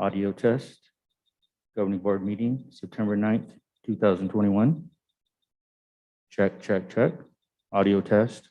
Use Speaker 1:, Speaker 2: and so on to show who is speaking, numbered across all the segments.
Speaker 1: Audio test. Governing board meeting, September 9th, 2021. Check, check, check. Audio test.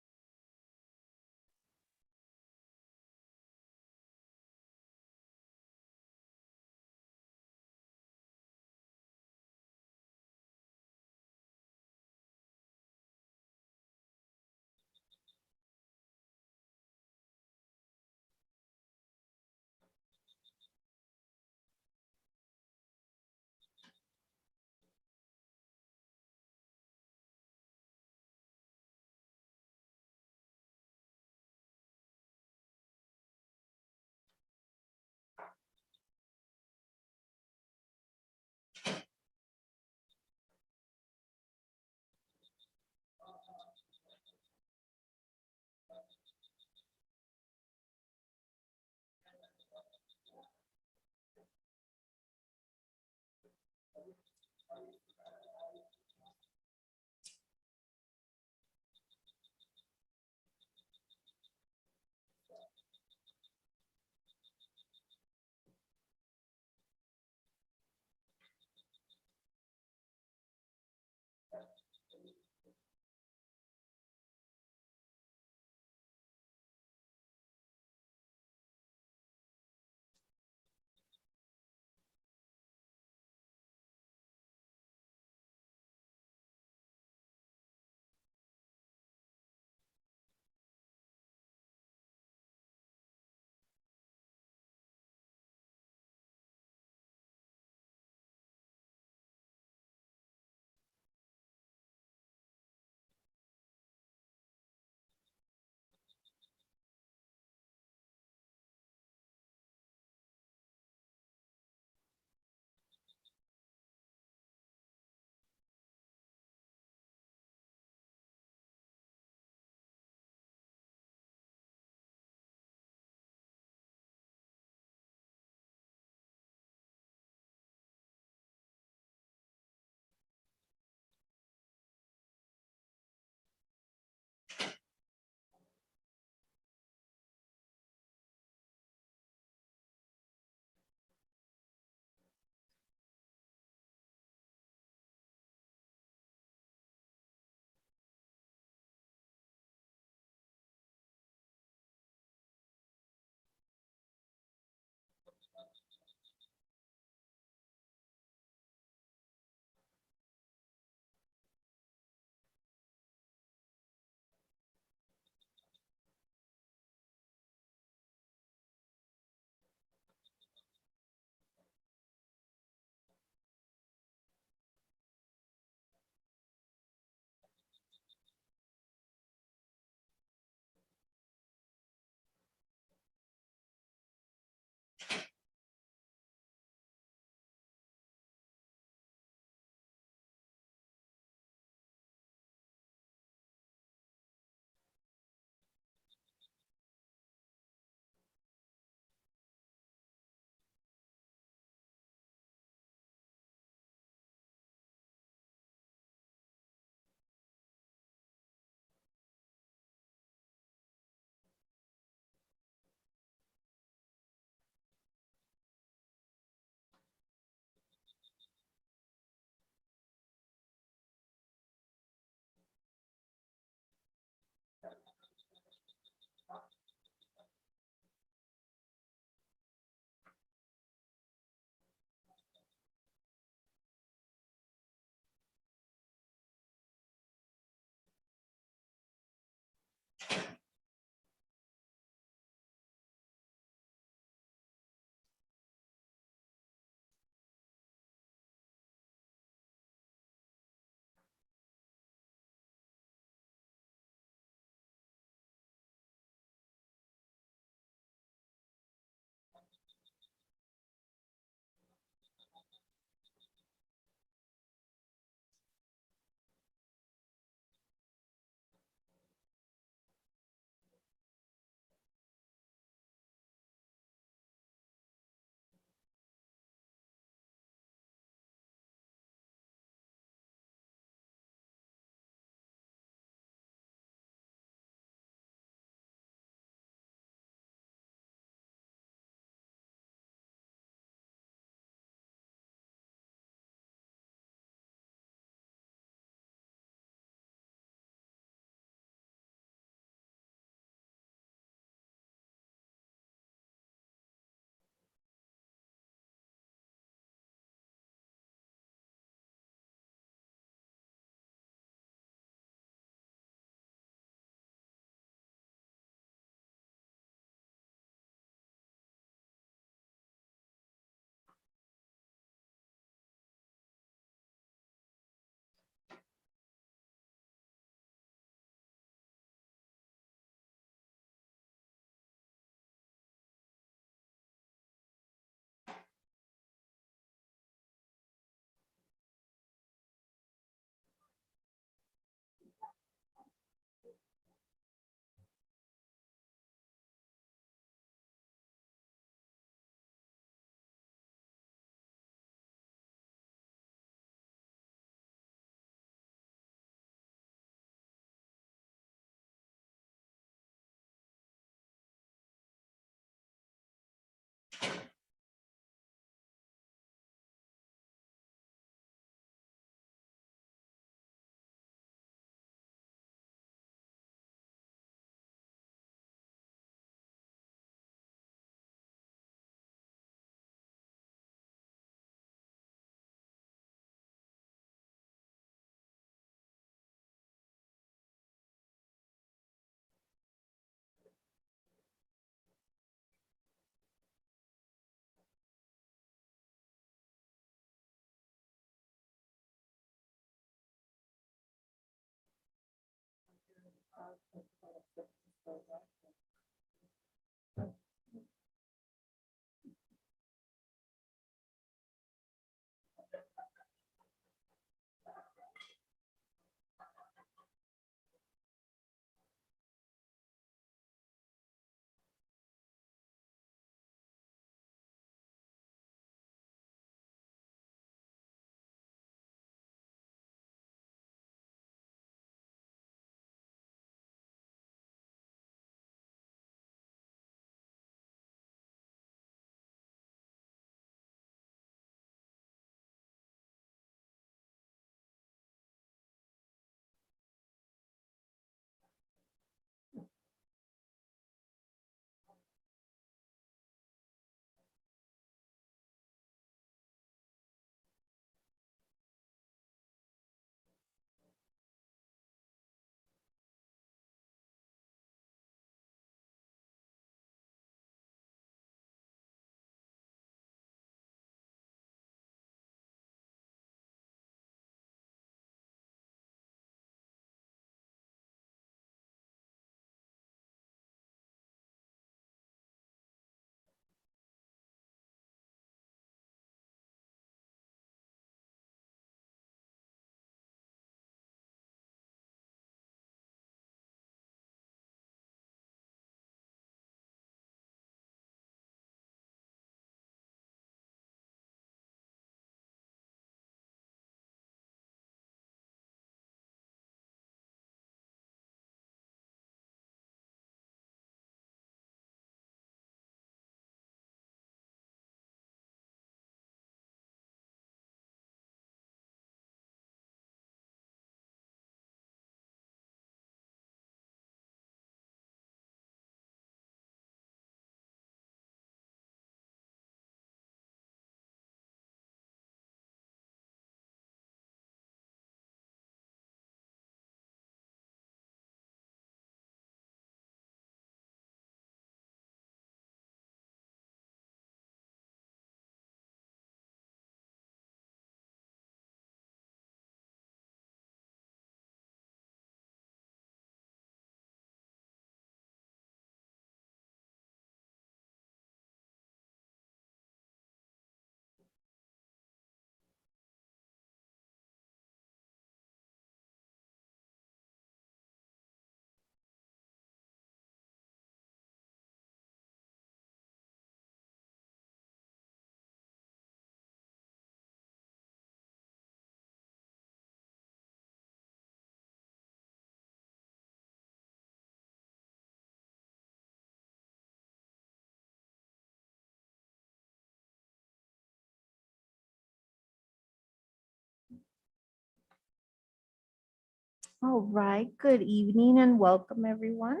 Speaker 2: All right, good evening and welcome everyone,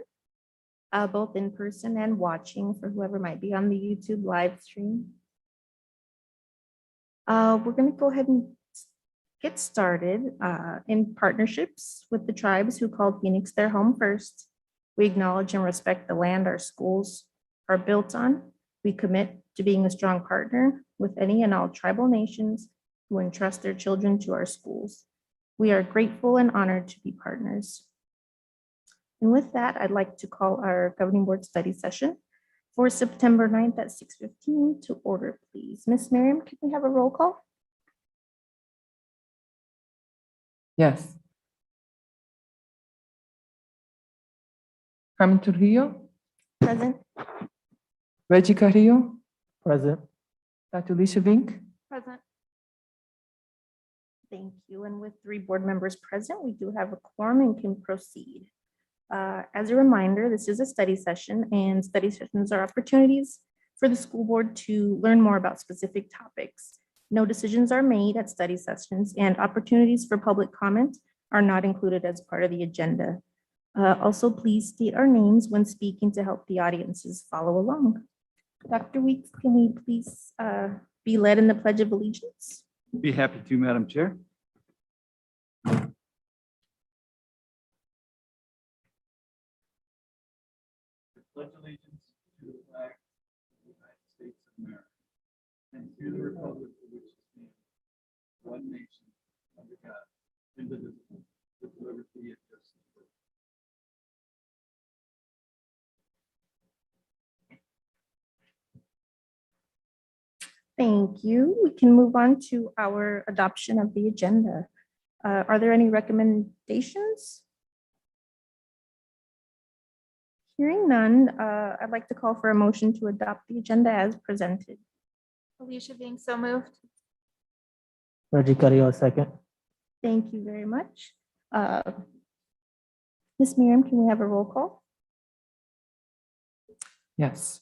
Speaker 2: both in person and watching for whoever might be on the YouTube live stream. We're going to go ahead and get started in partnerships with the tribes who called Phoenix their home first. We acknowledge and respect the land our schools are built on. We commit to being a strong partner with any and all tribal nations who entrust their children to our schools. We are grateful and honored to be partners. And with that, I'd like to call our governing board study session for September 9th at 6:15 to order, please. Miss Miriam, can we have a roll call?
Speaker 3: Yes. Carmen Trujillo,
Speaker 2: Present.
Speaker 3: Reggie Carrillo,
Speaker 4: Present.
Speaker 3: Dr. Alicia Vink,
Speaker 2: Present. Thank you. And with 3 board members present, we do have a quorum and can proceed. As a reminder, this is a study session and study sessions are opportunities for the school board to learn more about specific topics. No decisions are made at study sessions and opportunities for public comment are not included as part of the agenda. Also, please state our names when speaking to help the audiences follow along. Dr. Weeks, can we please be led in the Pledge of Allegiance?
Speaker 4: Be happy to, Madam Chair. Pledge allegiance to the flag of the United States of America and to the republic for which it stands, one nation, under God, indivisible, with liberty and justice for all.
Speaker 2: Thank you. We can move on to our adoption of the agenda. Are there any recommendations? Hearing none, I'd like to call for a motion to adopt the agenda as presented.
Speaker 5: Alicia being so moved.
Speaker 6: Reggie Carrillo, second.
Speaker 2: Thank you very much. Ms. Miriam, can we have a roll call?
Speaker 3: Yes.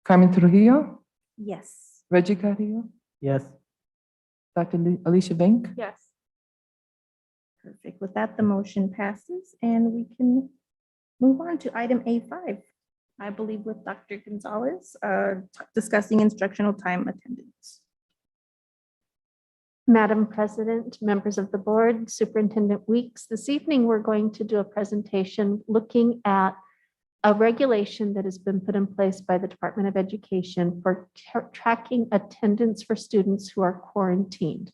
Speaker 3: Carmen Trujillo,
Speaker 2: Yes.
Speaker 3: Reggie Carrillo,
Speaker 6: Yes.
Speaker 3: Dr. Alicia Vink,
Speaker 5: Yes.
Speaker 2: Perfect. With that, the motion passes and we can move on to item A5. I believe with Dr. Gonzalez, discussing instructional time attendance.
Speaker 7: Madam President, members of the board, Superintendent Weeks, this evening we're going to do a presentation looking at a regulation that has been put in place by the Department of Education for tracking attendance for students who are quarantined.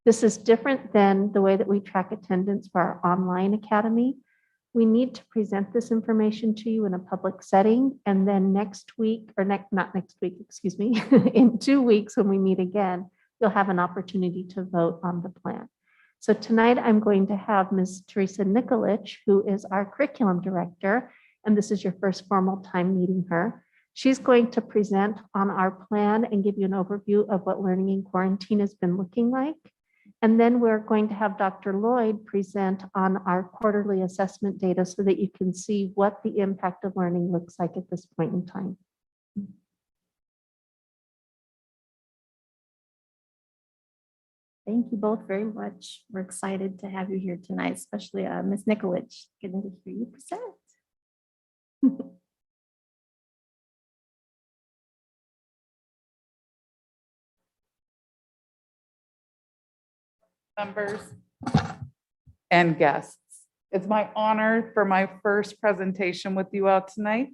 Speaker 7: This is different than the way that we track attendance for our online academy. We need to present this information to you in a public setting, and then next week, or not next week, excuse me, in 2 weeks when we meet again, you'll have an opportunity to vote on the plan. So tonight I'm going to have Ms. Teresa Nikolic, who is our curriculum director, and this is your first formal time meeting her. She's going to present on our plan and give you an overview of what learning in quarantine has been looking like. And then we're going to have Dr. Lloyd present on our quarterly assessment data so that you can see what the impact of learning looks like at this point in time.
Speaker 2: Thank you both very much. We're excited to have you here tonight, especially Ms. Nikolic, getting to hear you present.
Speaker 8: Members and guests. It's my honor for my first presentation with you all tonight.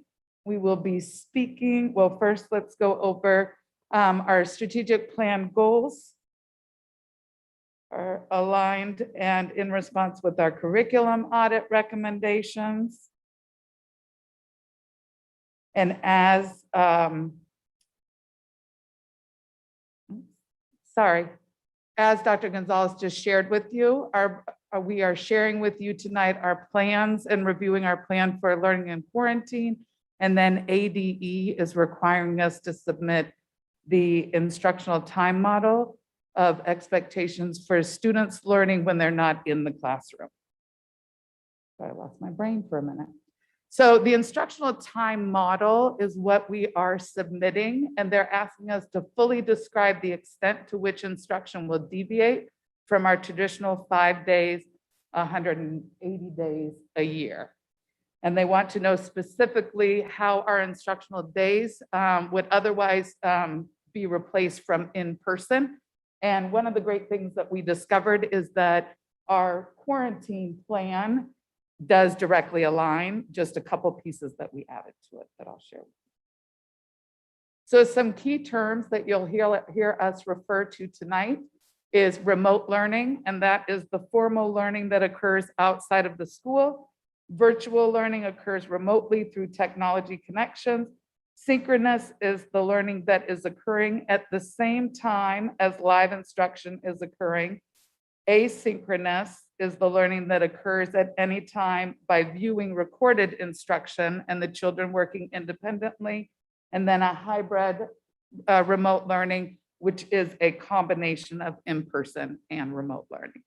Speaker 8: We will be speaking, well, first let's go over our strategic plan goals are aligned and in response with our curriculum audit recommendations. And as, as Dr. Gonzalez just shared with you, we are sharing with you tonight our plans and reviewing our plan for learning in quarantine. And then ADE is requiring us to submit the instructional time model of expectations for students learning when they're not in the classroom. I lost my brain for a minute. So the instructional time model is what we are submitting, and they're asking us to fully describe the extent to which instruction will deviate from our traditional 5 days, 180 days a year. And they want to know specifically how our instructional days would otherwise be replaced from in-person. And one of the great things that we discovered is that our quarantine plan does directly align, just a couple pieces that we added to it that I'll share. So some key terms that you'll hear us refer to tonight is remote learning, and that is the formal learning that occurs outside of the school. Virtual learning occurs remotely through technology connections. Synchronous is the learning that is occurring at the same time as live instruction is occurring. Asynchronous is the learning that occurs at any time by viewing recorded instruction and the children working independently. And then a hybrid remote learning, which is a combination of in-person and remote learning.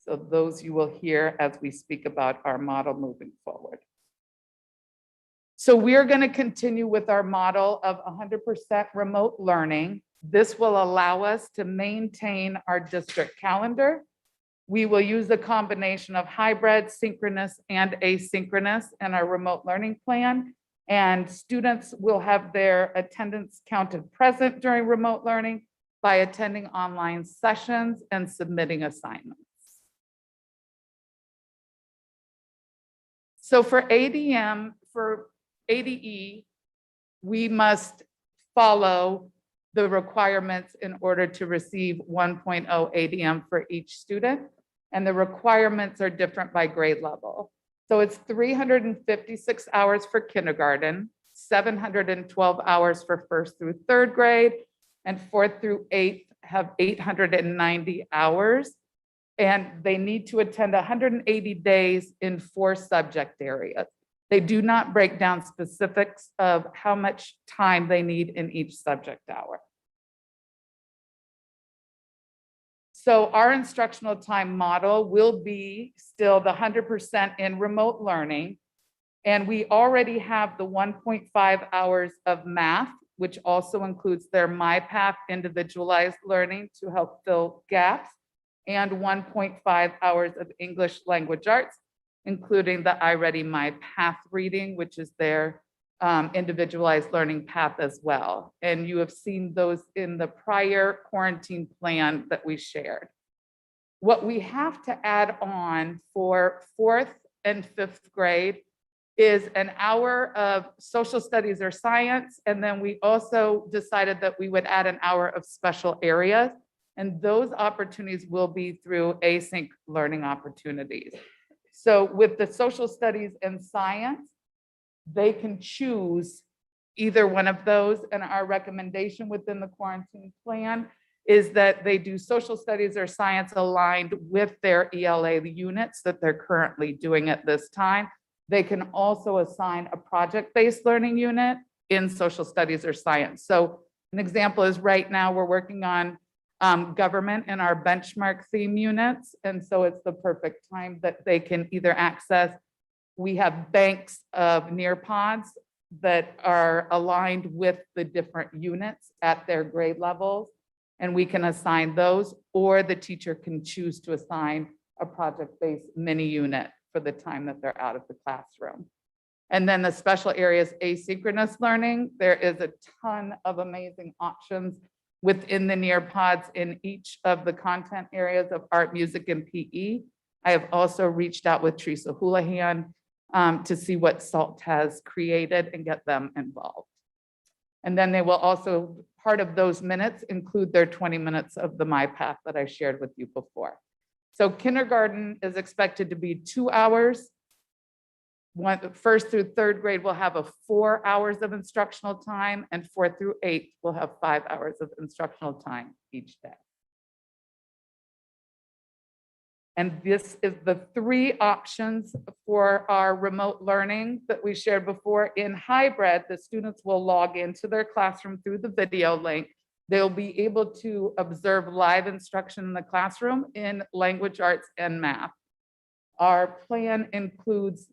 Speaker 8: So those you will hear as we speak about our model moving forward. So we're going to continue with our model of 100% remote learning. This will allow us to maintain our district calendar. We will use a combination of hybrid, synchronous, and asynchronous in our remote learning plan. And students will have their attendance counted present during remote learning by attending online sessions and submitting assignments. So for ADE, we must follow the requirements in order to receive 1.0 ADM for each student. And the requirements are different by grade level. So it's 356 hours for kindergarten, 712 hours for 1st through 3rd grade, and 4th through 8th have 890 hours. And they need to attend 180 days in 4 subject areas. They do not break down specifics of how much time they need in each subject hour. So our instructional time model will be still the 100% in remote learning. And we already have the 1.5 hours of math, which also includes their MyPath individualized learning to help fill gaps, and 1.5 hours of English language arts, including the iReady MyPath reading, which is their individualized learning path as well. And you have seen those in the prior quarantine plan that we shared. What we have to add on for 4th and 5th grade is an hour of social studies or science. And then we also decided that we would add an hour of special areas. And those opportunities will be through async learning opportunities. So with the social studies and science, they can choose either one of those. And our recommendation within the quarantine plan is that they do social studies or science aligned with their ELA units that they're currently doing at this time. They can also assign a project-based learning unit in social studies or science. So an example is right now we're working on government in our benchmark theme units. And so it's the perfect time that they can either access. We have banks of Nearpods that are aligned with the different units at their grade levels. And we can assign those, or the teacher can choose to assign a project-based mini unit for the time that they're out of the classroom. And then the special areas asynchronous learning, there is a ton of amazing options within the Nearpods in each of the content areas of art, music, and PE. I have also reached out with Teresa Houlihan to see what SALT has created and get them involved. And then they will also, part of those minutes include their 20 minutes of the MyPath that I shared with you before. So kindergarten is expected to be 2 hours. 1st through 3rd grade will have 4 hours of instructional time, and 4th through 8th will have 5 hours of instructional time each day. And this is the 3 options for our remote learning that we shared before. In hybrid, the students will log into their classroom through the video link. They'll be able to observe live instruction in the classroom in language arts and math. Our plan includes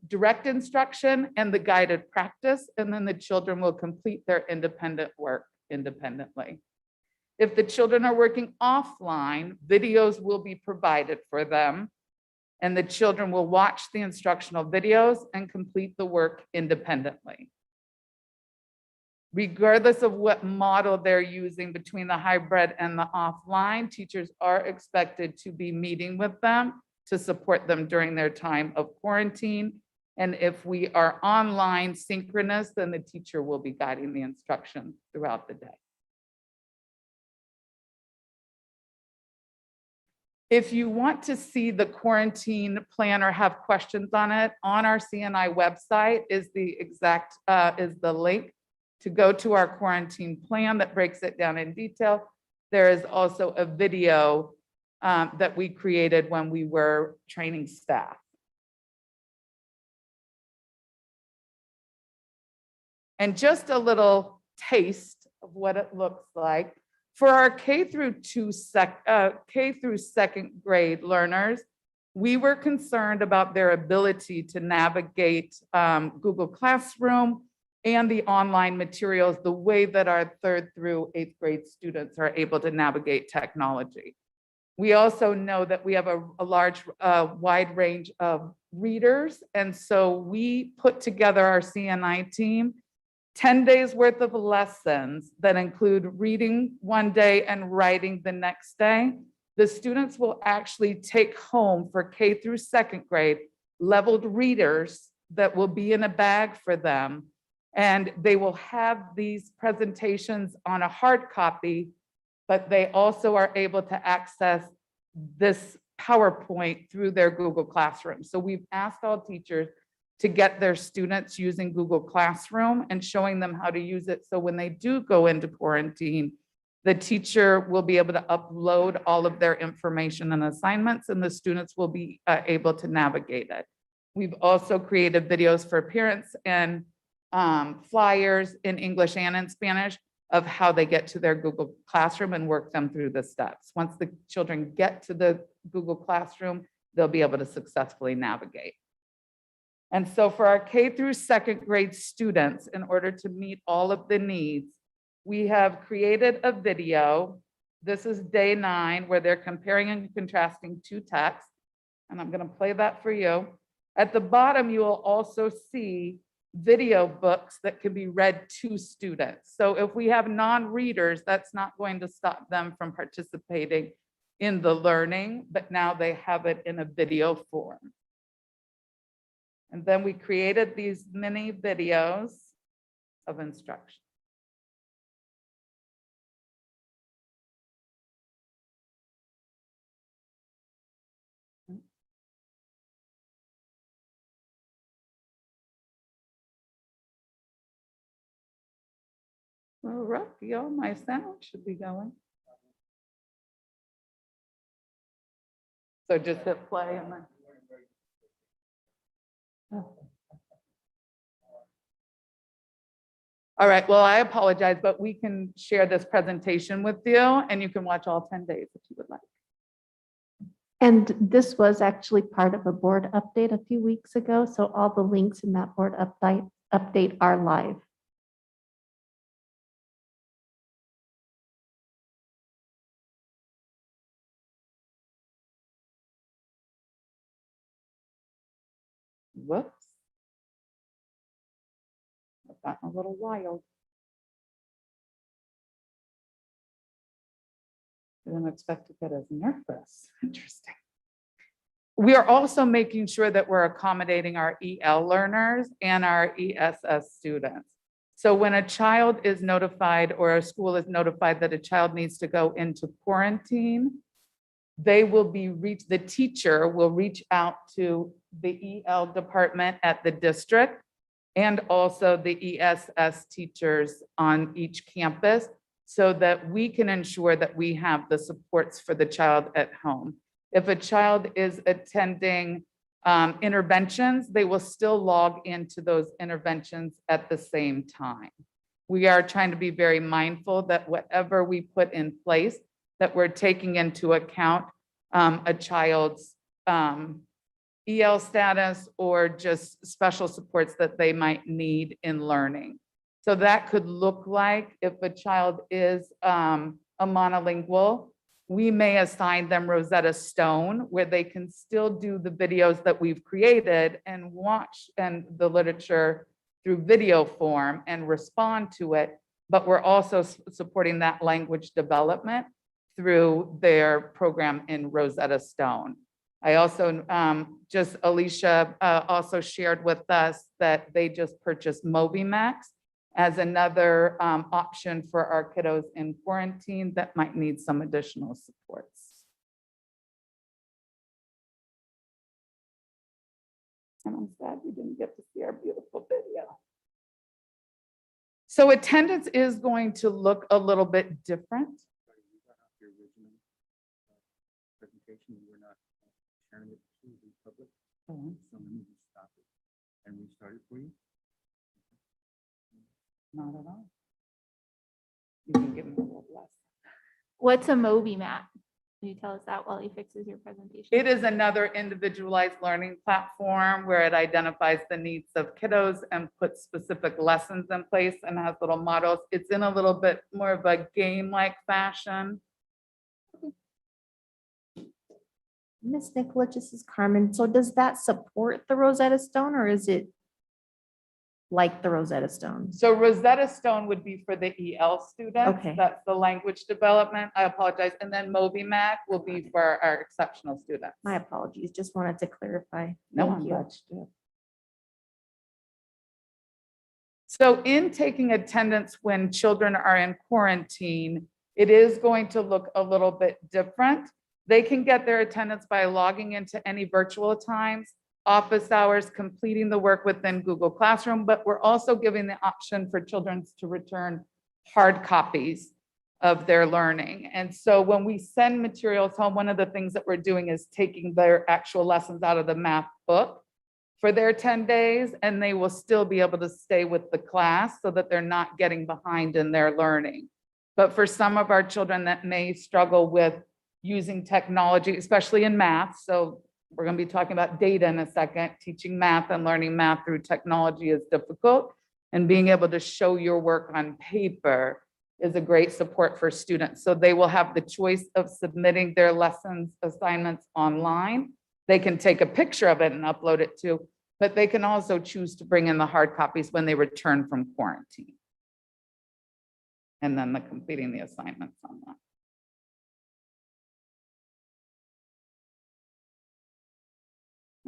Speaker 8: direct instruction and the guided practice, and then the children will complete their independent work independently. If the children are working offline, videos will be provided for them, and the children will watch the instructional videos and complete the work independently. Regardless of what model they're using between the hybrid and the offline, teachers are expected to be meeting with them to support them during their time of quarantine. And if we are online synchronous, then the teacher will be guiding the instruction throughout the day. If you want to see the quarantine plan or have questions on it, on our CNI website is the link to go to our quarantine plan that breaks it down in detail. There is also a video that we created when we were training staff. And just a little taste of what it looks like. For our K through 2nd grade learners, we were concerned about their ability to navigate Google Classroom and the online materials the way that our 3rd through 8th grade students are able to navigate technology. We also know that we have a wide range of readers. And so we put together our CNI team 10 days worth of lessons that include reading one day and writing the next day. The students will actually take home for K through 2nd grade leveled readers that will be in a bag for them. And they will have these presentations on a hard copy, but they also are able to access this PowerPoint through their Google Classroom. So we've asked all teachers to get their students using Google Classroom and showing them how to use it. So when they do go into quarantine, the teacher will be able to upload all of their information and assignments, and the students will be able to navigate it. We've also created videos for parents and flyers in English and in Spanish of how they get to their Google Classroom and work them through the steps. Once the children get to the Google Classroom, they'll be able to successfully navigate. And so for our K through second grade students, in order to meet all of the needs, we have created a video. This is day 9, where they're comparing and contrasting 2 texts. And I'm going to play that for you. At the bottom, you will also see video books that can be read to students. So if we have non-readers, that's not going to stop them from participating in the learning, but now they have it in a video form. And then we created these mini videos of instruction. Well, Raphael, my sound should be going. So just hit play and then. All right, well, I apologize, but we can share this presentation with you and you can watch all 10 days if you would like.
Speaker 7: And this was actually part of a board update a few weeks ago, so all the links in that board update are live.
Speaker 8: Whoops. I've gotten a little wild. Didn't expect to get as nervous. Interesting. We are also making sure that we're accommodating our EL learners and our ESS students. So when a child is notified or a school is notified that a child needs to go into quarantine, they will be the teacher will reach out to the EL department at the district and also the ESS teachers on each campus so that we can ensure that we have the supports for the child at home. If a child is attending interventions, they will still log into those interventions at the same time. We are trying to be very mindful that whatever we put in place, that we're taking into account a child's EL status or just special supports that they might need in learning. So that could look like if a child is a monolingual, we may assign them Rosetta Stone where they can still do the videos that we've created and watch and the literature through video form and respond to it. But we're also supporting that language development through their program in Rosetta Stone. I also, Alicia also shared with us that they just purchased MobiMax as another option for our kiddos in quarantine that might need some additional supports. And I'm sad we didn't get to see our beautiful video. So attendance is going to look a little bit different.
Speaker 1: Presentation, we're not sharing it to the public. So let me just stop it and restart it for you.
Speaker 8: Not at all. You can give me a little less.
Speaker 5: What's a MobiMat? Can you tell us that while he fixes your presentation?
Speaker 8: It is another individualized learning platform where it identifies the needs of kiddos and puts specific lessons in place and has little models. It's in a little bit more of a game-like fashion.
Speaker 2: Miss Nicola, this is Carmen. So does that support the Rosetta Stone or is it like the Rosetta Stone?
Speaker 8: So Rosetta Stone would be for the EL students.
Speaker 2: Okay.
Speaker 8: That's the language development. I apologize. And then MobiMac will be for our exceptional students.
Speaker 2: My apologies. Just wanted to clarify.
Speaker 8: No,
Speaker 2: Thank
Speaker 8: I'm
Speaker 2: you.
Speaker 8: glad you did. So in taking attendance when children are in quarantine, it is going to look a little bit different. They can get their attendance by logging into any virtual times. office hours, completing the work within Google Classroom, but we're also giving the option for children to return hard copies of their learning. And so when we send materials home, one of the things that we're doing is taking their actual lessons out of the math book for their 10 days, and they will still be able to stay with the class so that they're not getting behind in their learning. But for some of our children that may struggle with using technology, especially in math, so we're going to be talking about data in a second, teaching math and learning math through technology is difficult, and being able to show your work on paper is a great support for students. So they will have the choice of submitting their lessons assignments online. They can take a picture of it and upload it too, but they can also choose to bring in the hard copies when they return from quarantine. And then completing the assignments online.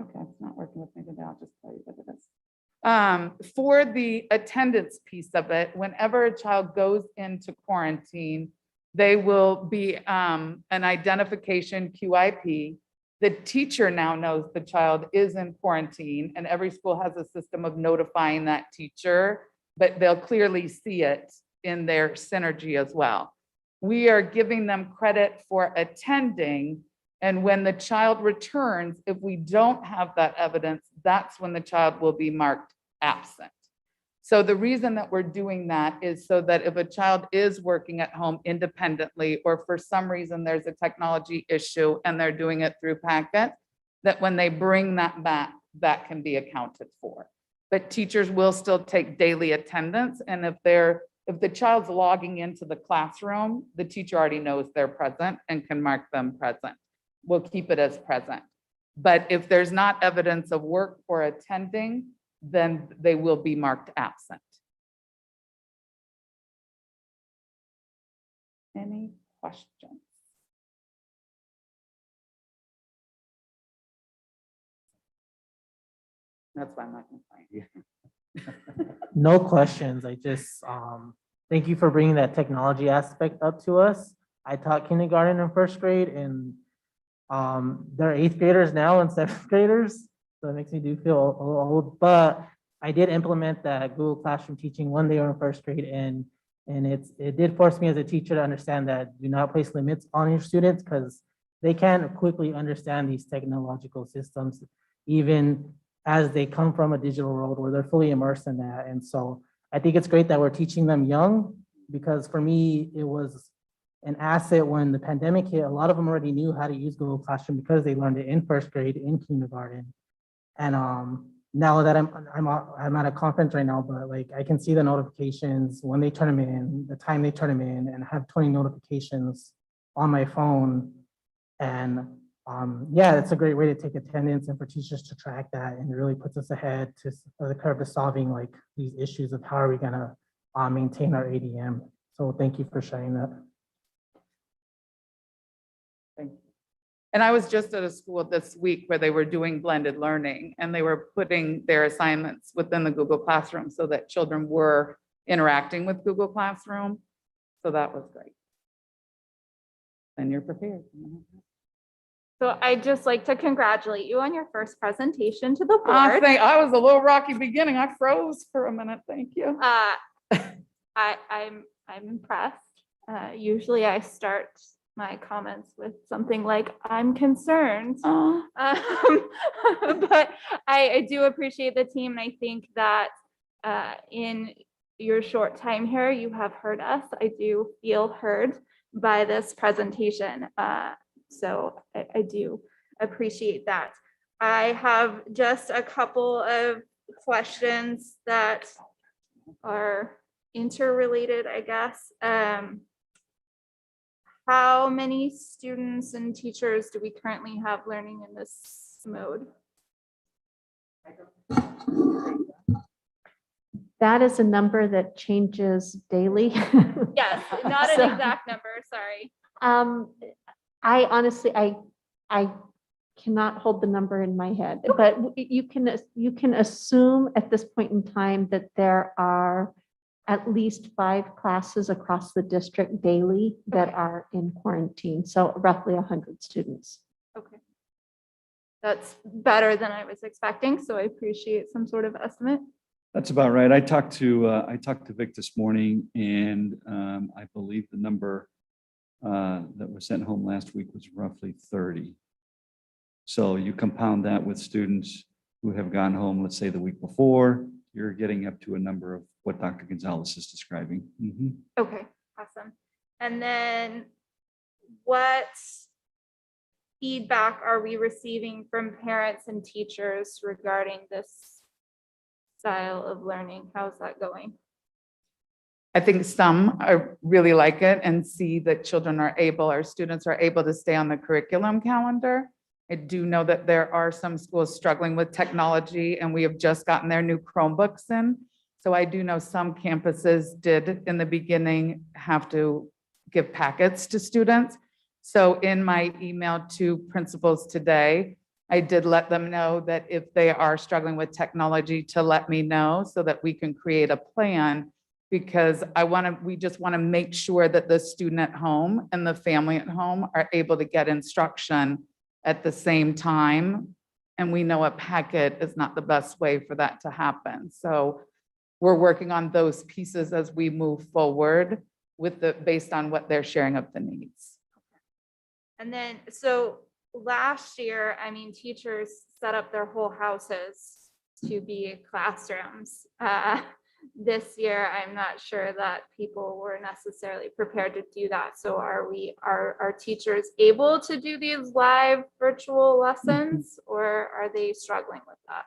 Speaker 8: Okay, it's not working with me today. I'll just tell you what it is. For the attendance piece of it, whenever a child goes into quarantine, they will be an identification QIP. The teacher now knows the child is in quarantine, and every school has a system of notifying that teacher, but they'll clearly see it in their synergy as well. We are giving them credit for attending. And when the child returns, if we don't have that evidence, that's when the child will be marked absent. So the reason that we're doing that is so that if a child is working at home independently, or for some reason there's a technology issue and they're doing it through Packet, that when they bring that back, that can be accounted for. But teachers will still take daily attendance. And if the child's logging into the classroom, the teacher already knows they're present and can mark them present. We'll keep it as present. But if there's not evidence of work or attending, then they will be marked absent. Any questions? That's why I'm not complaining.
Speaker 6: No questions. I just, thank you for bringing that technology aspect up to us. I taught kindergarten and first grade, and they're eighth graders now and seventh graders. So it makes me do feel a little old, but I did implement that Google Classroom teaching one day in first grade, and it did force me as a teacher to understand that do not place limits on your students, because they can't quickly understand these technological systems, even as they come from a digital world where they're fully immersed in that. And so I think it's great that we're teaching them young, because for me, it was an asset when the pandemic hit. A lot of them already knew how to use Google Classroom because they learned it in first grade, in kindergarten. And now that I'm at a conference right now, but like I can see the notifications when they turn them in, the time they turn them in, and I have 20 notifications on my phone. And yeah, it's a great way to take attendance and for teachers to track that, and it really puts us ahead to the curve of solving like these issues of how are we gonna maintain our ADM. So thank you for sharing that.
Speaker 8: Thank you. And I was just at a school this week where they were doing blended learning, and they were putting their assignments within the Google Classroom so that children were interacting with Google Classroom. So that was great. And you're prepared.
Speaker 5: So I'd just like to congratulate you on your first presentation to the
Speaker 8: I
Speaker 5: board.
Speaker 8: was a little rocky beginning. I froze for a minute. Thank you.
Speaker 5: I'm impressed. Usually I start my comments with something like, I'm concerned.
Speaker 8: Oh,
Speaker 5: But I do appreciate the team. And I think that in your short time here, you have heard us. I do feel heard by this presentation. So I do appreciate that. I have just a couple of questions that are interrelated, I guess. How many students and teachers do we currently have learning in this mode?
Speaker 7: That is a number that changes daily.
Speaker 5: Yes, not an
Speaker 7: So-
Speaker 5: exact number, sorry.
Speaker 7: I honestly, I cannot hold the number in my head, but you can assume at this point in time that there are at least 5 classes across the district daily that
Speaker 5: Okay.
Speaker 7: are in quarantine. So roughly 100 students.
Speaker 5: Okay. That's better than I was expecting, so I appreciate some sort of estimate.
Speaker 4: That's about right. I talked to Vic this morning, and I believe the number that was sent home last week was roughly 30. So you compound that with students who have gone home, let's say the week before, you're getting up to a number of what Dr. Gonzalez is describing. Mhm.
Speaker 5: Okay, awesome. And then what feedback are we receiving from parents and teachers regarding this style of learning? How's that going?
Speaker 8: I think some really like it and see that children are able, our students are able to stay on the curriculum calendar. I do know that there are some schools struggling with technology, and we have just gotten their new Chromebooks in. So I do know some campuses did in the beginning have to give packets to students. So in my email to principals today, I did let them know that if they are struggling with technology, to let me know so that we can create a plan, because we just want to make sure that the student at home and the family at home are able to get instruction at the same time. And we know a packet is not the best way for that to happen. So we're working on those pieces as we move forward based on what they're sharing of the needs.
Speaker 5: And then, so last year, I mean, teachers set up their whole houses to be classrooms. This year, I'm not sure that people were necessarily prepared to do that. So are teachers able to do these live virtual lessons, or are they struggling with that?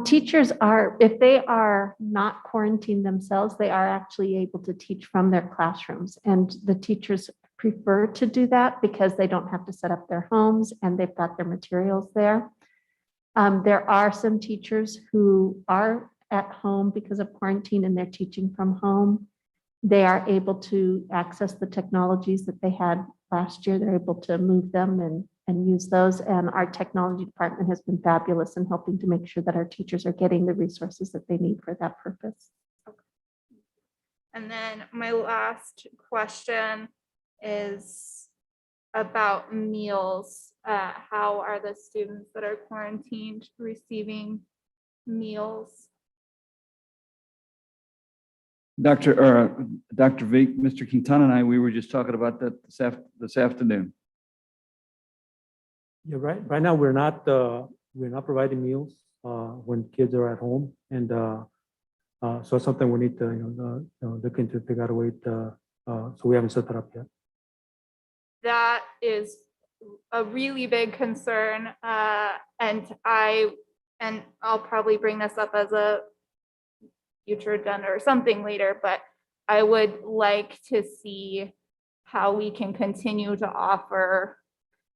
Speaker 7: Teachers are, if they are not quarantined themselves, they are actually able to teach from their classrooms. And the teachers prefer to do that because they don't have to set up their homes and they've got their materials there. There are some teachers who are at home because of quarantine and they're teaching from home. They are able to access the technologies that they had last year. They're able to move them and use those. And our technology department has been fabulous in helping to make sure that our teachers are getting the resources that they need for that purpose.
Speaker 5: And then my last question is about meals. How are the students that are quarantined receiving meals?
Speaker 4: Dr. Vic, Mr. Quintana and I, we were just talking about that this afternoon.
Speaker 9: Yeah, right now, we're not providing meals when kids are at home. And so it's something we need to, look into, figure out a way to, so we haven't set that up yet.
Speaker 5: That is a really big concern. And I'll probably bring this up as a future agenda or something later, but I would like to see how we can continue to offer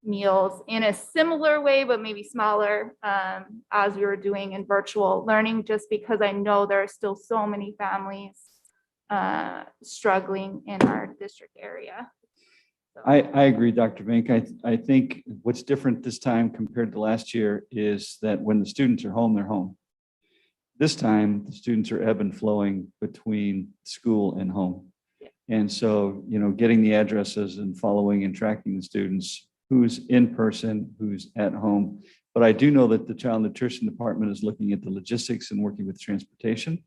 Speaker 5: meals in a similar way, but maybe smaller, as we were doing in virtual learning, just because I know there are still so many families struggling in our district area.
Speaker 4: I agree, Dr. Vink. I think what's different this time compared to last year is that when the students are home, they're home. This time, the students are ebb and flowing between school and home. And so, getting the addresses and following and tracking the students, who's in person, who's at home. But I do know that the child nutrition department is looking at the logistics and working with transportation.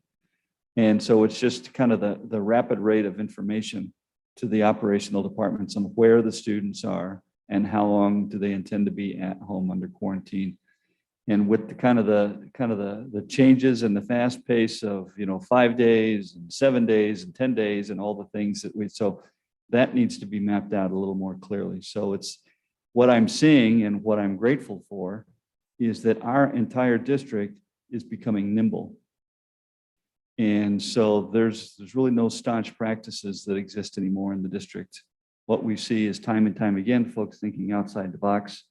Speaker 4: And so it's just kind of the rapid rate of information to the operational departments on where the students are and how long do they intend to be at home under quarantine. And with the changes and the fast pace of 5 days and 7 days and 10 days and all the things so that needs to be mapped out a little more clearly. So it's what I'm seeing and what I'm grateful for is that our entire district is becoming nimble. And so there's really no staunch practices that exist anymore in the district. What we see is time and time again, folks thinking outside the box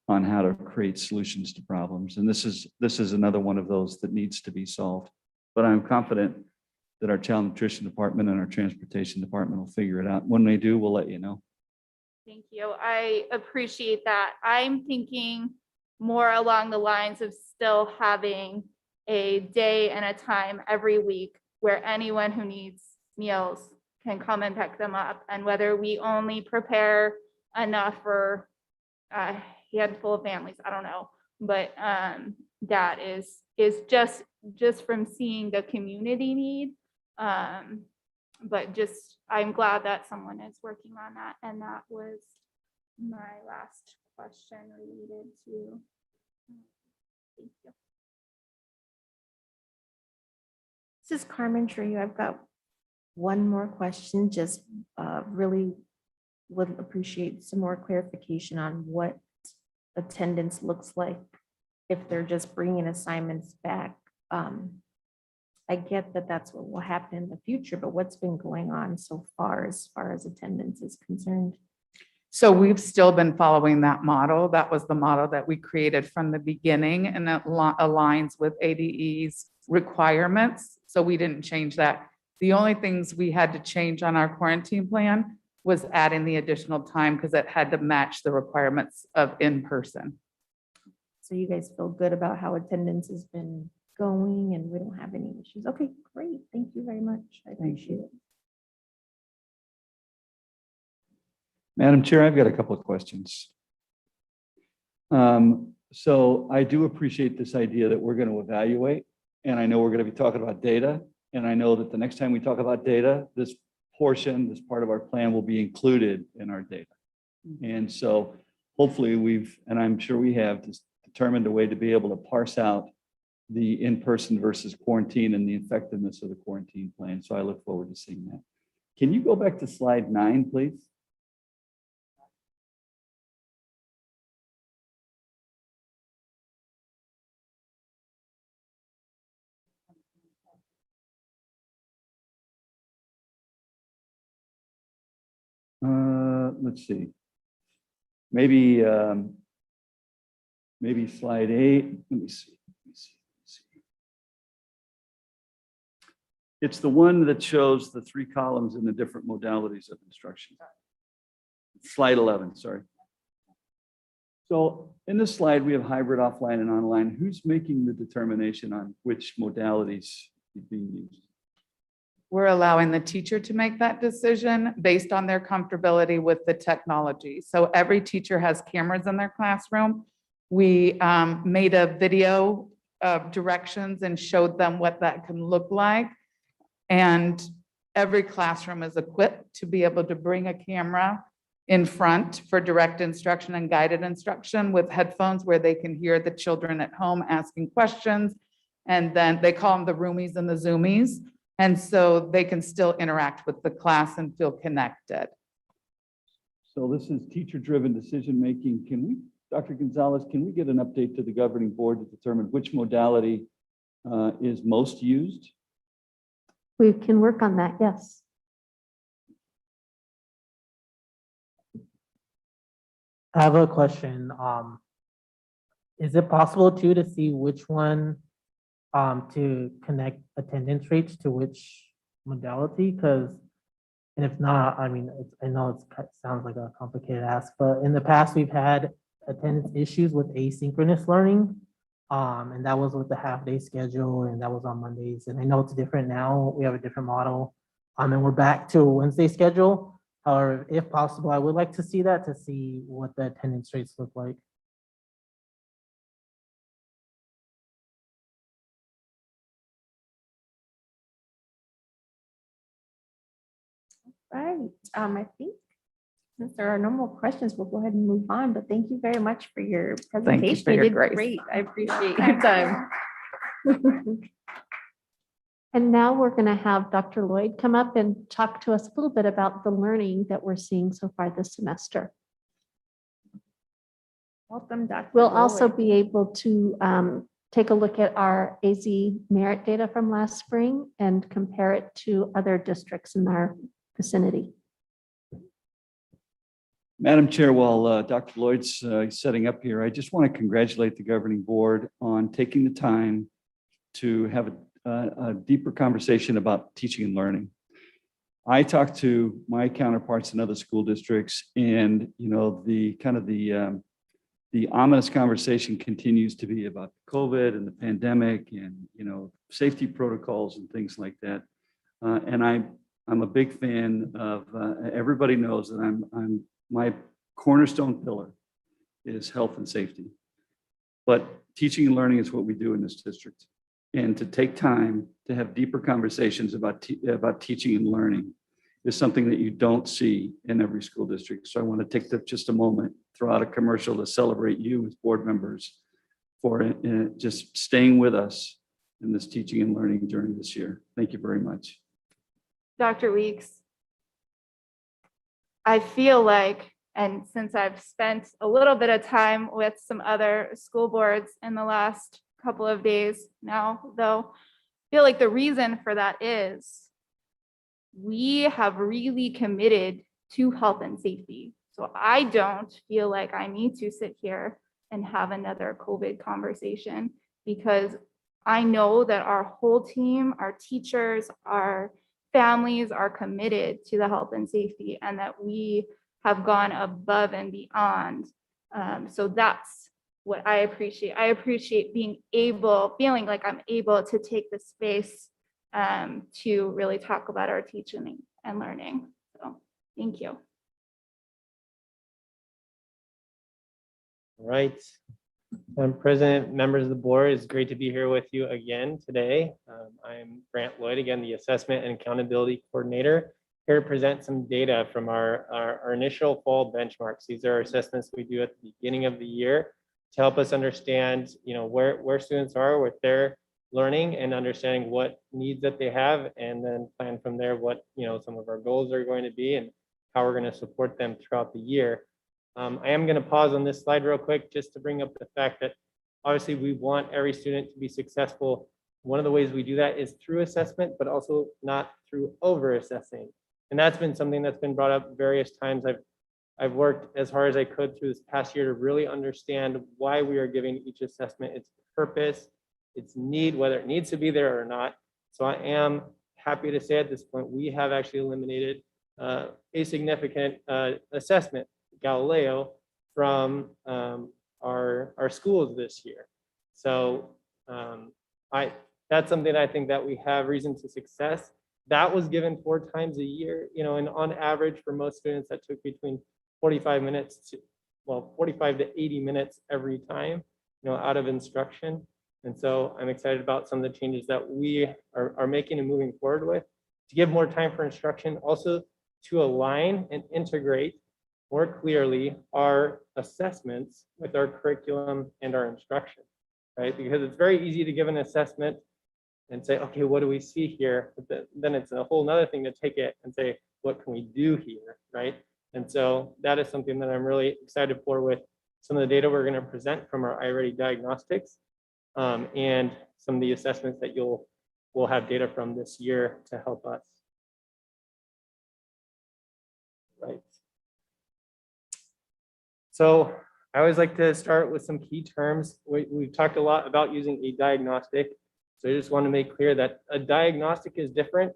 Speaker 4: on how to create solutions to problems. And this is another one of those that needs to be solved. But I'm confident that our child nutrition department and our transportation department will figure it out. When they do, we'll let you know.
Speaker 5: Thank you. I appreciate that. I'm thinking more along the lines of still having a day and a time every week where anyone who needs meals can come and pick them up. And whether we only prepare enough for handful of families, I don't know. But that is just from seeing the community need. But just, I'm glad that someone is working on that. And that was my last question related to. Thank you.
Speaker 2: This is Carmen Trio. I've got one more question, just really would appreciate some more clarification on what attendance looks like if they're just bringing assignments back. I get that that's what will happen in the future, but what's been going on so far as attendance is concerned?
Speaker 8: So we've still been following that model. That was the model that we created from the beginning, and that aligns with ADE's requirements. So we didn't change that. The only things we had to change on our quarantine plan was adding the additional time because it had to match the requirements of in-person.
Speaker 2: So you guys feel good about how attendance has been going and we don't have any issues? Okay, great. Thank you very much. I appreciate it.
Speaker 4: Madam Chair, I've got a couple of questions. So I do appreciate this idea that we're going to evaluate, and I know we're going to be talking about data, and I know that the next time we talk about data, this portion, this part of our plan will be included in our data. And so hopefully and I'm sure we have determined a way to be able to parse out the in-person versus quarantine and the effectiveness of the quarantine plan. So I look forward to seeing that. Can you go back to slide 9, please? Let's see. Maybe slide 8. Let me see. It's the one that shows the 3 columns in the different modalities of instruction. Slide 11, sorry. So in this slide, we have hybrid, offline, and online. Who's making the determination on which modalities is being used?
Speaker 8: We're allowing the teacher to make that decision based on their comfortability with the technology. So every teacher has cameras in their classroom. We made a video of directions and showed them what that can look like. And every classroom is equipped to be able to bring a camera in front for direct instruction and guided instruction with headphones where they can hear the children at home asking questions. And then they call them the roomies and the zoomies. And so they can still interact with the class and feel connected.
Speaker 4: So this is teacher-driven decision-making. Can we, Dr. Gonzalez, can we get an update to the governing board to determine which modality is most used?
Speaker 7: We can work on that, yes.
Speaker 6: I have a question. Is it possible too to see which one to connect attendance rates to which modality? Because, and if not, I mean, I know it sounds like a complicated ask, but in the past we've had attendance issues with asynchronous learning. And that was with the half-day schedule, and that was on Mondays. And I know it's different now. We have a different model. And we're back to a Wednesday schedule. However, if possible, I would like to see that to see what the attendance rates look like.
Speaker 2: Right. I think since there are no more questions, we'll go ahead and move on, but thank you very much for your presentation.
Speaker 8: for your
Speaker 2: did
Speaker 8: grace.
Speaker 2: great. I appreciate your time.
Speaker 7: And now we're going to have Dr. Lloyd come up and talk to us a little bit about the learning that we're seeing so far this semester.
Speaker 2: Welcome, Dr.
Speaker 7: We'll also
Speaker 2: Lloyd.
Speaker 7: be able to take a look at our AZ merit data from last spring and compare it to other districts in our vicinity.
Speaker 4: Madam Chair, while Dr. Lloyd's setting up here, I just want to congratulate the governing board on taking the time to have a deeper conversation about teaching and learning. I talked to my counterparts in other school districts, and the ominous conversation continues to be about COVID and the pandemic and safety protocols and things like that. And I'm a big fan of everybody knows that I'm my cornerstone pillar is health and safety. But teaching and learning is what we do in this district. And to take time to have deeper conversations about teaching and learning is something that you don't see in every school district. So I want to take just a moment, throw out a commercial to celebrate you as board members for just staying with us in this teaching and learning journey this year. Thank you very much.
Speaker 5: Dr. Weeks, I feel like, and since I've spent a little bit of time with some other school boards in the last couple of days now, though, I feel like the reason for that is we have really committed to health and safety. So I don't feel like I need to sit here and have another COVID conversation, because I know that our whole team, our teachers, our families are committed to the health and safety, and that we have gone above and beyond. So that's what I appreciate. I appreciate feeling like I'm able to take the space to really talk about our teaching and learning. So thank you.
Speaker 10: All right. Madam President, members of the board, it's great to be here with you again today. I'm Grant Lloyd, again, the Assessment and Accountability Coordinator, here to present some data from our initial fall benchmarks. These are assessments we do at the beginning of the year to help us understand, where students are with their learning and understanding what needs that they have, and then plan from there what some of our goals are going to be and how we're going to support them throughout the year. I am going to pause on this slide real quick just to bring up the fact that obviously we want every student to be successful. One of the ways we do that is through assessment, but also not through over assessing. And that's been something that's been brought up various times. I've worked as hard as I could through this past year to really understand why we are giving each assessment its purpose, its need, whether it needs to be there or not. So I am happy to say at this point, we have actually eliminated a significant assessment, Galileo, from our schools this year. So that's something I think that we have reason to success. That was given 4 times a year, and on average for most students that took between 45 to 80 minutes every time, out of instruction. And so I'm excited about some of the changes that we are making and moving forward with to give more time for instruction, also to align and integrate more clearly our assessments with our curriculum and our instruction, right? Because it's very easy to give an assessment and say, okay, what do we see here? But then it's a whole nother thing to take it and say, what can we do here, right? And so that is something that I'm really excited for with some of the data we're going to present from our iReady diagnostics and some of the assessments that we'll have data from this year to help us. Right. So I always like to start with some key terms. We've talked a lot about using a diagnostic. So I just want to make clear that a diagnostic is different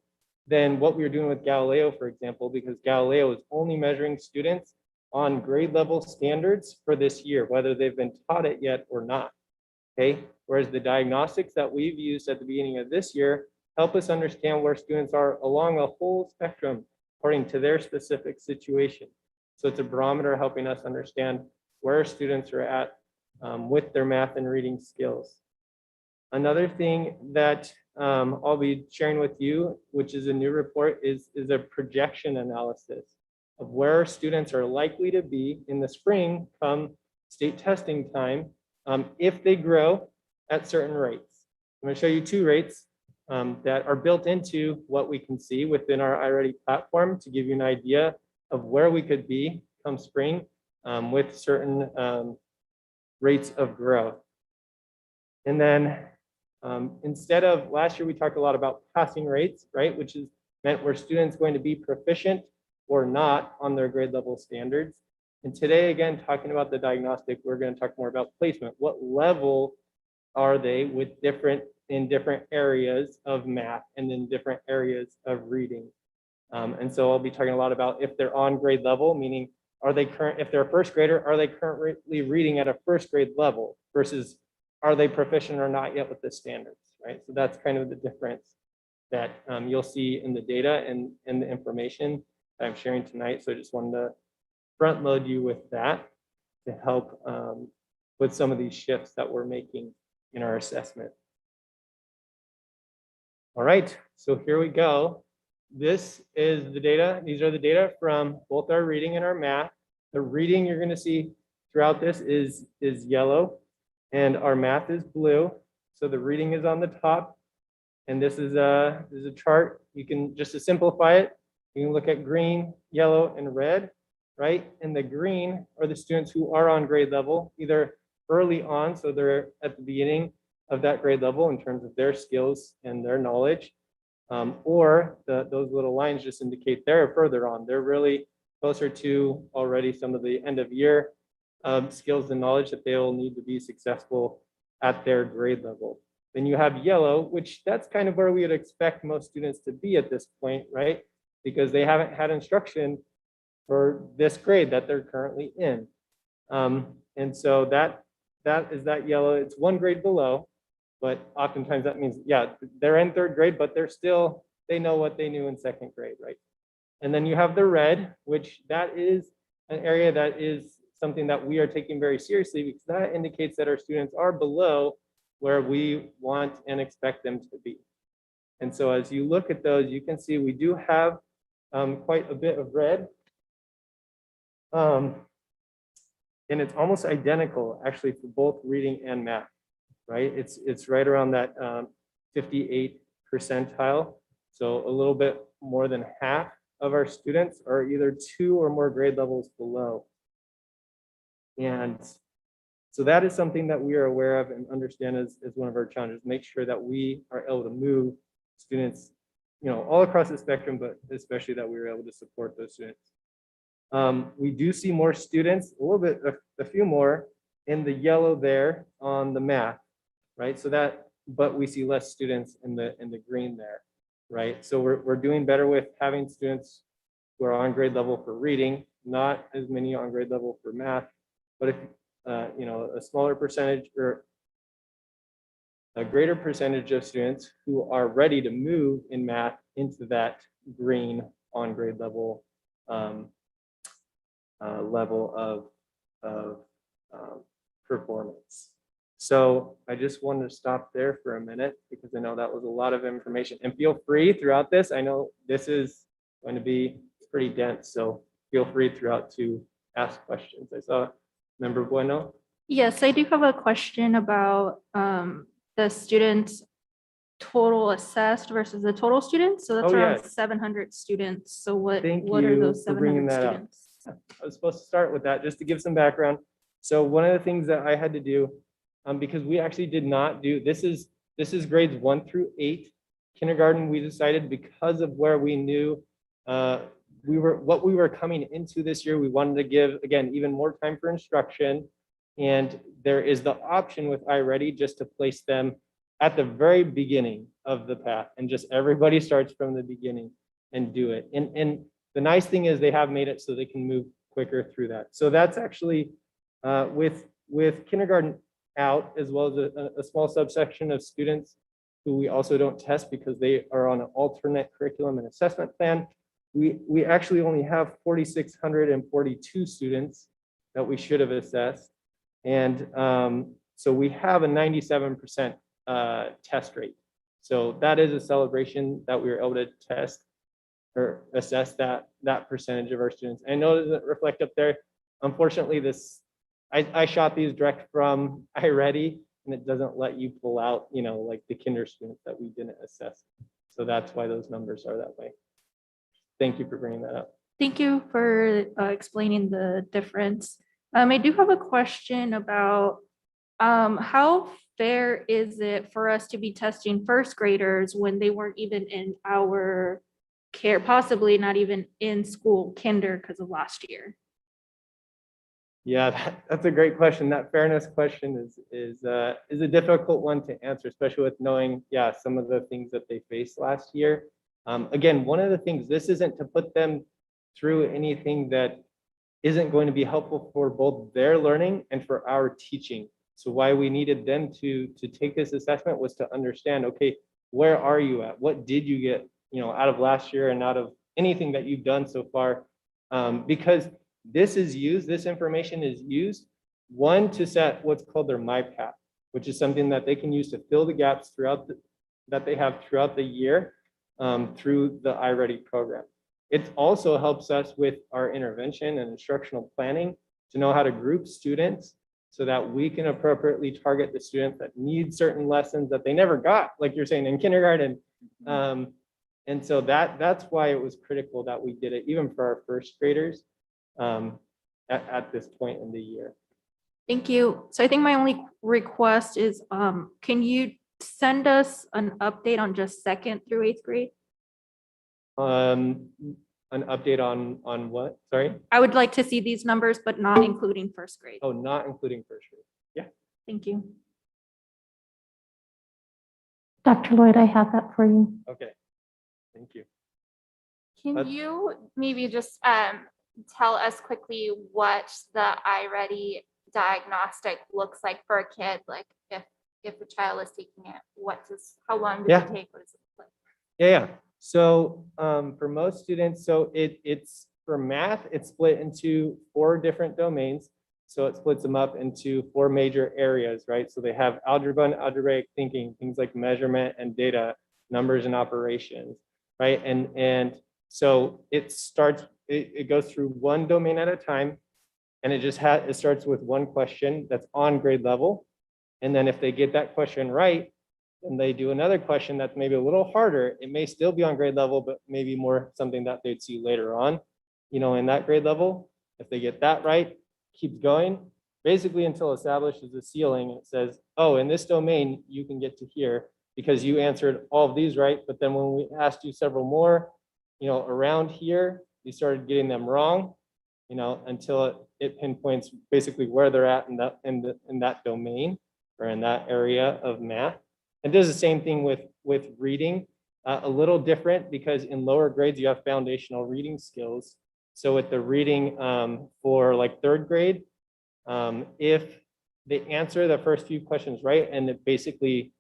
Speaker 10: than what we were doing with Galileo, for example, because Galileo is only measuring students on grade level standards for this year, whether they've been taught it yet or not. Okay, whereas the diagnostics that we've used at the beginning of this year help us understand where students are along a whole spectrum according to their specific situation. So it's a barometer helping us understand where students are at with their math and reading skills. Another thing that I'll be sharing with you, which is a new report, is a projection analysis of where students are likely to be in the spring come state testing time if they grow at certain rates. I'm going to show you 2 rates that are built into what we can see within our iReady platform to give you an idea of where we could be come spring with certain rates of growth. And then instead of last year, we talked a lot about passing rates, right? Which is meant where students going to be proficient or not on their grade level standards. And today, again, talking about the diagnostic, we're going to talk more about placement. What level are they with in different areas of math and in different areas of reading? And so I'll be talking a lot about if they're on grade level, meaning if they're a first grader, are they currently reading at a first grade level versus are they proficient or not yet with the standards, right? So that's kind of the difference that you'll see in the data and the information that I'm sharing tonight. So I just wanted to front load you with that. to help with some of these shifts that we're making in our assessment. All right, so here we go. This is the data. These are the data from both our reading and our math. The reading you're going to see throughout this is yellow, and our math is blue. So the reading is on the top, and this is a chart. You can, just to simplify it, you can look at green, yellow, and red, right? And the green are the students who are on grade level, either early on, so they're at the beginning of that grade level in terms of their skills and their knowledge, or those little lines just indicate they're further on. They're really closer to already some of the end of year skills and knowledge that they'll need to be successful at their grade level. Then you have yellow, which that's kind of where we would expect most students to be at this point, right? Because they haven't had instruction for this grade that they're currently in. And so that is that yellow. It's one grade below, but oftentimes that means, yeah, they're in third grade, but they know what they knew in second grade, right? And then you have the red, which that is an area that is something that we are taking very seriously, because that indicates that our students are below where we want and expect them to be. And so as you look at those, you can see we do have quite a bit of red. And it's almost identical actually for both reading and math, right? It's right around that 58 percentile. So a little bit more than half of our students are either 2 or more grade levels below. And so that is something that we are aware of and understand as one of our challenges. Make sure that we are able to move students, all across the spectrum, but especially that we are able to support those students. We do see more students, a few more in the yellow there on the math, right? So but we see less students in the green there, right? So we're doing better with having students who are on grade level for reading, not as many on grade level for math, but if a smaller percentage or a greater percentage of students who are ready to move in math into that green on grade level level of performance. So I just wanted to stop there for a minute because I know that was a lot of information, and feel free throughout this. I know this is going to be pretty dense, so feel free throughout to ask questions. I saw Member Bueno.
Speaker 2: Yes, I do have a question about the students total assessed versus the total students. So that's
Speaker 10: Oh,
Speaker 2: around
Speaker 10: yeah.
Speaker 2: 700 students. So what
Speaker 10: Thank
Speaker 2: are
Speaker 10: you
Speaker 2: those
Speaker 10: for bringing
Speaker 2: 700
Speaker 10: that up.
Speaker 2: students?
Speaker 10: I was supposed to start with that just to give some background. So one of the things that I had to do, because we actually did not do, this is grades 1 through 8. Kindergarten, we decided because of where we knew what we were coming into this year, we wanted to give, again, even more time for instruction. And there is the option with iReady just to place them at the very beginning of the path, and just everybody starts from the beginning and do it. And the nice thing is they have made it so they can move quicker through that. So that's actually with kindergarten out, as well as a small subsection of students who we also don't test because they are on an alternate curriculum and assessment plan. We actually only have 4,642 students that we should have assessed. And so we have a 97% test rate. So that is a celebration that we were able to test or assess that percentage of our students. I know it doesn't reflect up there. Unfortunately, I shot these direct from iReady, and it doesn't let you pull out, like the kinder students that we didn't assess. So that's why those numbers are that way. Thank you for bringing that up.
Speaker 2: Thank you for explaining the difference. I do have a question about how fair is it for us to be testing first graders when they weren't even in our care, possibly not even in school, kinder, because of last year?
Speaker 10: Yeah, that's a great question. That fairness question is a difficult one to answer, especially with knowing, some of the things that they faced last year. Again, one of the things, this isn't to put them through anything that isn't going to be helpful for both their learning and for our teaching. So why we needed them to take this assessment was to understand, okay, where are you at? What did you get, out of last year and out of anything that you've done so far? Because this information is used One, to set what's called their My Path, which is something that they can use to fill the gaps that they have throughout the year through the iReady program. It also helps us with our intervention and instructional planning to know how to group students so that we can appropriately target the students that need certain lessons that they never got, like you're saying, in kindergarten. And so that's why it was critical that we did it, even for our first graders at this point in the year.
Speaker 2: Thank you. So I think my only request is, can you send us an update on just second through eighth grade?
Speaker 10: An update on what? Sorry?
Speaker 2: I would like to see these numbers, but not including first grade.
Speaker 10: Oh, not including first grade. Yeah.
Speaker 2: Thank you.
Speaker 7: Dr. Lloyd, I have that for you.
Speaker 10: Okay. Thank you.
Speaker 5: Can you maybe just tell us quickly what the iReady diagnostic looks like for a kid? Like if the child is taking it, how long does it take? What does it look like?
Speaker 10: Yeah. So for most students, so it's for math, it's split into 4 different domains. So it splits them up into 4 major areas, right? So they have algebra and algebraic thinking, things like measurement and data, numbers and operations, right? And so it goes through one domain at a time, and it starts with one question that's on grade level. And then if they get that question right, then they do another question that's maybe a little harder. It may still be on grade level, but maybe more something that they'd see later on, in that grade level. If they get that right, keeps going, basically until it establishes a ceiling. It says, oh, in this domain, you can get to here because you answered all of these right. But then when we asked you several more, around here, you started getting them wrong, until it pinpoints basically where they're at in that domain or in that area of math. It does the same thing with reading, a little different because in lower grades, you have foundational reading skills. So with the reading for like 3rd grade, if they answer the first few questions right, and it basically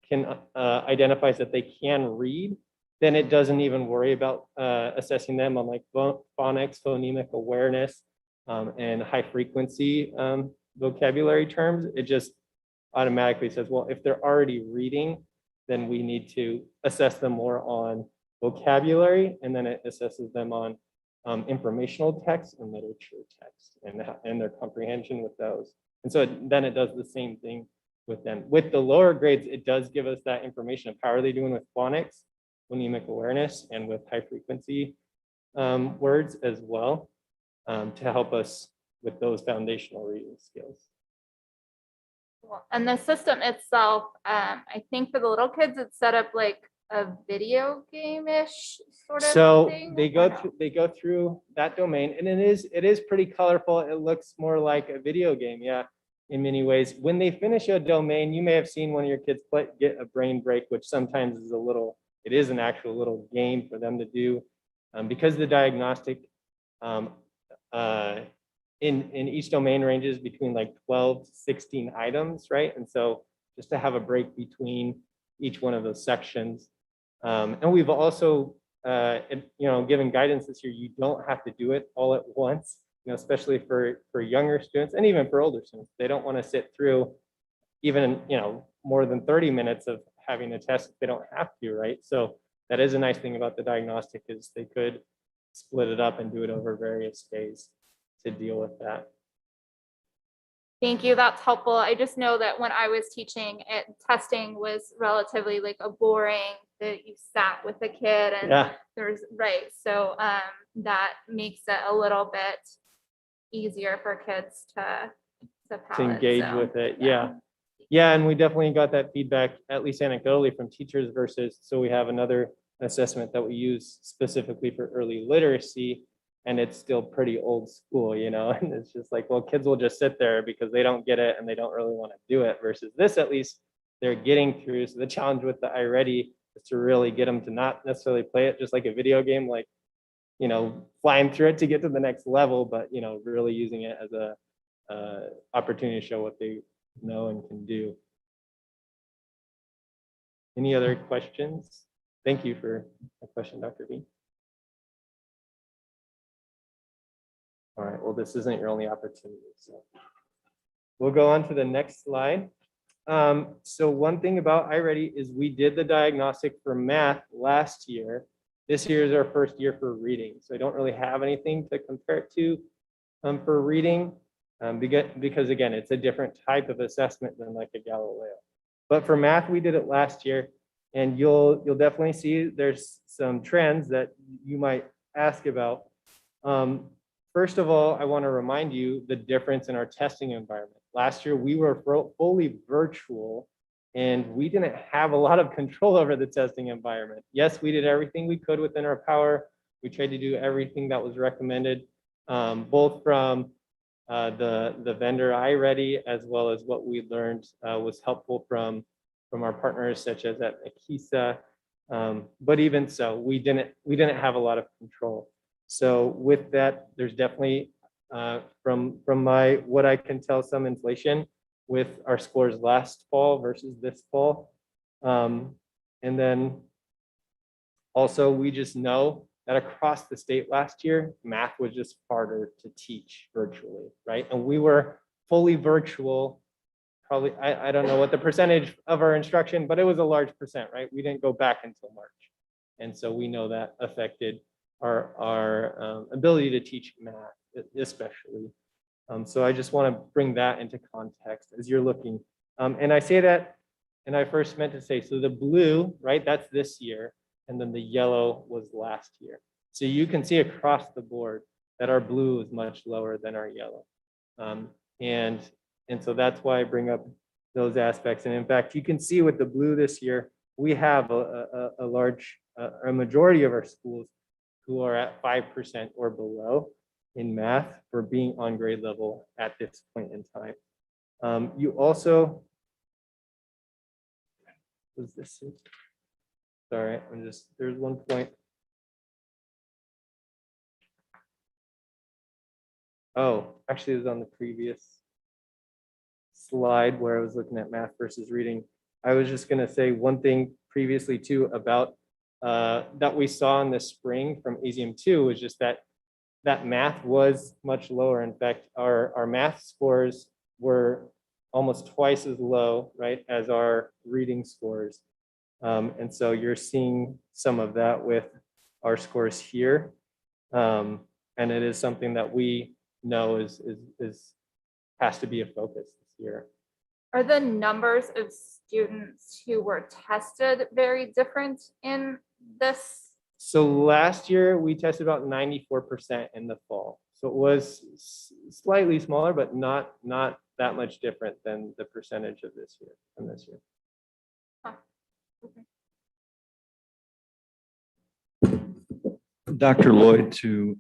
Speaker 10: can identifies that they can read, then it doesn't even worry about assessing them on like phonics, phonemic awareness, and high frequency vocabulary terms. It just automatically says, well, if they're already reading, then we need to assess them more on vocabulary, and then it assesses them on informational text and literature text and their comprehension with those. And so then it does the same thing with them. With the lower grades, it does give us that information of how are they doing with phonics, phonemic awareness, and with high frequency words as well, to help us with those foundational reading skills.
Speaker 5: And the system itself, I think for the little kids, it's set up like a video game-ish sort of
Speaker 10: So
Speaker 5: thing.
Speaker 10: they go through that domain, and it is pretty colorful. It looks more like a video game, yeah, in many ways. When they finish a domain, you may have seen one of your kids get a brain break, which sometimes is it is an actual little game for them to do, because the diagnostic in each domain ranges between like 12 to 16 items, right? And so just to have a break between each one of those sections. And we've also, given guidance this year, you don't have to do it all at once, especially for younger students and even for older students. They don't want to sit through even, more than 30 minutes of having a test if they don't have to, right? So that is a nice thing about the diagnostic is they could split it up and do it over various days to deal with that.
Speaker 5: Thank you, that's helpful. I just know that when I was teaching it, testing was relatively like a boring, that you sat with a kid and right. So that makes it a little bit easier for kids to
Speaker 10: engage with it. Yeah, and we definitely got that feedback, at least anecdotally, from teachers versus, so we have another assessment that we use specifically for early literacy, and it's still pretty old school, and it's just like, well, kids will just sit there because they don't get it and they don't really want to do it, versus this, at least they're getting through. So the challenge with the iReady is to really get them to not necessarily play it just like a video game, like, flying through it to get to the next level, but, really using it as a opportunity to show what they know and can do. Any other questions? Thank you for a question, Dr. B. All right, well, this isn't your only opportunity, so we'll go on to the next slide. So one thing about iReady is we did the diagnostic for math last year. This year is our first year for reading, so I don't really have anything to compare it to for reading, because again, it's a different type of assessment than like a Galileo. But for math, we did it last year, and you'll definitely see there's some trends that you might ask about. First of all, I want to remind you the difference in our testing environment. Last year, we were fully virtual, and we didn't have a lot of control over the testing environment. Yes, we did everything we could within our power. We tried to do everything that was recommended, both from the vendor iReady, as well as what we learned was helpful from our partners such as at Akisa. But even so, we didn't have a lot of control. So with that, there's definitely from what I can tell, some inflation with our scores last fall versus this fall. And then also we just know that across the state last year, math was just harder to teach virtually, right? And we were fully virtual, probably, I don't know what the percentage of our instruction, but it was a large percent, right? We didn't go back until March. And so we know that affected our ability to teach math, especially. So I just want to bring that into context as you're looking. And I say that, and I first meant to say, so the blue, right, that's this year, and then the yellow was last year. So you can see across the board that our blue is much lower than our yellow. And so that's why I bring up those aspects. And in fact, you can see with the blue this year, we have a majority of our schools who are at 5% or below in math for being on grade level at this point in time. You also, was this it? Sorry, there's one point. Oh, actually it was on the previous slide where I was looking at math versus reading. I was just gonna say one thing previously too about that we saw in the spring from ASIUM 2 was just that math was much lower. In fact, our math scores were almost twice as low, right, as our reading scores. And so you're seeing some of that with our scores here. And it is something that we know has to be a focus this year.
Speaker 5: Are the numbers of students who were tested very different in this?
Speaker 10: So last year we tested about 94% in the fall. So it was slightly smaller, but not that much different than the percentage of this year from this year.
Speaker 5: Okay.
Speaker 4: Dr. Lloyd, to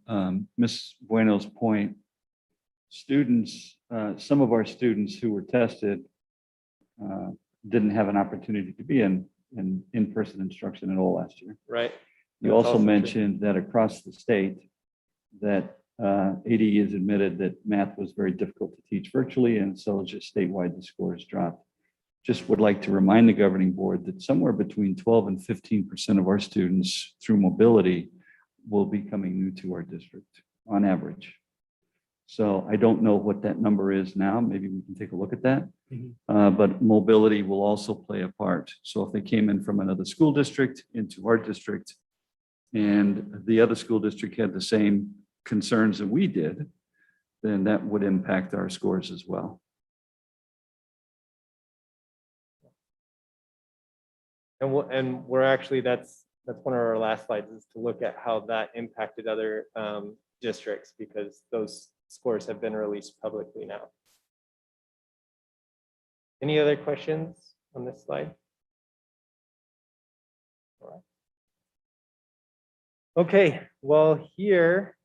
Speaker 4: Ms. Bueno's point, students, some of our students who were tested didn't have an opportunity to be in-person instruction at all last year.
Speaker 10: Right.
Speaker 4: You
Speaker 10: That's
Speaker 4: also
Speaker 10: true.
Speaker 4: mentioned that across the state that AD has admitted that math was very difficult to teach virtually, and so just statewide the scores dropped. Just would like to remind the governing board that somewhere between 12 and 15% of our students through mobility will be coming new to our district on average. So I don't know what that number is now. Maybe we can take a look at that. But mobility will also play a part. So if they came in from another school district into our district and the other school district had the same concerns that we did, then that would impact our scores as well.
Speaker 10: And we're actually, that's one of our last slides, is to look at how that impacted other districts, because those scores have been released publicly now. Any other questions on this slide? All right. Okay, well here,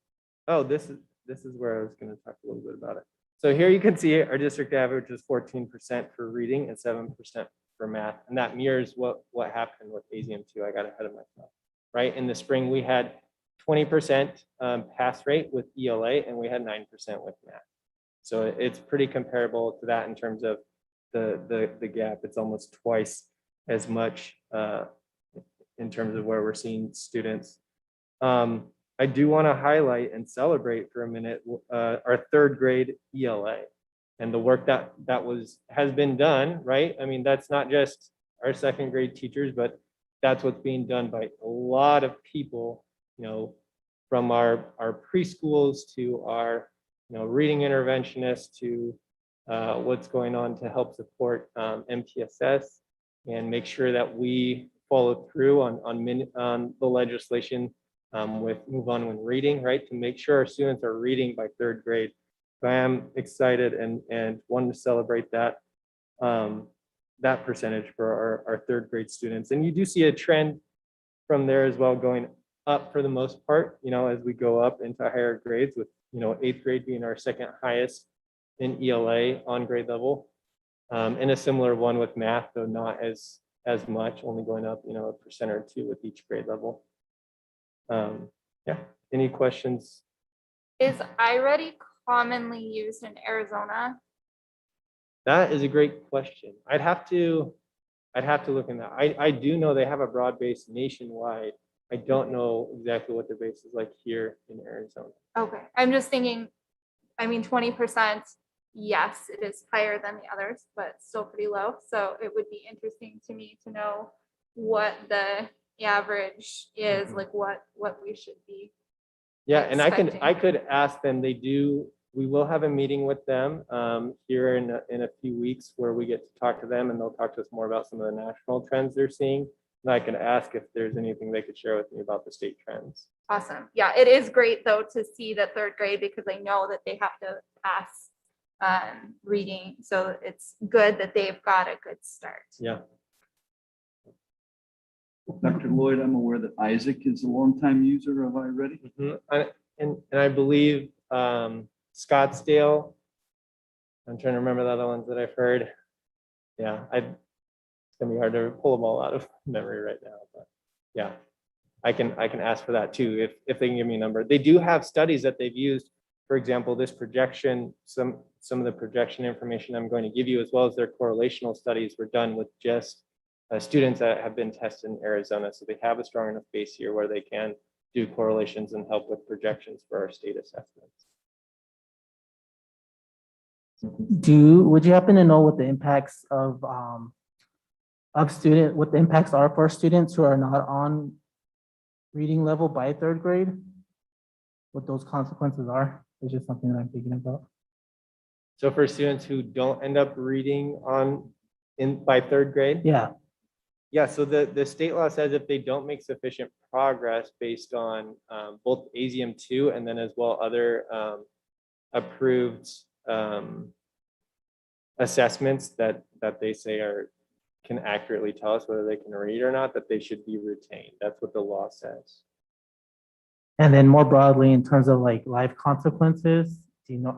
Speaker 10: oh, this is where I was going to talk a little bit about it. So here you can see our district average is 14% for reading and 7% for math, and that mirrors what happened with ASIUM 2. I got ahead of myself. Right, in the spring we had 20% pass rate with ELA, and we had 9% with math. So it's pretty comparable to that in terms of the gap. It's almost twice as much in terms of where we're seeing students. I do want to highlight and celebrate for a minute our third grade ELA. and the work that has been done, right? I mean, that's not just our second grade teachers, but that's what's being done by a lot of people, you know, from our preschools to our, you know, reading interventionists to what's going on to help support MTSS and make sure that we follow through on the legislation with Move On When Reading, right? To make sure our students are reading by third grade. So I am excited and wanted to celebrate that that percentage for our third grade students. And you do see a trend from there as well, going up for the most part, you know, as we go up into higher grades with, you know, 8th grade being our second highest in ELA on grade level. And a similar one with math, though not as much, only going up, you know, 1% or 2% with each grade level. Yeah, any questions?
Speaker 5: Is iReady commonly used in Arizona?
Speaker 10: That is a great question. I'd have to look in that. I do know they have a broad base nationwide. I don't know exactly what their base is like here in Arizona.
Speaker 5: Okay, I'm just thinking, I mean, 20%, yes, it is higher than the others, but still pretty low. So it would be interesting to me to know what the average is, like what we should be.
Speaker 10: Yeah, and I
Speaker 5: expecting.
Speaker 10: could ask them. We will have a meeting with them here in a few weeks where we get to talk to them and they'll talk to us more about some of the national trends they're seeing. And I can ask if there's anything they could share with me about the state trends.
Speaker 5: Awesome. Yeah, it is great though to see the third grade because I know that they have to pass reading. So it's good that they've got a good start.
Speaker 10: Yeah.
Speaker 4: Dr. Lloyd, I'm aware that Isaac is a longtime user of iReady.
Speaker 10: And I believe Scottsdale. I'm trying to remember the other ones that I've heard. Yeah, it's gonna be hard to pull them all out of memory right now, but yeah, I can ask for that too if they can give me a number. They do have studies that they've used. For example, this projection, some of the projection information I'm going to give you, as well as their correlational studies, were done with just students that have been tested in Arizona. So they have a strong enough base here where they can do correlations and help with projections for our state assessments.
Speaker 6: Would you happen to know what the impacts of what the impacts are for students who are not on reading level by third grade? What those consequences are? It's just something that I'm thinking about.
Speaker 10: So for students who don't end up reading by third grade?
Speaker 6: Yeah.
Speaker 10: Yeah, so the state law says if they don't make sufficient progress based on both ASEM 2 and then as well other approved assessments that they say can accurately tell us whether they can read or not, that they should be retained. That's what the law says.
Speaker 6: And then more broadly, in terms of like life consequences, do you know,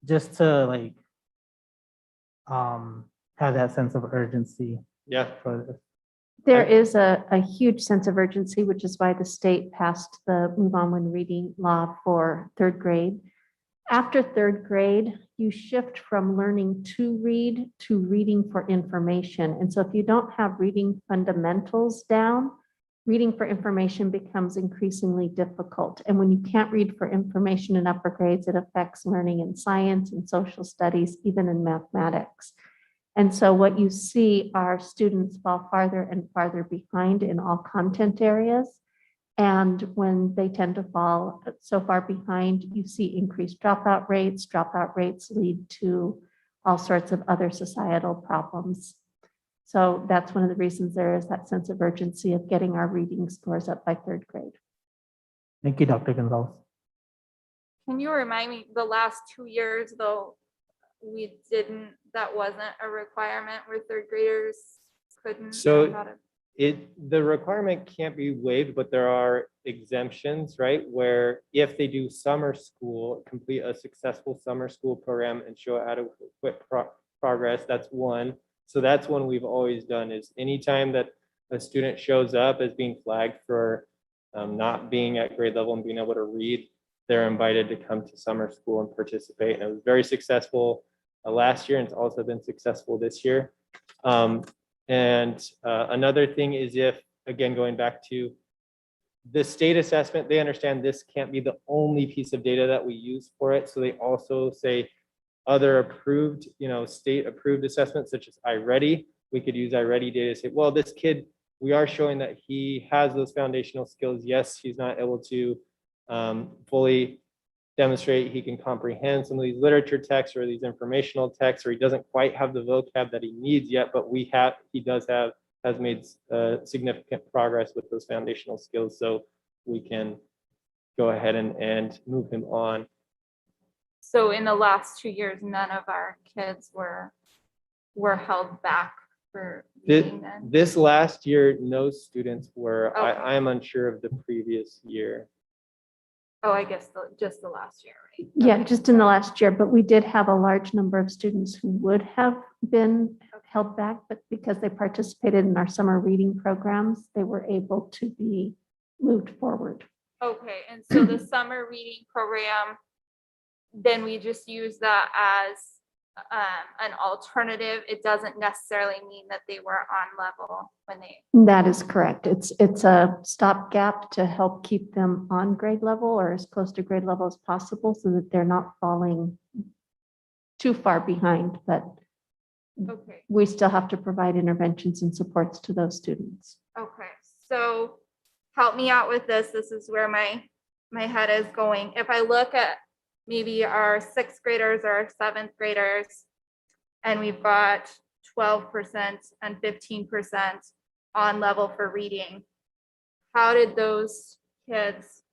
Speaker 6: just to like have that sense of urgency.
Speaker 10: Yeah.
Speaker 6: For this.
Speaker 7: There is a huge sense of urgency, which is why the state passed the Move On When Reading law for third grade. After third grade, you shift from learning to read to reading for information. And so if you don't have reading fundamentals down, reading for information becomes increasingly difficult. And when you can't read for information in upper grades, it affects learning in science and social studies, even in mathematics. And so what you see are students fall farther and farther behind in all content areas. And when they tend to fall so far behind, you see increased dropout rates. Dropout rates lead to all sorts of other societal problems. So that's one of the reasons there is that sense of urgency of getting our reading scores up by third grade.
Speaker 6: Thank you, Dr. Gonzalez.
Speaker 5: Can you remind me, the last 2 years though, that wasn't a requirement where third graders couldn't?
Speaker 10: So the requirement can't be waived, but there are exemptions, right? Where if they do summer school, complete a successful summer school program and show adequate progress, that's one. So that's one we've always done, is anytime that a student shows up as being flagged for not being at grade level and being able to read, they're invited to come to summer school and participate. And it was very successful last year, and it's also been successful this year. Another thing is, if, again, going back to the state assessment, they understand this can't be the only piece of data that we use for it. So they also say, other approved, state approved assessments such as iReady. We could use iReady data to say, well, this kid, we are showing that he has those foundational skills. Yes, he's not able to fully demonstrate he can comprehend some of these literature texts or these informational texts, or he doesn't quite have the vocab that he needs yet, but has made significant progress with those foundational skills. So we can go ahead and move him on.
Speaker 5: So in the last 2 years, none of our kids were held back for reading then?
Speaker 10: This last year, no students were.
Speaker 5: Okay.
Speaker 10: I am unsure of the previous year.
Speaker 5: Oh, I guess just the last year, right?
Speaker 7: Yeah,
Speaker 5: Okay.
Speaker 7: just in the last year, but we did have a large number of students who would have been held back, but because they participated in our summer reading programs, they were able to be moved forward.
Speaker 5: Okay, and so the summer reading program, then we just use that as an alternative. It doesn't necessarily mean that they were on level when they.
Speaker 7: That is correct. It's a stopgap to help keep them on grade level or as close to grade level as possible so that they're not falling too far behind, but
Speaker 5: Okay,
Speaker 7: we still have to provide interventions and supports to those students.
Speaker 5: okay, so help me out with this. This is where my head is going. If I look at maybe our 6th graders or our 7th graders, and we've got 12% and 15% on level for reading, how did those kids?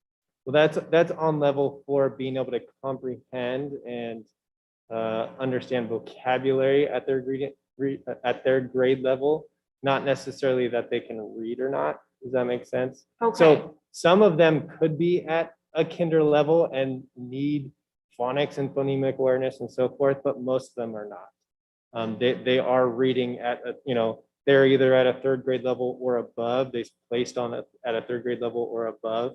Speaker 10: Well, that's on level for being able to comprehend and understand vocabulary at their grade level, not necessarily that they can read or not. Does that make sense?
Speaker 5: Okay,
Speaker 10: So some of them could be at a kinder level and need phonics and phonemic awareness and so forth, but most of them are not. They are reading at they're either at a 3rd grade level or above. They placed on at a 3rd grade level or above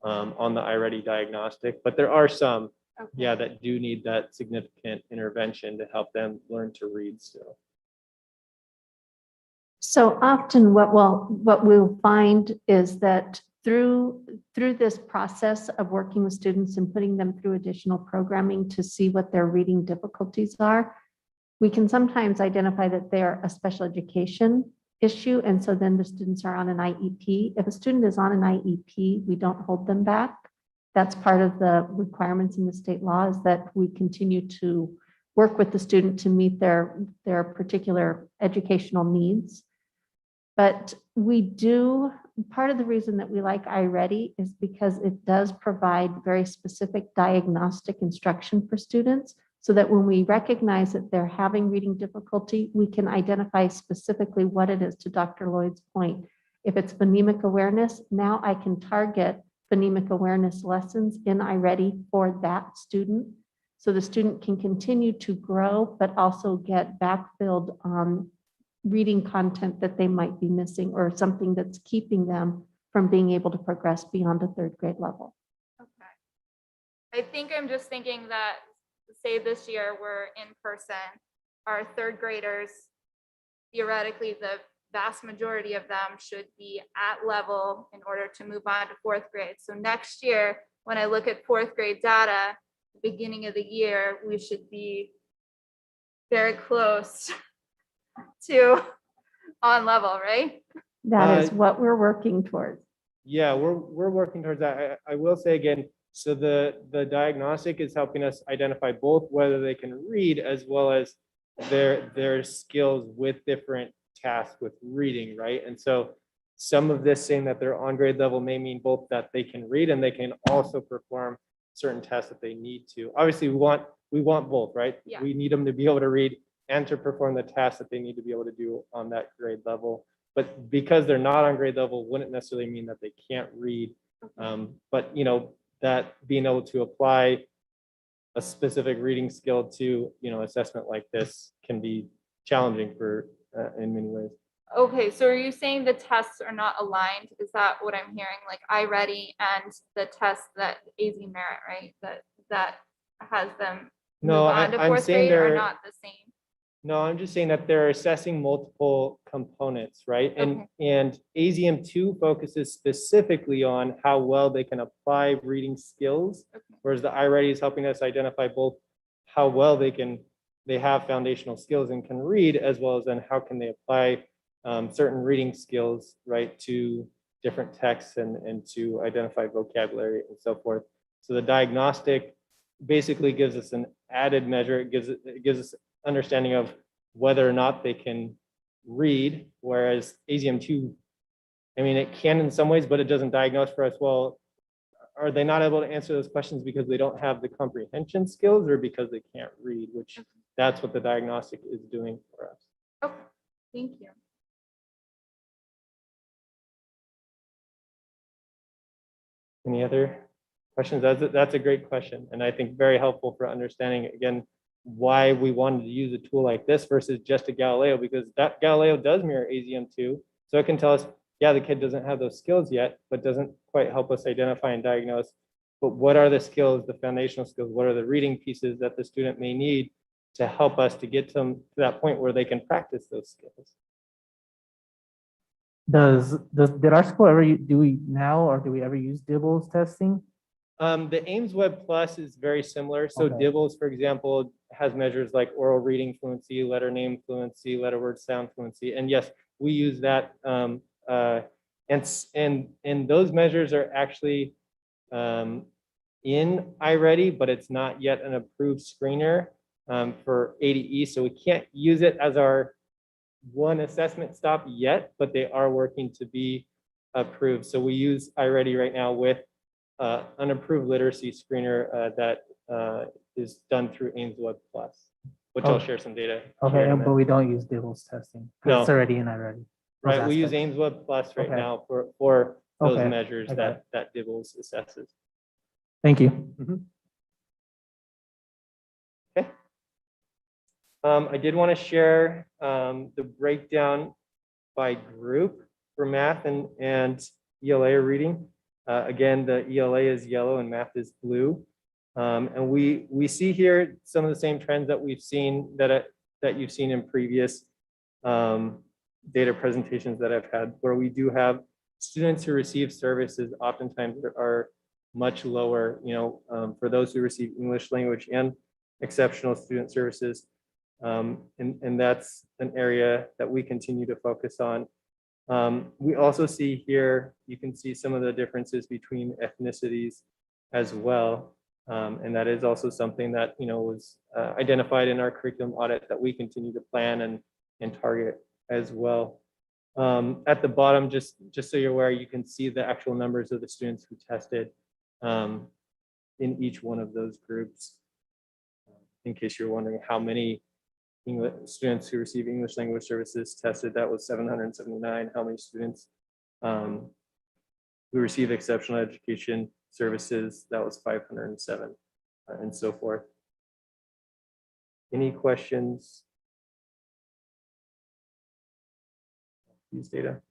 Speaker 10: on the iReady diagnostic, but there are some,
Speaker 5: okay.
Speaker 10: that do need that significant intervention to help them learn to read still.
Speaker 7: So often what we'll find is that through this process of working with students and putting them through additional programming to see what their reading difficulties are, we can sometimes identify that they're a special education issue. And so then the students are on an IEP. If a student is on an IEP, we don't hold them back. That's part of the requirements in the state law, is that we continue to work with the student to meet their particular educational needs. But part of the reason that we like iReady is because it does provide very specific diagnostic instruction for students, so that when we recognize that they're having reading difficulty, we can identify specifically what it is. To Dr. Lloyd's point, if it's phonemic awareness, now I can target phonemic awareness lessons in iReady for that student. So the student can continue to grow, but also get backfilled on reading content that they might be missing or something that's keeping them from being able to progress beyond a 3rd grade level.
Speaker 5: Okay. I think I'm just thinking that, say this year we're in person, our 3rd graders, theoretically, the vast majority of them should be at level in order to move on to 4th grade. So next year, when I look at 4th grade data, beginning of the year, we should be very close to on level, right?
Speaker 7: That is what we're working towards.
Speaker 10: Yeah, we're working towards that. I will say again, so the diagnostic is helping us identify both whether they can read as well as their skills with different tasks with reading, right? And so some of this saying that they're on grade level may mean both that they can read and they can also perform certain tests that they need to. Obviously, we want both, right?
Speaker 5: Yeah.
Speaker 10: We need them to be able to read and to perform the tasks that they need to be able to do on that grade level. But because they're not on grade level wouldn't necessarily mean that they can't read. But that being able to apply a specific reading skill to assessment like this can be challenging for in many ways.
Speaker 5: Okay, so are you saying the tests are not aligned? Is that what I'm hearing? Like iReady and the test that AZ Merit, right? That has them move
Speaker 10: No,
Speaker 5: on to
Speaker 10: I'm
Speaker 5: 4th
Speaker 10: saying
Speaker 5: grade are
Speaker 10: they're
Speaker 5: not the same.
Speaker 10: No, I'm just saying that they're assessing multiple components, right? And AZM2 focuses specifically on how well they can apply reading skills,
Speaker 5: Okay.
Speaker 10: whereas the iReady is helping us identify both how well they have foundational skills and can read, as well as then how can they apply certain reading skills, right, to different texts and to identify vocabulary and so forth. So the diagnostic basically gives us an added measure. It gives us understanding of whether or not they can read, whereas AZM2, I mean, it can in some ways, but it doesn't diagnose for us, well, are they not able to answer those questions because they don't have the comprehension skills or because they can't read, which that's what the diagnostic is doing for us.
Speaker 5: Okay, thank you.
Speaker 10: Any other questions? That's a great question. And I think very helpful for understanding, again, why we wanted to use a tool like this versus just a Galileo, because that Galileo does mirror AZM2. So it can tell us, yeah, the kid doesn't have those skills yet, but doesn't quite help us identify and diagnose. But what are the skills, the foundational skills? What are the reading pieces that the student may need to help us to get to that point where they can practice those skills?
Speaker 6: Did our school ever, do we now, or do we ever use Dibbles testing?
Speaker 10: The Ames Web Plus is very similar. So
Speaker 6: Okay.
Speaker 10: Dibbles, for example, has measures like oral reading fluency, letter name fluency, letter word sound fluency. And yes, we use that. And those measures are actually in iReady, but it's not yet an approved screener for ADE. So we can't use it as our one assessment stop yet, but they are working to be approved. So we use iReady right now with an approved literacy screener that is done through Ames Web Plus, which I'll share some data. here
Speaker 6: Okay,
Speaker 10: in a
Speaker 6: but
Speaker 10: minute.
Speaker 6: we don't use Dibbles testing. 'Cause
Speaker 10: No.
Speaker 6: It's already in already.
Speaker 10: Right, we use Ames Web Plus right
Speaker 6: Okay.
Speaker 10: now for those
Speaker 6: Okay,
Speaker 10: measures
Speaker 6: I got it.
Speaker 10: that Dibbles assesses.
Speaker 6: Thank you.
Speaker 10: I did want to share the breakdown by group for math and ELA reading. Again, the ELA is yellow and math is blue. And we see here some of the same trends that we've seen that you've seen in previous data presentations that I've had, where we do have students who receive services oftentimes are much lower, for those who receive English language and exceptional student services. And that's an area that we continue to focus on. We also see here, you can see some of the differences between ethnicities as well. And that is also something that, was identified in our curriculum audit that we continue to plan and target as well. At the bottom, just so you're aware, you can see the actual numbers of the students who tested in each one of those groups. In case you're wondering how many students who receive English language services tested, that was 779. How many students who receive exceptional education services, that was 507, and so forth. Any questions? These data.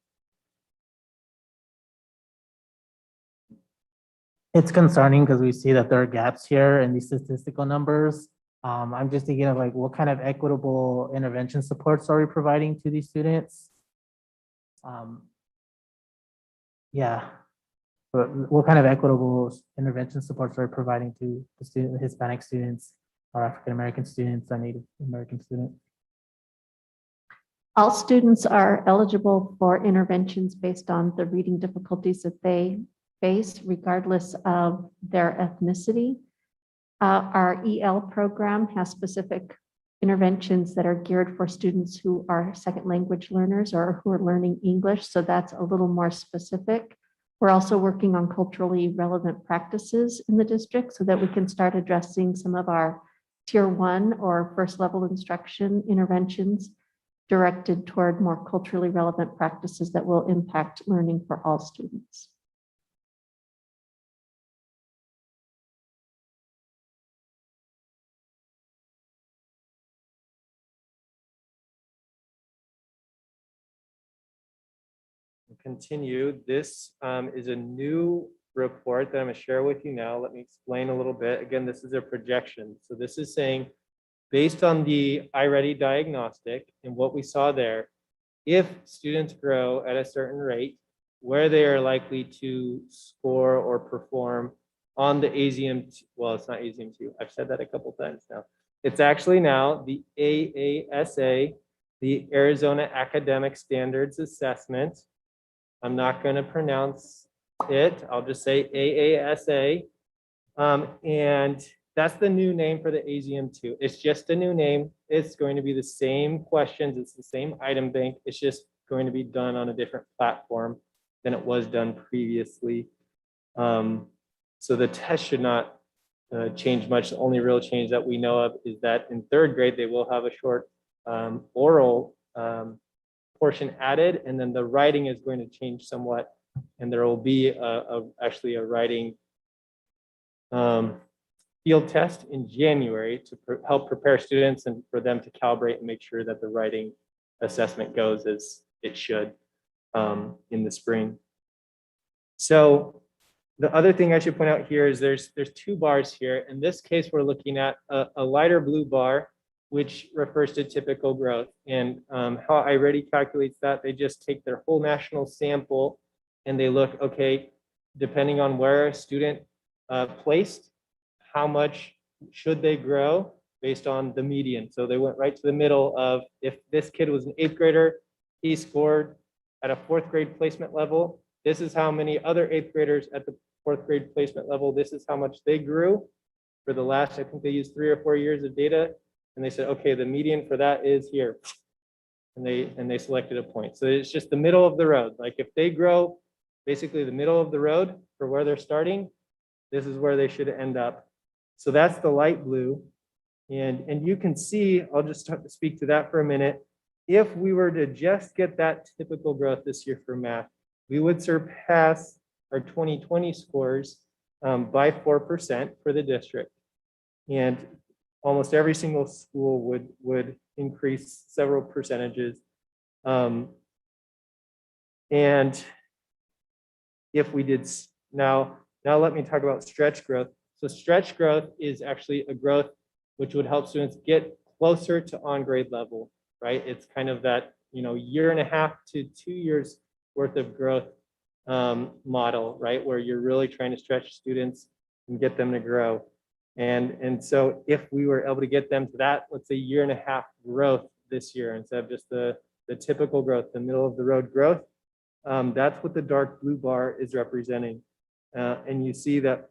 Speaker 6: It's concerning because we see that there are gaps here in these statistical numbers. I'm just thinking of like, what kind of equitable intervention supports are we providing to these students? Yeah, but what kind of equitable intervention supports are we providing to the Hispanic students, or African-American students, or Native American students?
Speaker 7: All students are eligible for interventions based on the reading difficulties that they face, regardless of their ethnicity. Our EL program has specific interventions that are geared for students who are second language learners or who are learning English, so that's a little more specific. We're also working on culturally relevant practices in the district so that we can start addressing some of our tier 1 or first level instruction interventions directed toward more culturally relevant practices that will impact learning for all students.
Speaker 10: Continue. This is a new report that I'm going to share with you now. Let me explain a little bit. Again, this is a projection. So this is saying, based on the iReady diagnostic and what we saw there, if students grow at a certain rate, where they are likely to score or perform on the AZM, well, it's not AZM2. I've said that a couple times now. It's actually now the AASA, the Arizona Academic Standards Assessment. I'm not going to pronounce it. I'll just say AASA. And that's the new name for the AZM2. It's just a new name. It's going to be the same questions. It's the same item bank. It's just going to be done on a different platform than it was done previously. So the test should not change much. The only real change that we know of is that in third grade, they will have a short oral portion added, and then the writing is going to change somewhat. And there will be actually a writing field test in January to help prepare students and for them to calibrate and make sure that the writing assessment goes as it should in the spring. So the other thing I should point out here is there's two bars here. In this case, we're looking at a lighter blue bar, which refers to typical growth. And how iReady calculates that, they just take their whole national sample and they look, okay, depending on where a student placed, how much should they grow based on the median. So they went right to the middle of, if this kid was an 8th grader, he scored at a 4th grade placement level. This is how many other 8th graders at the 4th grade placement level, this is how much they grew for the last, I think they used 3 or 4 years of data. And they said, okay, the median for that is here. And they selected a point. So it's just the middle of the road. Like if they grow basically the middle of the road for where they're starting, this is where they should end up. So that's the light blue. And you can see, I'll just speak to that for a minute. If we were to just get that typical growth this year for math, we would surpass our 2020 scores by 4% for the district. And almost every single school would increase several percentages. And if we did, now let me talk about stretch growth. So stretch growth is actually a growth which would help students get closer to on grade level, right? It's kind of that, 1.5 to 2 years worth of growth model, right? Where you're really trying to stretch students and get them to grow. And so if we were able to get them to that, let's say 1.5 years growth this year, instead of just the typical growth, the middle of the road growth, that's what the dark blue bar is representing. And you see that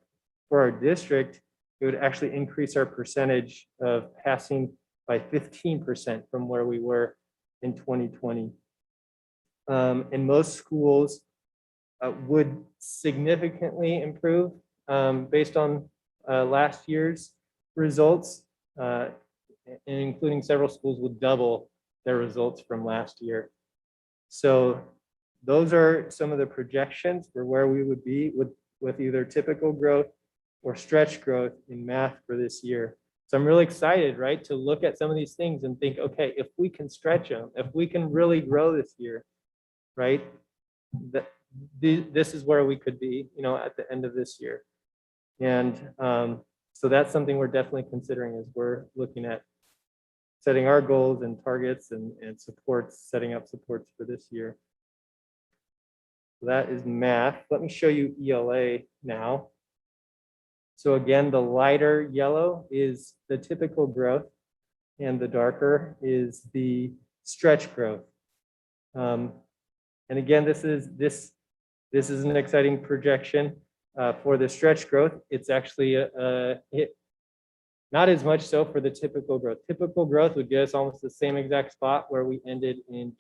Speaker 10: for our district, it would actually increase our percentage of passing by 15% from where we were in 2020. And most schools would significantly improve based on last year's results, and including several schools would double their results from last year. So those are some of the projections for where we would be with either typical growth or stretch growth in math for this year. So I'm really excited, right, to look at some of these things and think, okay, if we can stretch them, if we can really grow this year, right, this is where we could be, at the end of this year. And so that's something we're definitely considering as we're looking at setting our goals and targets and supports, setting up supports for this year. So that is math. Let me show you ELA now. So again, the lighter yellow is the typical growth and the darker is the stretch growth. And again, this is an exciting projection for the stretch growth. It's actually not as much so for the typical growth. Typical growth would get us almost the same exact spot where we ended in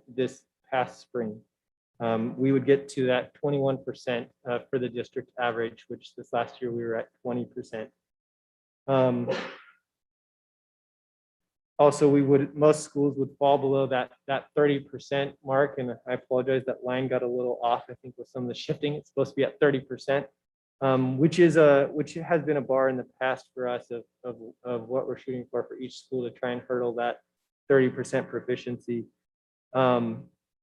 Speaker 10: this past spring. We would get to that 21% for the district average, which this last year we were at 20%. Also, most schools would fall below that 30% mark, and I apologize, that line got a little off. I think with some of the shifting, it's supposed to be at 30%, which has been a bar in the past for us of what we're shooting for each school to try and hurdle that 30% proficiency.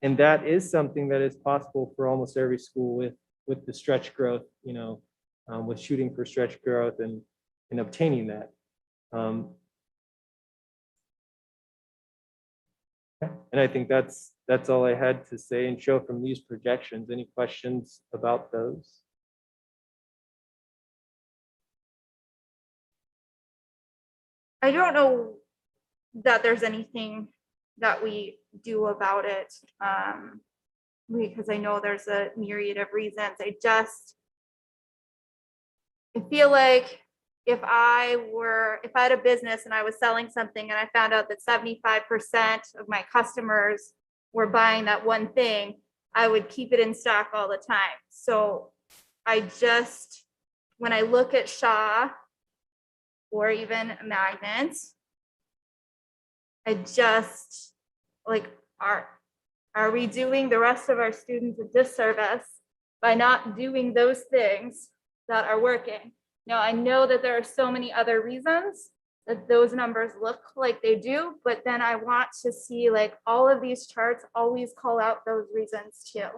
Speaker 10: And that is something that is possible for almost every school with the stretch growth, with shooting for stretch growth and obtaining that. And I think that's all I had to say and show from these projections. Any questions about those?
Speaker 5: I don't know that there's anything that we do about it. Because I know there's a myriad of reasons. I feel like if I had a business and I was selling something and I found out that 75% of my customers were buying that one thing, I would keep it in stock all the time. So when I look at Shaw or even magnets, I just like, are we doing the rest of our students a disservice by not doing those things that are working? Now, I know that there are so many other reasons that those numbers look like they do, but then I want to see like all of these charts always call out those reasons too.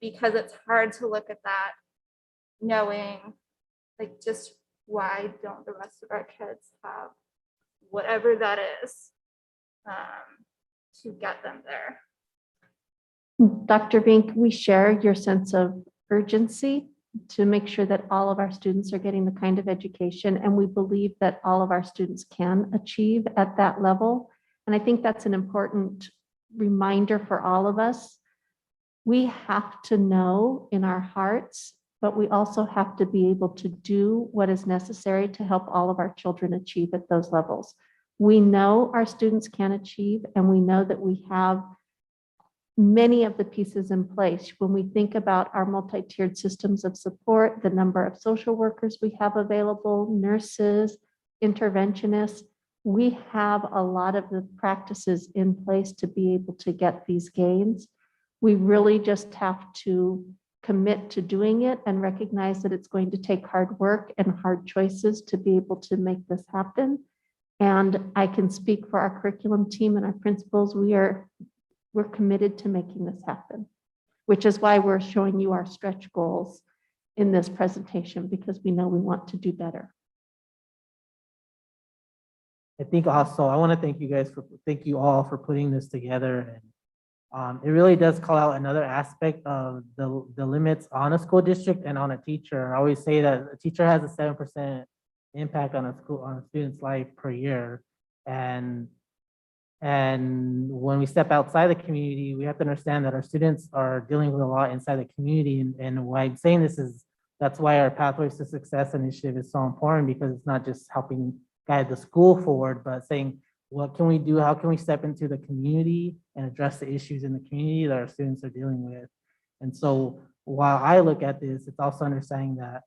Speaker 5: Because it's hard to look at that knowing like just why don't the rest of our kids have whatever that is to get them there.
Speaker 7: Dr. Vink, we share your sense of urgency to make sure that all of our students are getting the kind of education, and we believe that all of our students can achieve at that level. And I think that's an important reminder for all of us. We have to know in our hearts, but we also have to be able to do what is necessary to help all of our children achieve at those levels. We know our students can achieve, and we know that we have many of the pieces in place. When we think about our multi-tiered systems of support, the number of social workers we have available, nurses, interventionists, we have a lot of the practices in place to be able to get these gains. We really just have to commit to doing it and recognize that it's going to take hard work and hard choices to be able to make this happen. And I can speak for our curriculum team and our principals. We're committed to making this happen, which is why we're showing you our stretch goals in this presentation, because we know we want to do better.
Speaker 6: I think also, I want to thank you all for putting this together. And it really does call out another aspect of the limits on a school district and on a teacher. I always say that a teacher has a 7% impact on a student's life per year. And when we step outside the community, we have to understand that our students are dealing with a lot inside the community. And why I'm saying this is, that's why our Pathways to Success initiative is so important, because it's not just helping guide the school forward, but saying, what can we do? How can we step into the community and address the issues in the community that our students are dealing with? And so while I look at this, it's also understanding that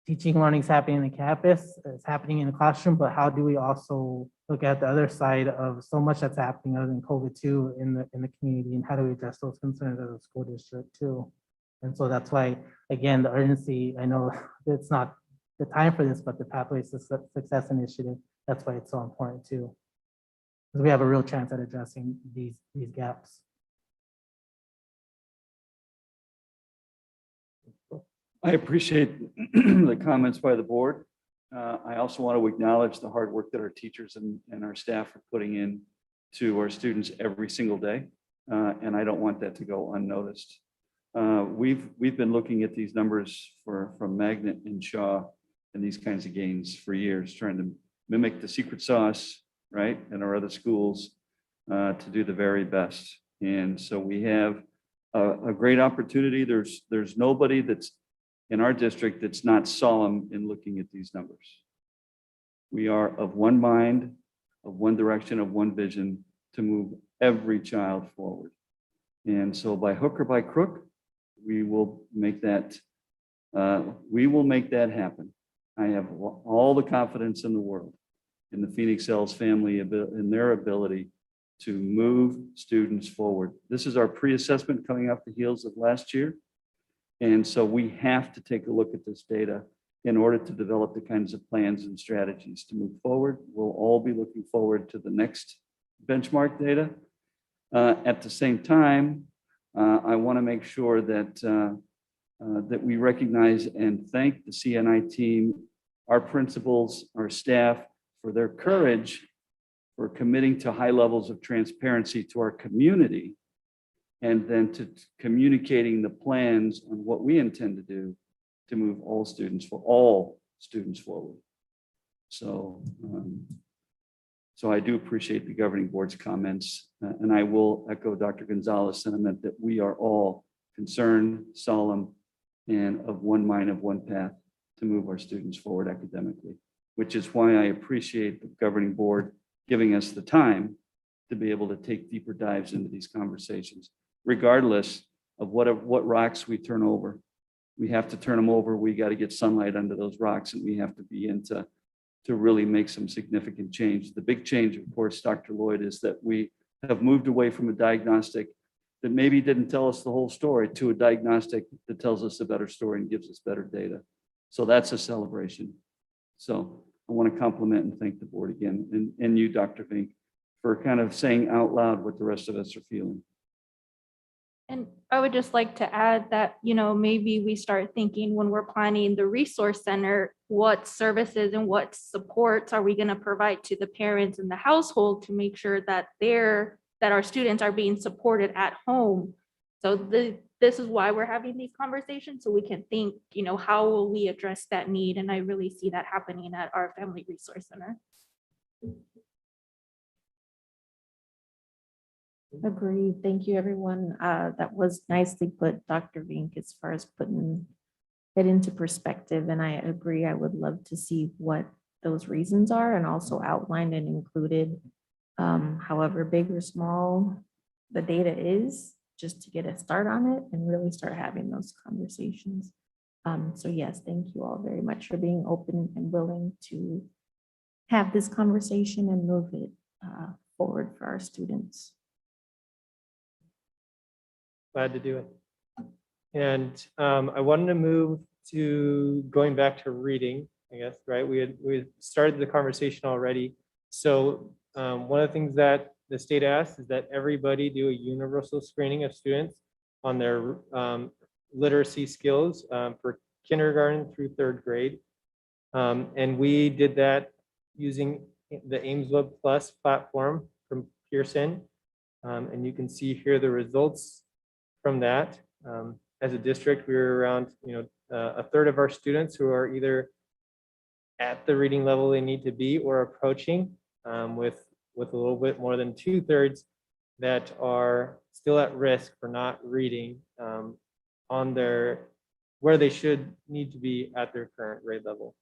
Speaker 6: teaching and learning is happening in the campus, it's happening in the classroom, but how do we also look at the other side of so much that's happening other than COVID too in the community, and how do we address those concerns as a school district too? And so that's why, again, the urgency, I know it's not the time for this, but the Pathways to Success initiative, that's why it's so important too. Because we have a real chance at addressing these gaps.
Speaker 4: I appreciate the comments by the board. I also want to acknowledge the hard work that our teachers and our staff are putting in to our students every single day. And I don't want that to go unnoticed. We've been looking at these numbers from Magnet and Shaw and these kinds of gains for years, trying to mimic the secret sauce, right, in our other schools to do the very best. And so we have a great opportunity. There's nobody that's in our district that's not solemn in looking at these numbers. We are of one mind, of one direction, of one vision to move every child forward. And so by hook or by crook, we will make that happen. I have all the confidence in the world in the Phoenix Ells family, in their ability to move students forward. This is our pre-assessment coming off the heels of last year. And so we have to take a look at this data in order to develop the kinds of plans and strategies to move forward. We'll all be looking forward to the next benchmark data. At the same time, I want to make sure that that we recognize and thank the CNI team, our principals, our staff for their courage, for committing to high levels of transparency to our community, and then to communicating the plans on what we intend to do to move all students forward. So, so I do appreciate the governing board's comments, and I will echo Dr. Gonzalez's sentiment that we are all concerned, solemn, and of one mind, of one path to move our students forward academically, which is why I appreciate the governing board giving us the time to be able to take deeper dives into these conversations, regardless of what rocks we turn over. We have to turn them over. We got to get sunlight under those rocks, and we have to be into to really make some significant change. The big change, of course, Dr. Lloyd, is that we have moved away from a diagnostic that maybe didn't tell us the whole story to a diagnostic that tells us a better story and gives us better data. So that's a celebration. So I want to compliment and thank the board again, and you, Dr. Vink, for kind of saying out loud what the rest of us are feeling.
Speaker 5: And I would just like to add that, maybe we start thinking when we're planning the resource center, what services and what supports are we going to provide to the parents in the household to make sure that our students are being supported at home. So this is why we're having these conversations, so we can think, how will we address that need? And I really see that happening at our Family Resource Center.
Speaker 2: Agreed. Thank you, everyone. That was nicely put, Dr. Vink, as far as putting it into perspective. And I agree, I would love to see what those reasons are and also outlined and included, however big or small the data is, just to get a start on it and really start having those conversations. So yes, thank you all very much for being open and willing to have this conversation and move it forward for our students.
Speaker 10: Glad to do it. And I wanted to move to going back to reading, I guess, right? We started the conversation already. So one of the things that the state asked is that everybody do a universal screening of students on their literacy skills for kindergarten through third grade. And we did that using the Ames Web Plus platform from Pearson. And you can see here the results from that. As a district, we were around, a third of our students who are either at the reading level they need to be or approaching, with a little bit more than 2/3 that are still at risk for not reading on where they should need to be at their current grade level.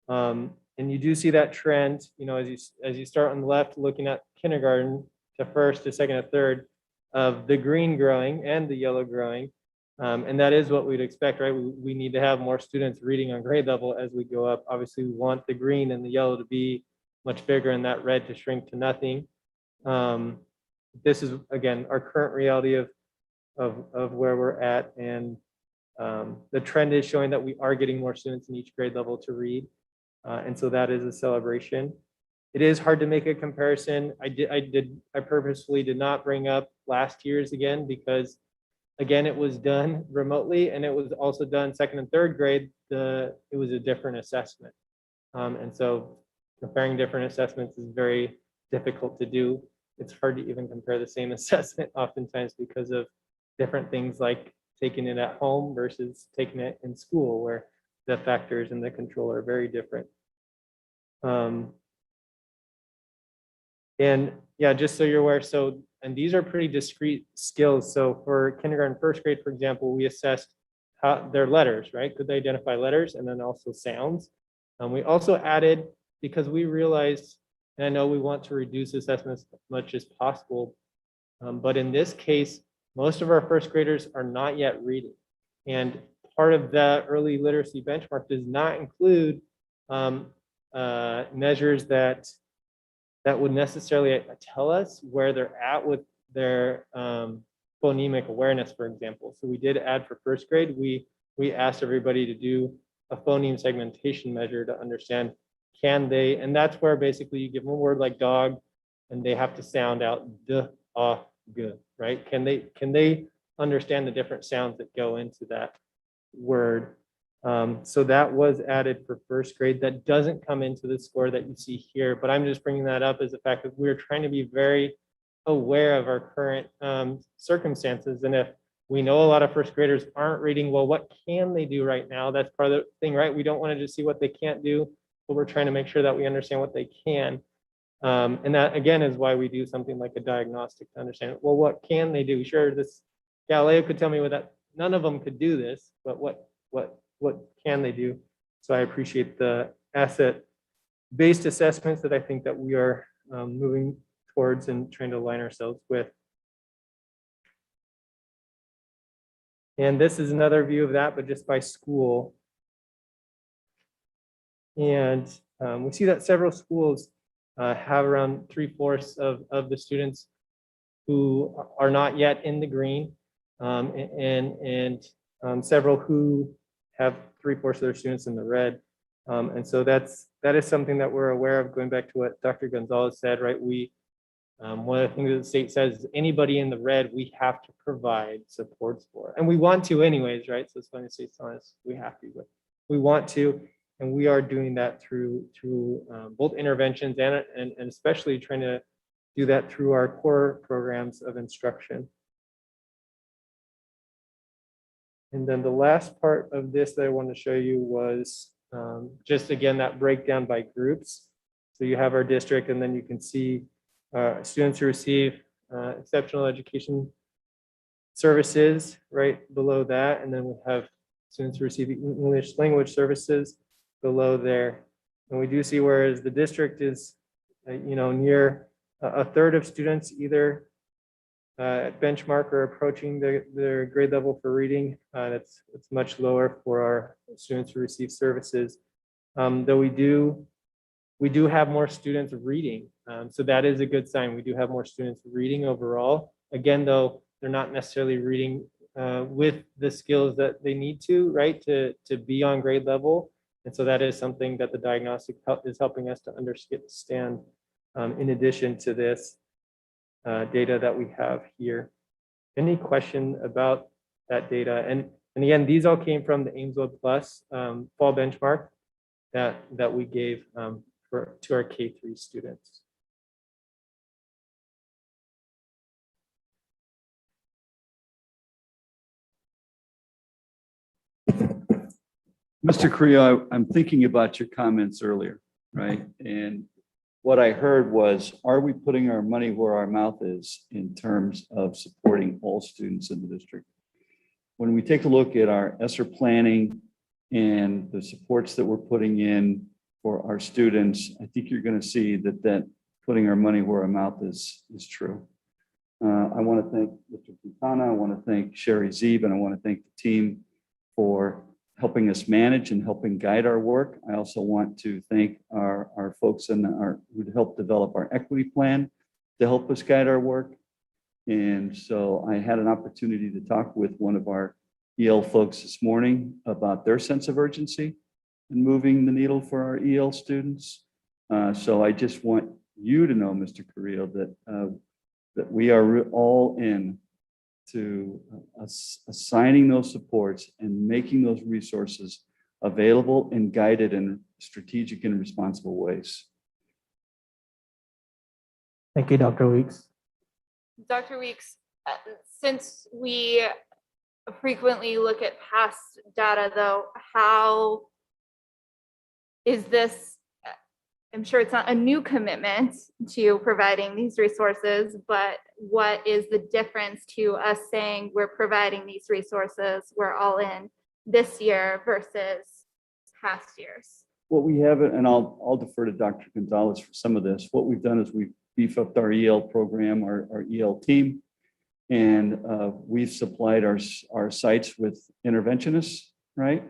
Speaker 10: And you do see that trend, as you start on the left, looking at kindergarten to first to second to third, of the green growing and the yellow growing. And that is what we'd expect, right? We need to have more students reading on grade level as we go up. Obviously, we want the green and the yellow to be much bigger and that red to shrink to nothing. This is, again, our current reality of where we're at. And the trend is showing that we are getting more students in each grade level to read. And so that is a celebration. It is hard to make a comparison. I purposefully did not bring up last year's again, because again, it was done remotely and it was also done second and third grade. It was a different assessment. And so comparing different assessments is very difficult to do. It's hard to even compare the same assessment oftentimes because of different things like taking it at home versus taking it in school, where the factors and the control are very different. And yeah, just so you're aware, and these are pretty discrete skills. So for kindergarten, first grade, for example, we assessed their letters, right? Could they identify letters, and then also sounds. We also added, because we realized, and I know we want to reduce assessments as much as possible, but in this case, most of our first graders are not yet reading. And part of the early literacy benchmark does not include measures that would necessarily tell us where they're at with their phonemic awareness, for example. So we did add for first grade, we asked everybody to do a phoneme segmentation measure to understand, can they, and that's where basically you give them a word like dog and they have to sound out d, g, right? Can they understand the different sounds that go into that word? So that was added for first grade. That doesn't come into the score that you see here, but I'm just bringing that up as the fact that we're trying to be very aware of our current circumstances. And if we know a lot of first graders aren't reading, well, what can they do right now? That's part of the thing, right? We don't want to just see what they can't do. but we're trying to make sure that we understand what they can. And that again is why we do something like a diagnostic to understand, well, what can they do? Sure, this Galileo could tell me that none of them could do this, but what can they do? So I appreciate the asset-based assessments that I think that we are moving towards and trying to align ourselves with. And this is another view of that, but just by school. And we see that several schools have around 3/4 of the students who are not yet in the green, and several who have 3/4 of their students in the red. And so that is something that we're aware of, going back to what Dr. Gonzalez said, right? One of the things that the state says is anybody in the red, we have to provide supports for. And we want to anyways, right? So it's funny the state's telling us we have to, but we want to, and we are doing that through both interventions and especially trying to do that through our core programs of instruction. And then the last part of this that I want to show you was just again, that breakdown by groups. So you have our district, and then you can see students who receive exceptional education services right below that. And then we have students who receive English language services below there. And we do see, whereas the district is, near a third of students either at benchmark or approaching their grade level for reading. It's much lower for our students who receive services. Though we do have more students reading. So that is a good sign. We do have more students reading overall. Again, though, they're not necessarily reading with the skills that they need to, right, to be on grade level. And so that is something that the diagnostic is helping us to understand in addition to this data that we have here. Any question about that data? And again, these all came from the Aimswell Plus fall benchmark that we gave to our K-3 students.
Speaker 4: Mr. Carrillo, I'm thinking about your comments earlier, right? And what I heard was, are we putting our money where our mouth is in terms of supporting all students in the district? When we take a look at our ESSER planning and the supports that we're putting in for our students, I think you're going to see that putting our money where our mouth is true. I want to thank Mr. Quintana, I want to thank Sherry Zeeb, and I want to thank the team for helping us manage and helping guide our work. I also want to thank our folks who helped develop our equity plan to help us guide our work. And so I had an opportunity to talk with one of our EL folks this morning about their sense of urgency in moving the needle for our EL students. So I just want you to know, Mr. Carrillo, that we are all in to assigning those supports and making those resources available and guided in strategic and responsible ways.
Speaker 6: Thank you, Dr. Weeks.
Speaker 5: Dr. Weeks, since we frequently look at past data, though, how is this? I'm sure it's not a new commitment to providing these resources, but what is the difference to us saying we're providing these resources, we're all in this year versus past years?
Speaker 4: What we have, and I'll defer to Dr. Gonzalez for some of this. What we've done is we've beefed up our EL program, our EL team, and we've supplied our sites with interventionists, right?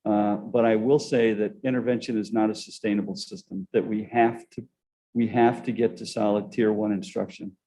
Speaker 4: But I will say that intervention is not a sustainable system, that we have to get to solid tier 1 instruction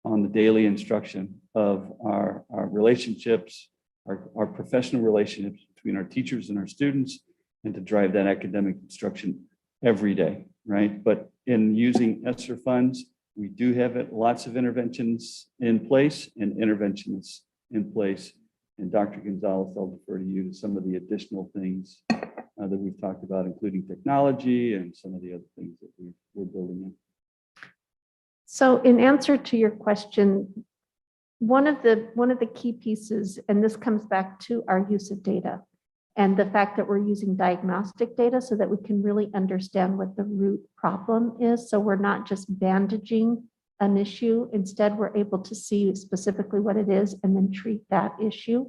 Speaker 4: on the daily instruction of our relationships, our professional relationships between our teachers and our students, and to drive that academic instruction every day, right? But in using ESSER funds, we do have lots of interventions in place and interventionists in place. And Dr. Gonzalez, I'll defer to you to some of the additional things that we've talked about, including technology and some of the other things that we're building in.
Speaker 7: So in answer to your question, one of the key pieces, and this comes back to our use of data, And the fact that we're using diagnostic data so that we can really understand what the root problem is. So we're not just bandaging an issue. Instead, we're able to see specifically what it is and then treat that issue.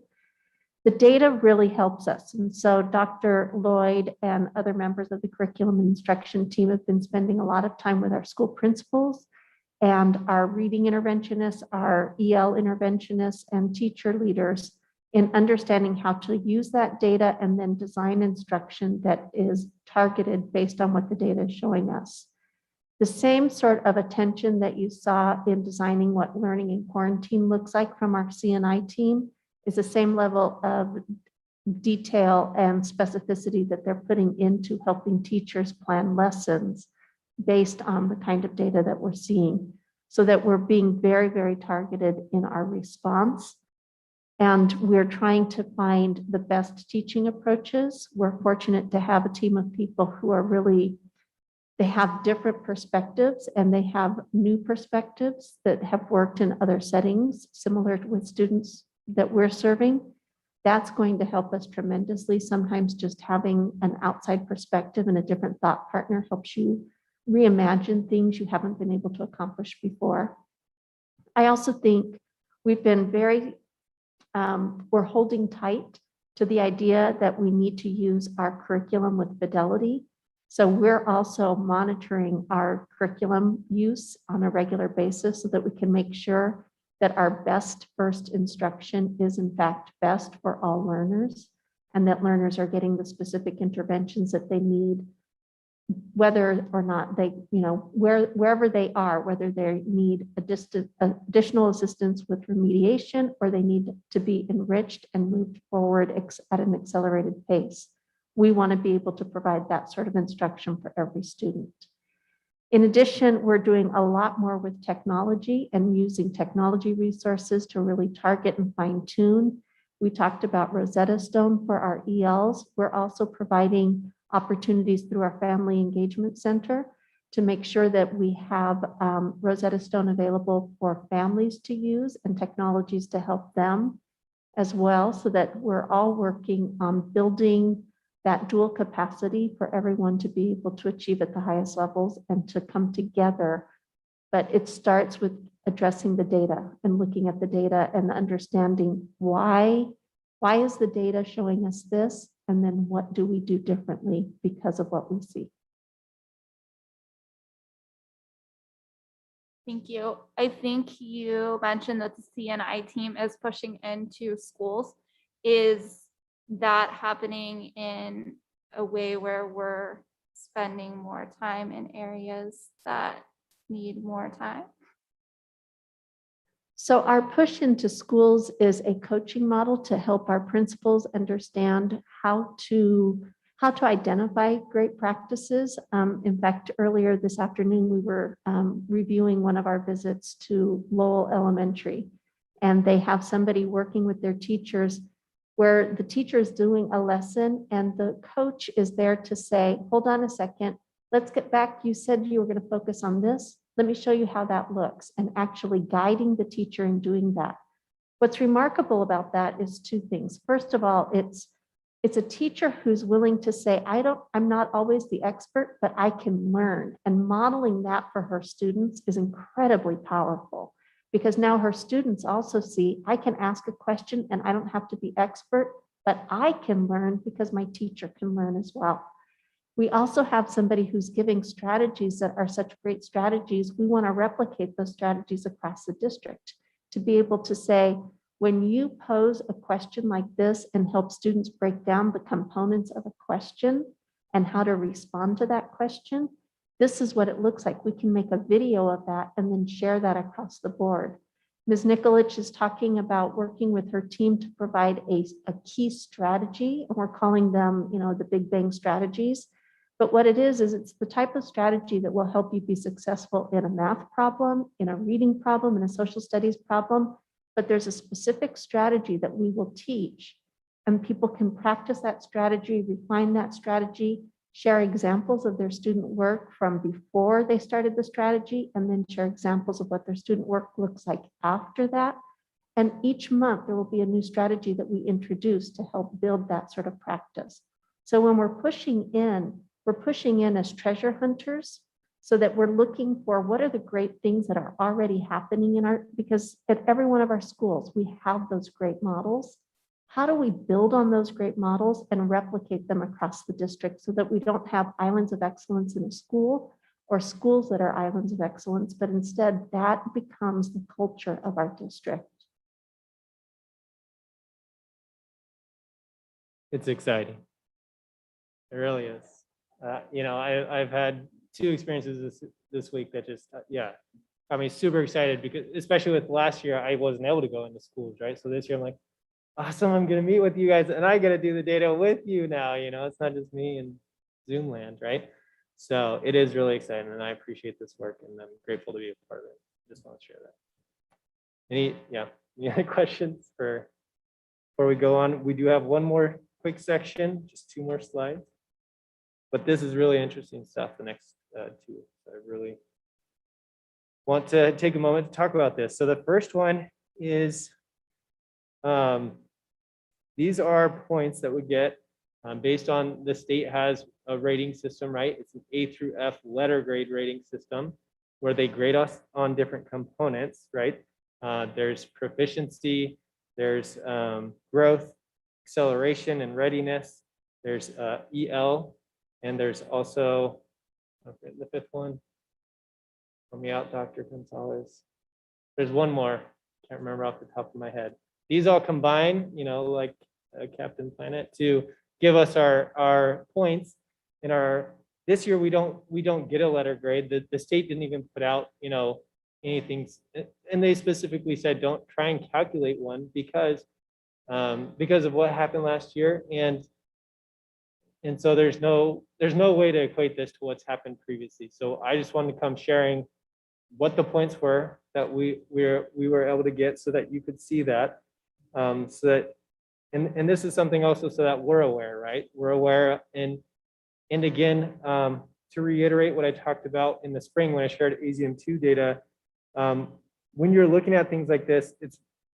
Speaker 7: The data really helps us. And so Dr. Lloyd and other members of the curriculum and instruction team have been spending a lot of time with our school principals and our reading interventionists, our EL interventionists, and teacher leaders in understanding how to use that data and then design instruction that is targeted based on what the data is showing us. The same sort of attention that you saw in designing what learning in quarantine looks like from our CNI team is the same level of detail and specificity that they're putting into helping teachers plan lessons based on the kind of data that we're seeing, so that we're being very, very targeted in our response. And we're trying to find the best teaching approaches. We're fortunate to have a team of people who are really, they have different perspectives and they have new perspectives that have worked in other settings, similar with students that we're serving. That's going to help us tremendously. Sometimes just having an outside perspective and a different thought partner helps you reimagine things you haven't been able to accomplish before. I also think we've been very, we're holding tight to the idea that we need to use our curriculum with fidelity. So we're also monitoring our curriculum use on a regular basis so that we can make sure that our best first instruction is in fact best for all learners, and that learners are getting the specific interventions that they need, whether or not they, wherever they are, whether they need additional assistance with remediation or they need to be enriched and moved forward at an accelerated pace. We want to be able to provide that sort of instruction for every student. In addition, we're doing a lot more with technology and using technology resources to really target and fine tune. We talked about Rosetta Stone for our ELs. We're also providing opportunities through our Family Engagement Center to make sure that we have Rosetta Stone available for families to use and technologies to help them as well, so that we're all working on building that dual capacity for everyone to be able to achieve at the highest levels and to come together. But it starts with addressing the data and looking at the data and understanding why is the data showing us this? And then what do we do differently because of what we see?
Speaker 5: Thank you. I think you mentioned that the CNI team is pushing into schools. Is that happening in a way where we're spending more time in areas that need more time?
Speaker 7: So our push into schools is a coaching model to help our principals understand how to identify great practices. In fact, earlier this afternoon, we were reviewing one of our visits to Lowell Elementary, and they have somebody working with their teachers where the teacher is doing a lesson and the coach is there to say, hold on a second, let's get back. You said you were going to focus on this. Let me show you how that looks, and actually guiding the teacher in doing that. What's remarkable about that is two things. First of all, it's a teacher who's willing to say, I'm not always the expert, but I can learn. And modeling that for her students is incredibly powerful, because now her students also see, I can ask a question and I don't have to be expert, but I can learn because my teacher can learn as well. We also have somebody who's giving strategies that are such great strategies. We want to replicate those strategies across the district to be able to say, when you pose a question like this and help students break down the components of a question and how to respond to that question, this is what it looks like. We can make a video of that and then share that across the board. Ms. Nikolic is talking about working with her team to provide a key strategy, and we're calling them, the Big Bang strategies. But what it is it's the type of strategy that will help you be successful in a math problem, in a reading problem, in a social studies problem. But there's a specific strategy that we will teach, and people can practice that strategy, refine that strategy, share examples of their student work from before they started the strategy, and then share examples of what their student work looks like after that. And each month, there will be a new strategy that we introduce to help build that sort of practice. So when we're pushing in as treasure hunters so that we're looking for what are the great things that are already happening because at every one of our schools, we have those great models. How do we build on those great models and replicate them across the district so that we don't have islands of excellence in a school or schools that are islands of excellence, but instead that becomes the culture of our district?
Speaker 10: It's exciting. It really is. I've had 2 experiences this week that just, got me super excited because especially with last year, I wasn't able to go into schools, right? So this year I'm like, awesome, I'm gonna meet with you guys and I gotta do the data with you now, it's not just me and Zoom land, right? So it is really exciting and I appreciate this work and I'm grateful to be a part of it. Just want to share that. Any other questions before we go on? We do have one more quick section, just 2 more slides. But this is really interesting stuff, the next 2. So I really want to take a moment to talk about this. So the first one is, these are points that we get based on the state has a rating system, right? It's an A through F letter grade rating system where they grade us on different components, right? There's proficiency, there's growth, acceleration, and readiness. There's EL, and there's also, okay, the 5th one. Help me out, Dr. Gonzalez. There's one more, can't remember off the top of my head. These all combine, like Captain Planet, to give us our points. This year we don't get a letter grade. The state didn't even put out, anything, and they specifically said don't try and calculate one because of what happened last year, and so there's no way to equate this to what's happened previously. So I just wanted to come sharing what the points were that we were able to get so that you could see that. So that, and this is something also so that we're aware, right? We're aware, and again, to reiterate what I talked about in the spring when I shared ASEAN2 data, when you're looking at things like this,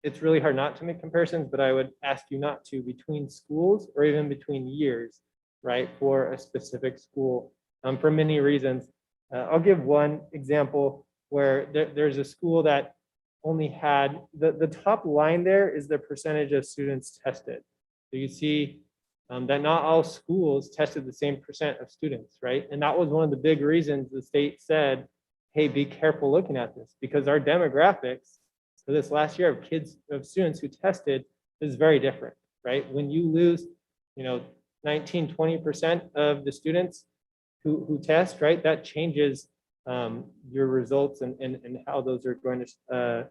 Speaker 10: it's really hard not to make comparisons, but I would ask you not to between schools or even between years, right, for a specific school, for many reasons. I'll give one example where there's a school that only had, the top line there is the percentage of students tested. So you see that not all schools tested the same percent of students, right? And that was one of the big reasons the state said, hey, be careful looking at this because our demographics for this last year of students who tested is very different, right? When you lose, 19, 20% of the students who test, right, that changes your results and how those are going to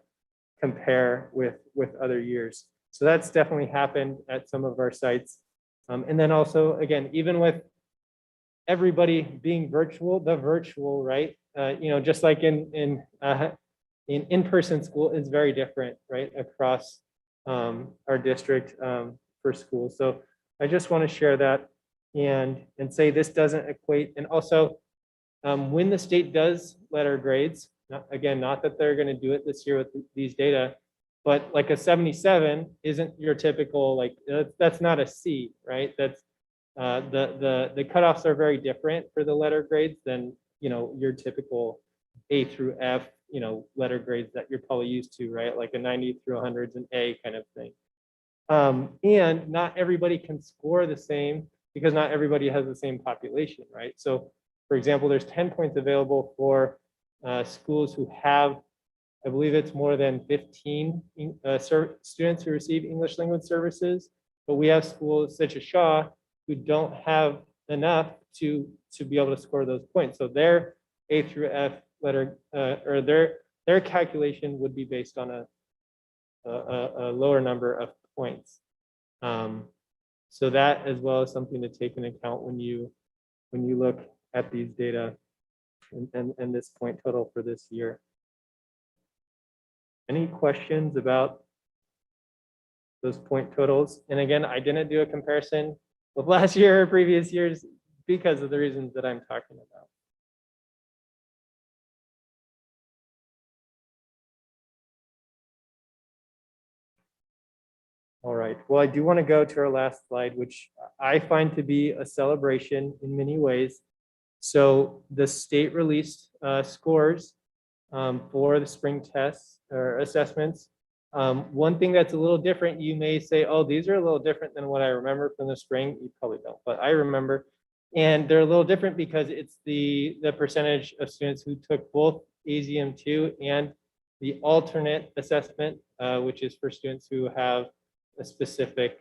Speaker 10: compare with other years. So that's definitely happened at some of our sites. And then also, again, even with everybody being virtual, the virtual, right, just like in in-person school is very different, right, across our district for schools. So I just want to share that and say this doesn't equate. And also, when the state does letter grades, not that they're going to do it this year with these data, but like a 77 isn't your typical, like that's not a C, right? That's the cutoffs are very different for the letter grades than your typical A through F, letter grades that you're probably used to, right? Like a 90 through 100's an A kind of thing. And not everybody can score the same because not everybody has the same population, right? So for example, there's 10 points available for schools who have, I believe it's more than 15 students who receive English language services, but we have schools such as Shaw who don't have enough to be able to score those points. So their A through F letter or their calculation would be based on a lower number of points. So that as well is something to take into account when you look at these data and this point total for this year. Any questions about those point totals? And again, I didn't do a comparison with last year or previous years because of the reasons that I'm talking about. All right, well, I do want to go to our last slide, which I find to be a celebration in many ways. So the state released scores for the spring tests or assessments. One thing that's a little different, you may say, oh, these are a little different than what I remember from the spring. You probably don't, but I remember. And they're a little different because it's the percentage of students who took both AZM2 and the alternate assessment, which is for students who have a specific,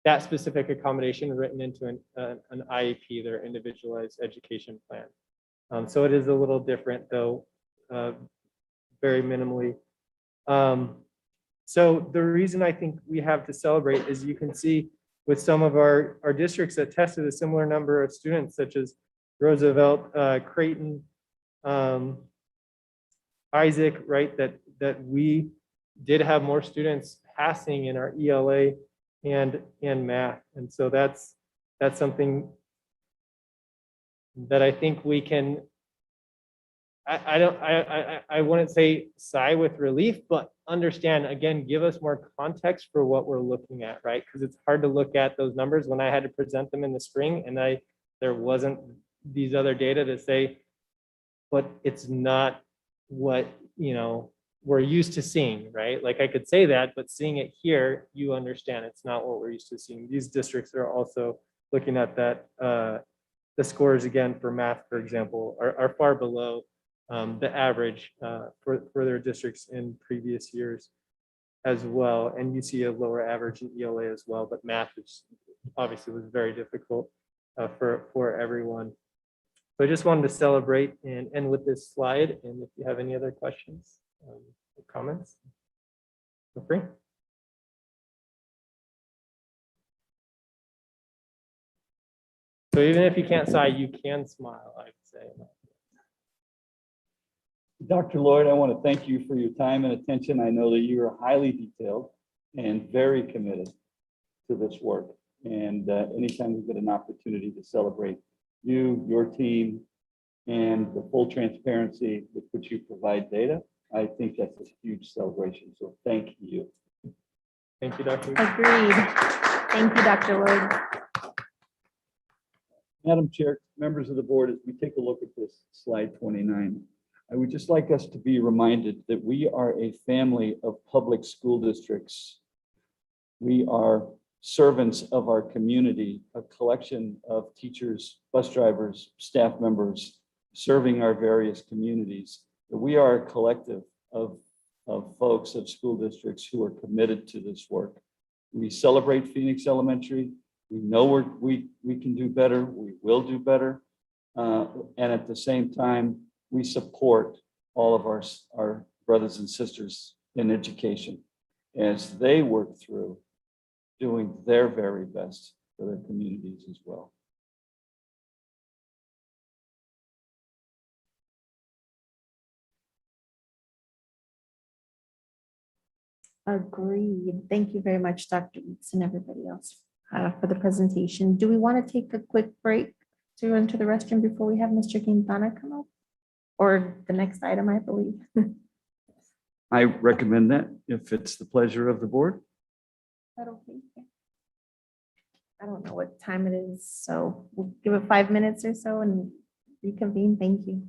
Speaker 10: that specific accommodation written into an IEP, their individualized education plan. So it is a little different though, very minimally. So the reason I think we have to celebrate is you can see with some of our districts that tested a similar number of students, such as Roosevelt, Creighton, Isaac, right, that we did have more students passing in our ELA and math. And so that's something that I think we can, I wouldn't say sigh with relief, but understand, again, give us more context for what we're looking at, right? Because it's hard to look at those numbers when I had to present them in the spring and there wasn't these other data to say, but it's not what, we're used to seeing, right? Like I could say that, but seeing it here, you understand it's not what we're used to seeing. These districts are also looking at that, the scores again for math, for example, are far below the average for their districts in previous years as well. And you see a lower average in ELA as well, but math is obviously was very difficult for everyone. So I just wanted to celebrate and end with this slide. And if you have any other questions or comments, feel free. So even if you can't sigh, you can smile, I'd say.
Speaker 4: Dr. Lloyd, I want to thank you for your time and attention. I know that you are highly detailed and very committed to this work. And anytime we get an opportunity to celebrate you, your team, and the full transparency with which you provide data, I think that's a huge celebration. So thank you.
Speaker 10: Thank you, Dr.
Speaker 2: Agreed. Thank you, Dr. Lloyd.
Speaker 4: Madam Chair, members of the board, as we take a look at this slide 29, I would just like us to be reminded that we are a family of public school districts. We are servants of our community, a collection of teachers, bus drivers, staff members, serving our various communities. We are a collective of folks of school districts who are committed to this work. We celebrate Phoenix Elementary. We know we can do better. We will do better. And at the same time, we support all of our brothers and sisters in education as they work through doing their very best for their communities as well.
Speaker 2: Agreed. Thank you very much, Dr. Eats and everybody else for the presentation. Do we want to take a quick break to run to the restroom before we have Mr. Quintana come up? Or the next item, I believe.
Speaker 4: I recommend that if it's the pleasure of the board.
Speaker 2: That okay? I don't know what time it is, so we'll give it 5 minutes or so and reconvene. Thank you.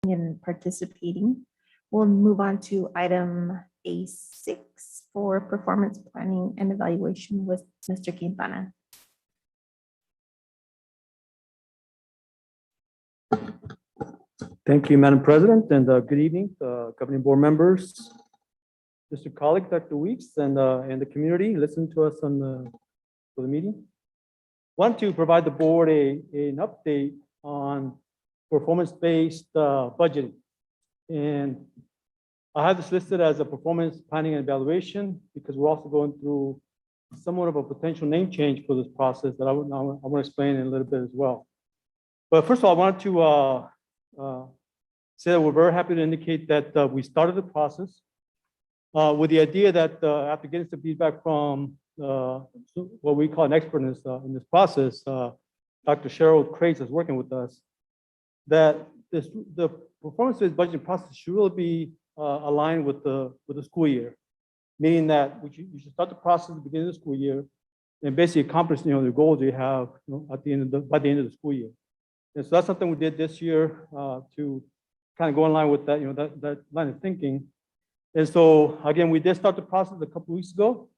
Speaker 2: and participating. We'll move on to item A6 for performance planning and evaluation with Mr. Quintana.
Speaker 9: Thank you, Madam President, and good evening, governing board members, Mr. Colleague, Dr. Weeks, and the community listening to us for the meeting. Want to provide the board an update on performance-based budgeting. And I have this listed as a performance planning and evaluation because we're also going through somewhat of a potential name change for this process that I want to explain in a little bit as well. But first of all, I wanted to say that we're very happy to indicate that we started the process with the idea that after getting some feedback from what we call an expert in this process, Dr. Cheryl Crates is working with us, that the performance-based budgeting process should really be aligned with the school year, meaning that you should start the process at the beginning of the school year and basically accomplish the goals you have at the end of by the end of the school year. And so that's something we did this year to kind of go in line with that, that line of thinking. And so again, we did start the process a couple of weeks ago,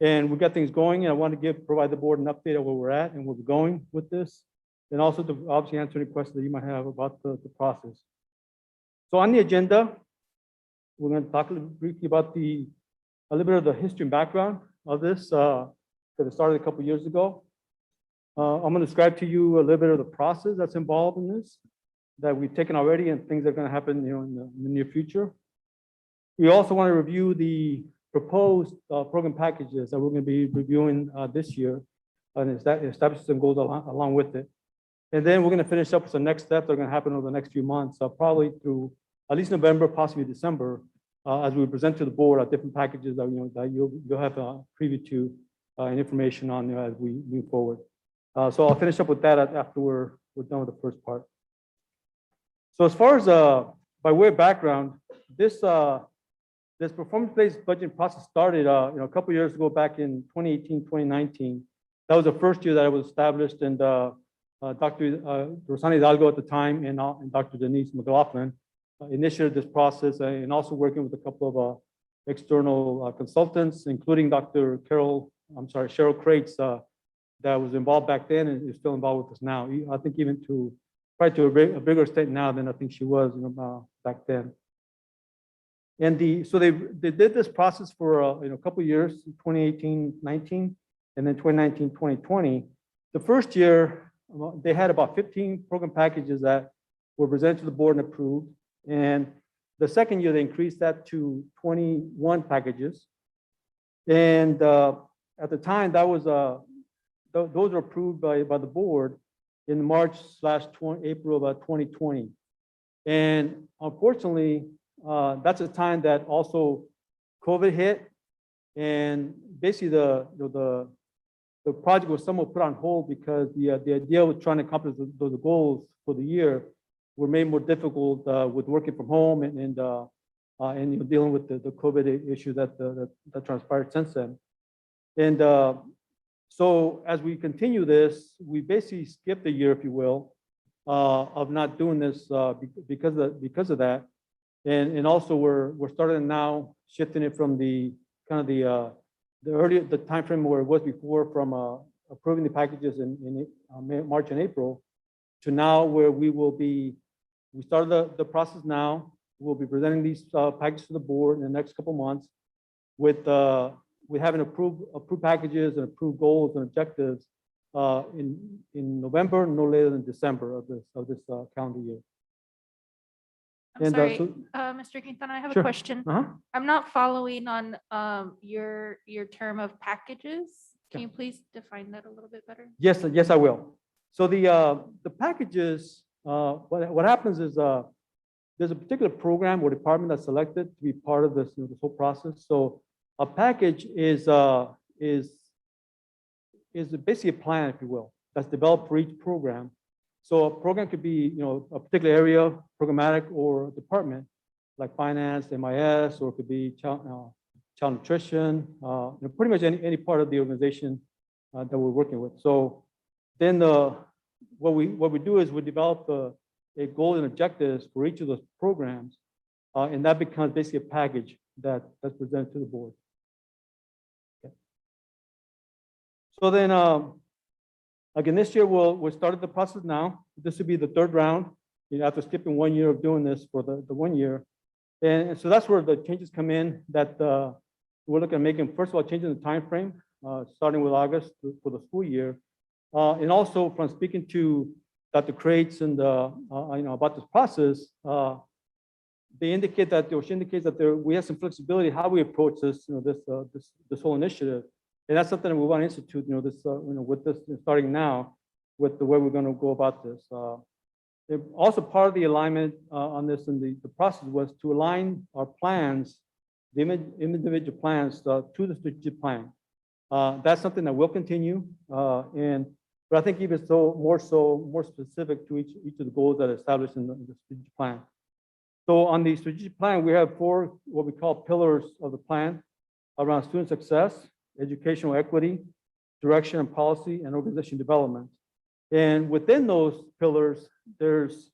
Speaker 9: and we got things going. And I want to provide the board an update of where we're at and where we're going with this, and also to obviously answer any questions that you might have about the process. So on the agenda, we're going to talk a little briefly about a little bit of the history and background of this that it started a couple of years ago. I'm going to describe to you a little bit of the process that's involved in this that we've taken already and things that are going to happen in the near future. We also want to review the proposed program packages that we're going to be reviewing this year and establish some goals along with it. And then we're going to finish up with some next steps that are going to happen over the next few months, probably through at least November, possibly December, as we present to the board different packages that that you'll have a preview to and information on as we move forward. So I'll finish up with that after we're done with the first part. So as far as by way of background, this performance-based budgeting process started a couple of years ago, back in 2018, 2019. That was the first year that it was established, and Dr. Rosana Hidalgo at the time and Dr. Denise McLaughlin initiated this process, and also working with a couple of external consultants, including Cheryl Crates, that was involved back then and is still involved with us now. I think even probably to a bigger extent now than I think she was back then. And so they did this process for a couple of years, 2018, 19, and then 2019, 2020. The first year, they had about 15 program packages that were presented to the board and approved. And the second year, they increased that to 21 packages. And at the time, that was those were approved by the board in March/April of 2020. And unfortunately, that's a time that also COVID hit, and basically the project was somewhat put on hold because the idea of trying to accomplish those goals for the year were made more difficult with working from home and dealing with the COVID issue that transpired since then. And so as we continue this, we basically skipped a year, if you will, of not doing this because of that. And also we're starting now shifting it from the time frame where it was before, from approving the packages in March and April, to now where we started the process now. We'll be presenting these packages to the board in the next couple months with having approved packages and approved goals and objectives in November, no later than December of this calendar year.
Speaker 5: I'm sorry, Mr. Quintana, I have
Speaker 9: Sure.
Speaker 5: a question. I'm not following on your term of packages. Can you please define that a little bit better?
Speaker 9: Yes, I will. So the packages, what happens is there's a particular program or department that's selected to be part of this whole process. So a package is basically a plan, if you will, that's developed for each program. So a program could be, a particular area, programmatic, or a department like finance, MIS, or it could be child nutrition, pretty much any part of the organization that we're working with. So then what we do is we develop a goal and objectives for each of those programs. And that becomes basically a package that's presented to the board. Okay. So then, again, this year we'll start the process now. This will be the third round, after skipping 1 year of doing this for the 1 year. And so that's where the changes come in that we're looking at making, first of all, changing the time frame, starting with August for the school year. And also from speaking to Dr. Crates and about this process, they indicate that, she indicates that we have some flexibility how we approach this, this whole initiative. And that's something that we want to institute, with this starting now, with the way we're going to go about this. Also, part of the alignment on this and the process was to align our plans, the individual plans, to the strategic plan. That's something that will continue, but I think even more specific to each of the goals that are established in the strategic plan. So on the strategic plan, we have 4 what we call pillars of the plan around student success, educational equity, direction and policy, and organization development. And within those pillars, there's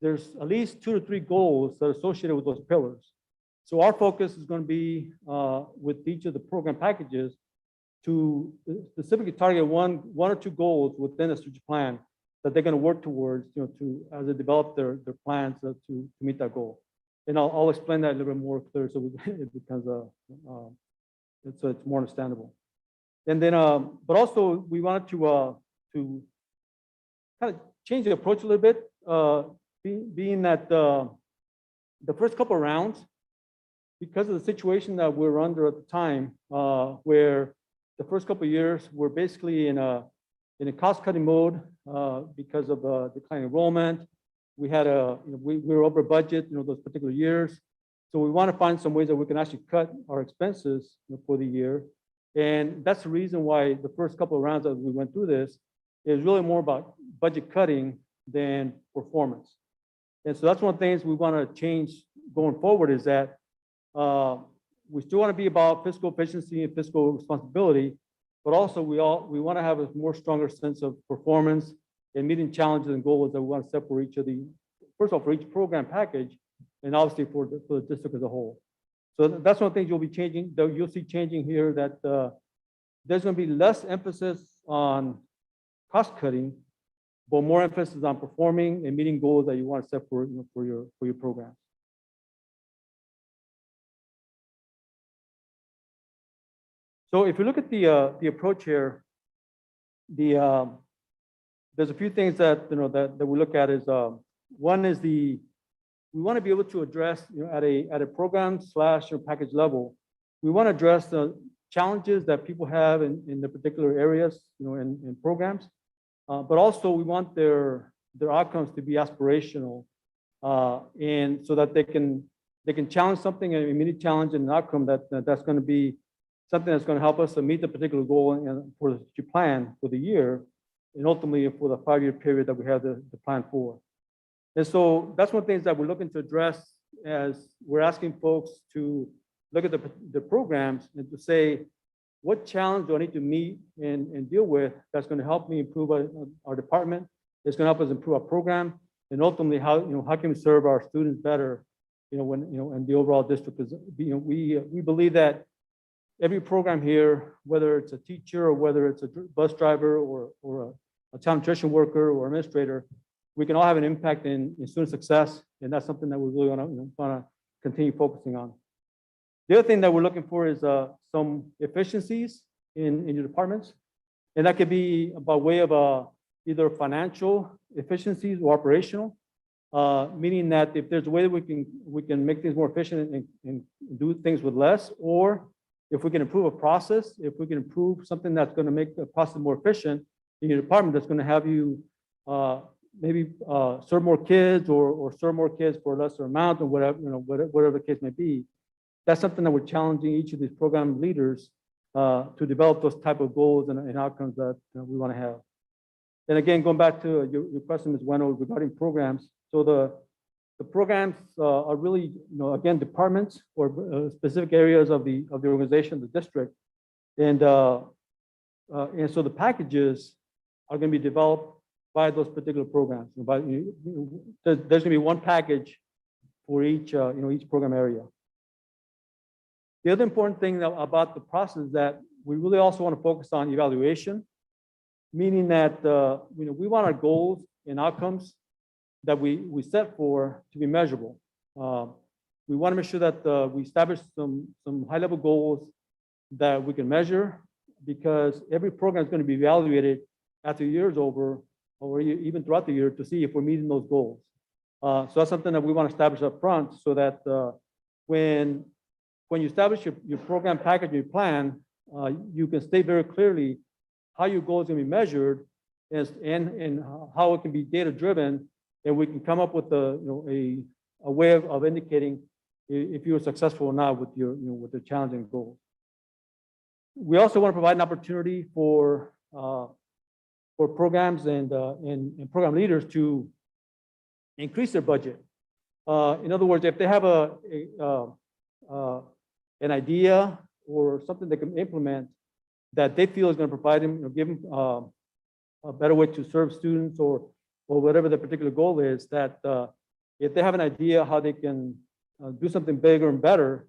Speaker 9: at least 2 to 3 goals that are associated with those pillars. So our focus is going to be with each of the program packages to specifically target one or 2 goals within the strategic plan that they're going to work towards, as they develop their plans to meet that goal. And I'll explain that a little bit more clear so it becomes it's more understandable. And then, but also we wanted to kind of change the approach a little bit, being that the first couple of rounds, because of the situation that we're under at the time, where the first couple of years we're basically in a cost-cutting mode because of declining enrollment. We had we were over budget, those particular years. So we want to find some ways that we can actually cut our expenses for the year. And that's the reason why the first couple of rounds that we went through this is really more about budget cutting than performance. And so that's one of the things we want to change going forward is that we still want to be about fiscal efficiency and fiscal responsibility, but also we want to have a more stronger sense of performance and meeting challenges and goals that we want to set for each of the, first of all, for each program package, and obviously for the district as a whole. So that's one of the things you'll be changing, that you'll see changing here, that there's going to be less emphasis on cost cutting, but more emphasis on performing and meeting goals that you want to set for your program. So if you look at the approach here, there's a few things that that we look at is one is we want to be able to address at a program / package level, we want to address the challenges that people have in the particular areas in programs, but also we want their outcomes to be aspirational, and so that they can challenge something, an immediate challenge and an outcome that's going to be something that's going to help us to meet the particular goal and for the plan for the year, and ultimately for the 5-year period that we have the plan for. And so that's one of the things that we're looking to address as we're asking folks to look at the programs and to say, what challenge do I need to meet and deal with that's going to help me improve our department, it's going to help us improve our program, and ultimately how can we serve our students better, and the overall district is, we believe that every program here, whether it's a teacher or whether it's a bus driver or a town nutrition worker or administrator, we can all have an impact in student success, and that's something that we really want to continue focusing on. The other thing that we're looking for is some efficiencies in your departments, and that could be by way of either financial efficiencies or operational, meaning that if there's a way that we can make things more efficient and do things with less, or if we can improve a process, if we can improve something that's going to make the process more efficient in your department, that's going to have you maybe serve more kids or serve more kids for a lesser amount or whatever, whatever the case may be. That's something that we're challenging each of these program leaders to develop those type of goals and outcomes that we want to have. And again, going back to your question, Ms. Bueno, regarding programs. So the programs are really, again, departments or specific areas of the organization, the district, and so the packages are going to be developed by those particular programs. There's gonna be one package for each, each program area. The other important thing about the process is that we really also want to focus on evaluation, meaning that, we want our goals and outcomes that we set for to be measurable. We want to make sure that we establish some high-level goals that we can measure, because every program is going to be evaluated after the year is over, or even throughout the year, to see if we're meeting those goals. So that's something that we want to establish up front, so that when you establish your program package, your plan, you can state very clearly how your goal is going to be measured, and how it can be data driven, and we can come up with a way of indicating if you were successful or not with with the challenging goals. We also want to provide an opportunity for programs and program leaders to increase their budget. In other words, if they have an idea or something they can implement that they feel is going to provide them, give them a better way to serve students, or whatever the particular goal is, that if they have an idea how they can do something bigger and better,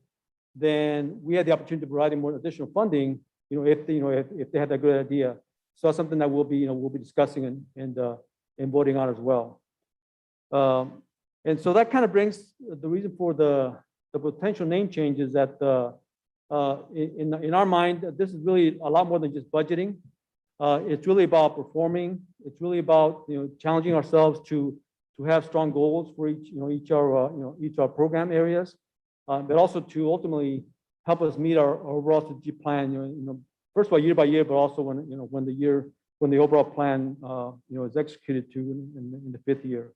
Speaker 9: then we have the opportunity to provide them more additional funding, if they had that good idea. So that's something that we'll be discussing and voting on as well. And so that kind of brings the reason for the potential name change, is that in our mind, this is really a lot more than just budgeting. It's really about performing. It's really about challenging ourselves to have strong goals for each our program areas, but also to ultimately help us meet our overall strategic plan. First of all, year by year, but also when the overall plan is executed in the 5th year.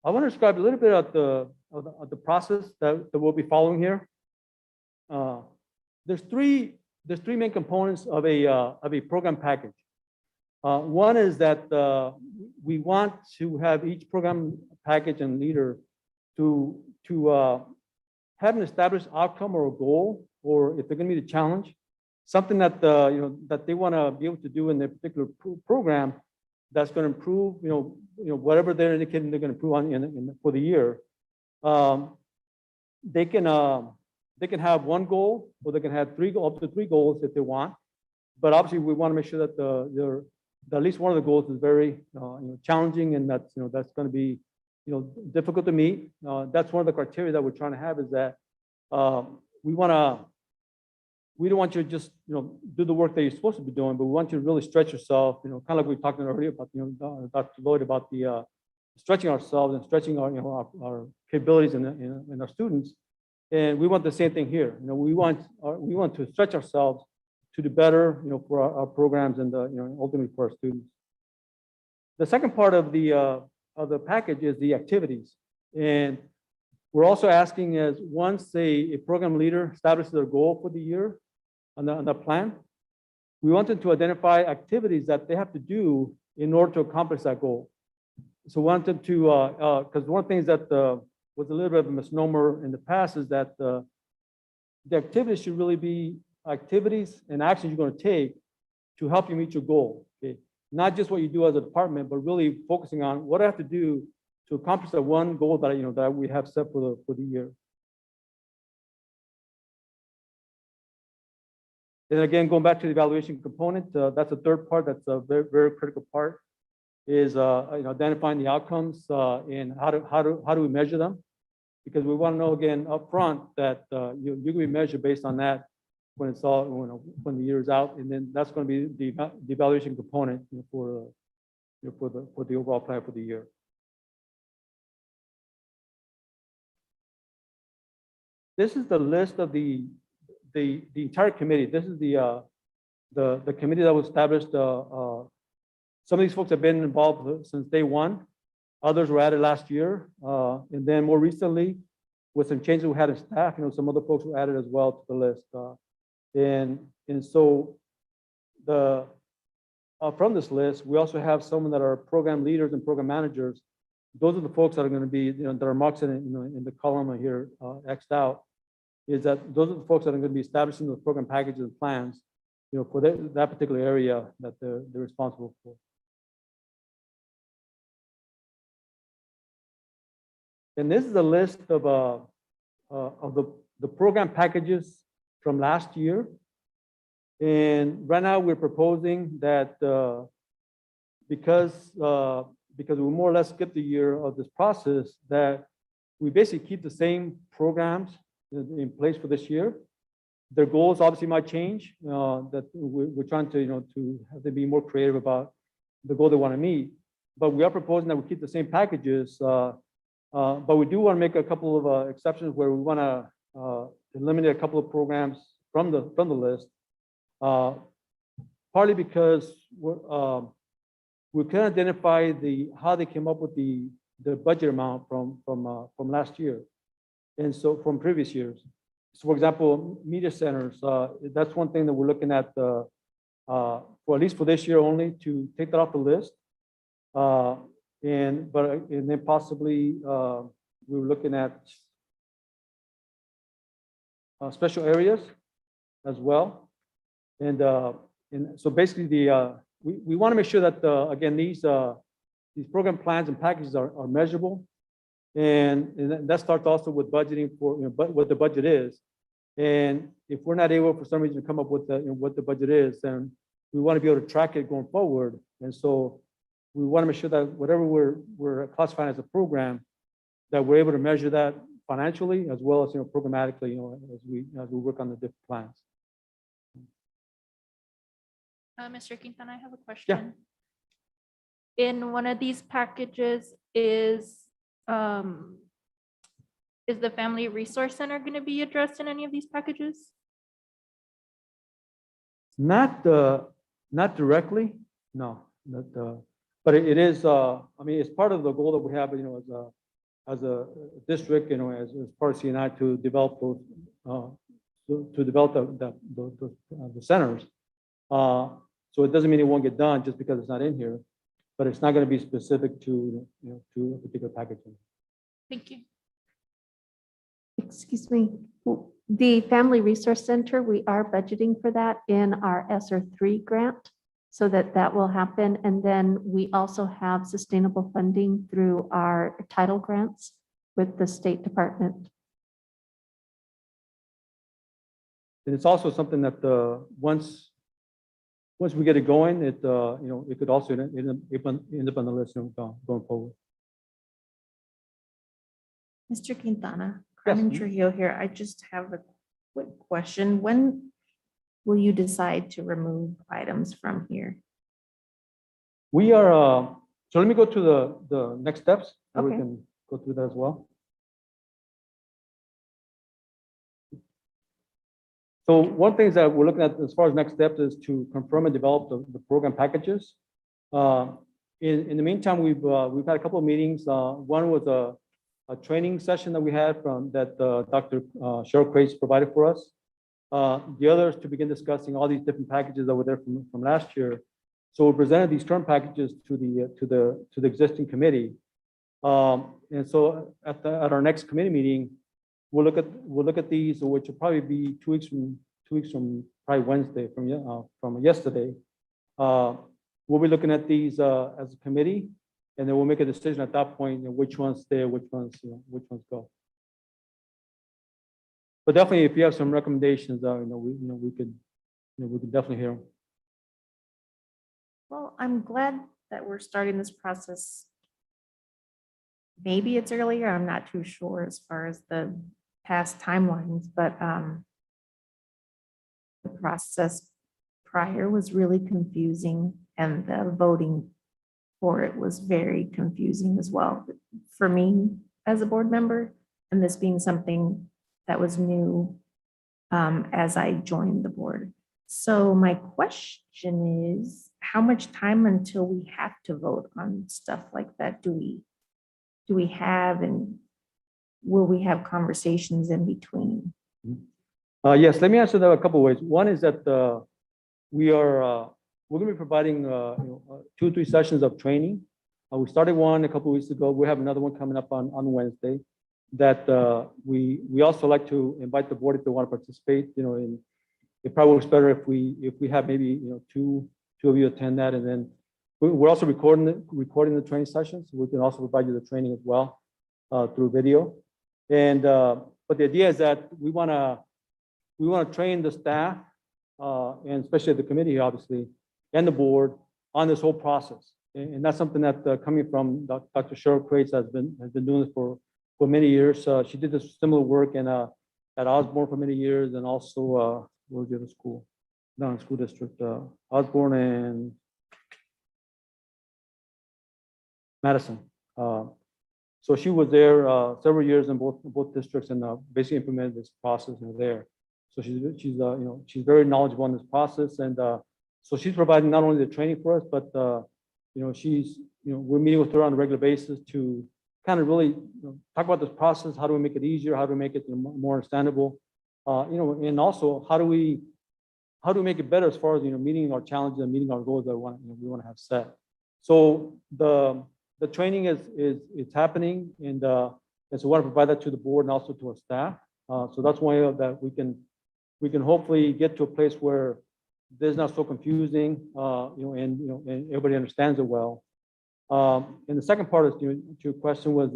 Speaker 9: I want to describe a little bit of the process that we'll be following here. There's three main components of a program package. One is that we want to have each program package and leader to have an established outcome or a goal, or if they're going to meet a challenge, something that that they want to be able to do in their particular program that's going to improve whatever they're indicating they're going to improve on for the year. They can have one goal, or they can have up to three goals if they want. But obviously, we want to make sure that at least one of the goals is very challenging, and that's going to be difficult to meet. That's one of the criteria that we're trying to have, is that we don't want you to just do the work that you're supposed to be doing, but we want you to really stretch yourself. Kind of like we talked earlier about Dr. Lloyd, about the stretching ourselves and stretching our capabilities and our students. And we want the same thing here. We want to stretch ourselves to do better, for our programs and ultimately for our students. The second part of the package is the activities, and we're also asking, is once a program leader establishes their goal for the year on the plan, we want them to identify activities that they have to do in order to accomplish that goal. So we want them to, because one of the things that was a little bit of a misnomer in the past is that the activities should really be activities and actions you're going to take to help you meet your goal. Okay? Not just what you do as a department, but really focusing on what I have to do to accomplish that one goal that that we have set for the year. And again, going back to the evaluation component, that's the third part. That's a very, very critical part, is identifying the outcomes and how do we measure them, because we want to know again up front that you're going to be measured based on that when it's all when the year is out, and then that's going to be the evaluation component for the overall plan for the year. This is the list of the entire committee. This is the committee that was established. Some of these folks have been involved since day one. Others were added last year, and then more recently, with some changes we had in staff, some other folks were added as well to the list. And so from this list, we also have some that are program leaders and program managers. Those are the folks that are going to be, that are marked in the column here, X'd out. Is that those are the folks that are going to be establishing the program packages and plans. for that particular area that they're responsible for. And this is a list of the program packages from last year. And right now we're proposing that because we more or less skipped the year of this process, that we basically keep the same programs in place for this year. Their goals obviously might change. That we're trying to to have them be more creative about the goal they want to meet. But we are proposing that we keep the same packages. But we do want to make a couple of exceptions where we want to eliminate a couple of programs from the list. Partly because we can identify how they came up with the budget amount from last year, and so from previous years. So, for example, media centers. That's one thing that we're looking at for at least for this year only, to take that off the list. And then possibly we were looking at special areas as well. And so basically we want to make sure that again these program plans and packages are measurable, and that starts also with budgeting for what the budget is. And if we're not able for some reason to come up with what the budget is, then we want to be able to track it going forward. And so we want to make sure that whatever we're classifying as a program, that we're able to measure that financially as well as programmatically, as we work on the different plans.
Speaker 5: Mr. Quintana, I have a question. In one of these packages, is the Family Resource Center going to be addressed in any of these packages?
Speaker 9: Not directly, no. But it is. I mean, it's part of the goal that we have, as a district, as part of CNI, to develop those, to develop the centers. So it doesn't mean it won't get done just because it's not in here, but it's not going to be specific to to a particular packaging.
Speaker 5: Thank you.
Speaker 7: Excuse me, the Family Resource Center, we are budgeting for that in our ESSER 3 grant, so that will happen. And then we also have sustainable funding through our title grants with the State Department.
Speaker 9: And it's also something that once we get it going, it it could also end up on the list going forward.
Speaker 2: Mr. Quintana, Carmen Trujillo here. I just have a quick question. When will you decide to remove items from here?
Speaker 9: We are, so let me go to the next steps, so we
Speaker 2: Okay.
Speaker 9: can go through that as well. So one thing that we're looking at as far as next steps is to confirm and develop the program packages. In the meantime, we've had a couple of meetings. One was a training session that we had that Dr. Cheryl Crace provided for us. The other is to begin discussing all these different packages that were there from last year. So we presented these current packages to the existing committee. And so at our next committee meeting, we'll look at these, which will probably be 2 weeks from probably Wednesday from yesterday. We'll be looking at these as a committee, and then we'll make a decision at that point, which ones stay, which ones go. But definitely, if you have some recommendations, we could definitely hear them.
Speaker 2: Well, I'm glad that we're starting this process. Maybe it's earlier, I'm not too sure as far as the past timelines, but the process prior was really confusing, and the voting for it was very confusing as well for me as a board member, and this being something that was new as I joined the board. So my question is, how much time until we have to vote on stuff like that do we have, and will we have conversations in between?
Speaker 9: Yes, let me answer that a couple of ways. One is that we're going to be providing 2 or 3 sessions of training. We started one a couple of weeks ago. We have another one coming up on Wednesday. That we also like to invite the board if they want to participate, it probably works better if we have maybe, two of you attend that, and then we're also recording the training sessions. We can also provide you the training as well through video. And but the idea is that we want to train the staff and especially the committee, obviously, and the board on this whole process. And that's something that coming from Dr. Cheryl Crates has been doing this for many years. She did this similar work at Osborne for many years, and also what was the other school? Down in school district, Osborne and Madison. So she was there several years in both districts and basically implemented this process there. So she's very knowledgeable in this process, and so she's providing not only the training for us, but we're meeting with her on a regular basis to kind of really talk about this process. How do we make it easier? How do we make it more understandable? And also how do we make it better as far as meeting our challenges and meeting our goals that we want to have set. So the training is happening, and so we want to provide that to the board and also to our staff. So that's one way that we can hopefully get to a place where this is not so confusing, and everybody understands it well. And the second part is to your question was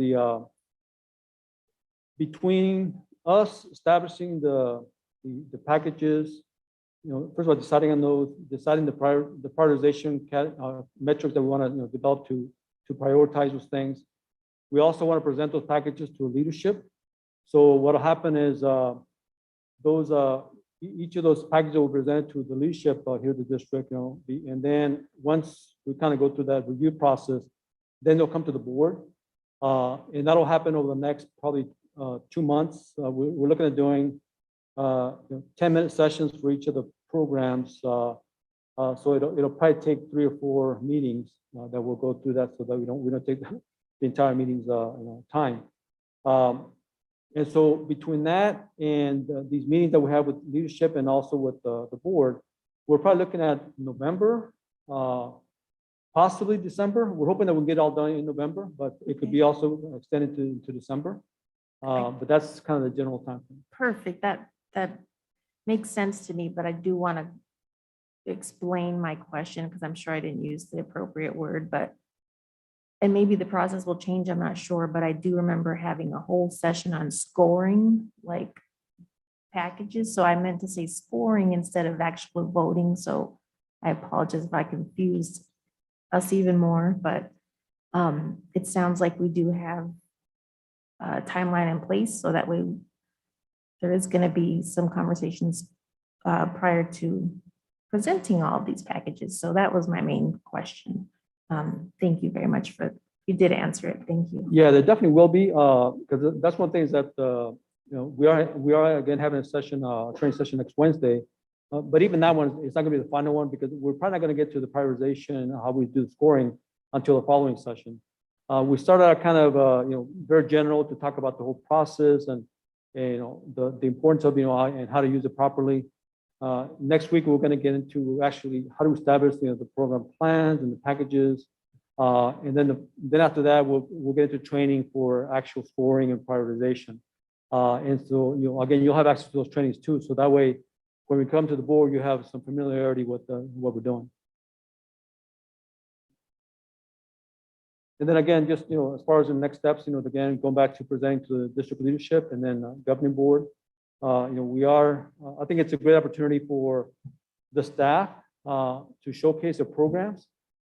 Speaker 9: between us establishing the packages, first of all, deciding on those, deciding the prioritization metrics that we want to develop to prioritize those things. We also want to present those packages to leadership. So what will happen is each of those packages will be presented to the leadership here at the district, and then once we kind of go through that review process, then they'll come to the board, and that'll happen over the next probably 2 months. We're looking at doing 10-minute sessions for each of the programs. So it'll probably take 3 or 4 meetings that we'll go through that, so that we don't take the entire meeting's time. And so between that and these meetings that we have with leadership and also with the board, we're probably looking at November, possibly December. We're hoping that we'll get it all done in November, but it could be also extended to December. But that's kind of the general time frame.
Speaker 2: Perfect. That makes sense to me, but I do want to explain my question because I'm sure I didn't use the appropriate word, and maybe the process will change, I'm not sure, but I do remember having a whole session on scoring, like packages. So I meant to say scoring instead of actual voting. So I apologize if I confused us even more, but it sounds like we do have a timeline in place, so that way there is going to be some conversations prior to presenting all of these packages. So that was my main question. Thank you very much you did answer it. Thank you.
Speaker 9: Yeah, there definitely will be, because that's one thing is that, we are again having a session, training session next Wednesday. But even that one, it's not gonna be the final one because we're probably not gonna get to the prioritization, how we do the scoring until the following session. We started out kind of, very general to talk about the whole process and the importance of, and how to use it properly. Next week, we're going to get into actually how to establish the program plans and the packages. And then after that, we'll get into training for actual scoring and prioritization. And so, again, you'll have access to those trainings too. So that way, when we come to the board, you have some familiarity with what we're doing. And then again, just, as far as the next steps, again, going back to presenting to the district leadership and then governing board, I think it's a great opportunity for the staff to showcase their programs,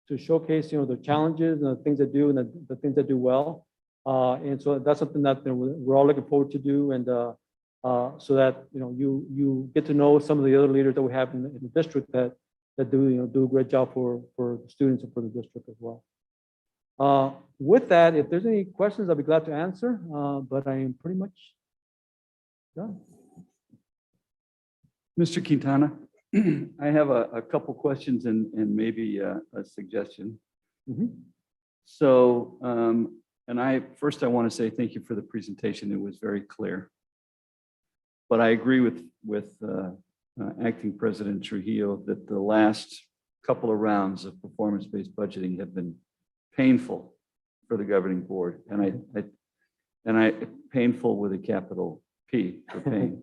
Speaker 9: to showcase, the challenges and the things they do and the things they do well. And so that's something that we're all looking forward to do. And so that, you get to know some of the other leaders that we have in the district that do a great job for the students and for the district as well. With that, if there's any questions, I'll be glad to answer, but I am pretty much done.
Speaker 4: Mr. Quintana, I have a couple questions and maybe a suggestion.
Speaker 9: Mhm.
Speaker 4: So, and I want to say thank you for the presentation. It was very clear. But I agree with Acting President Trujillo that the last couple of rounds of performance-based budgeting have been painful for the governing board, and I painful with a capital P for pain.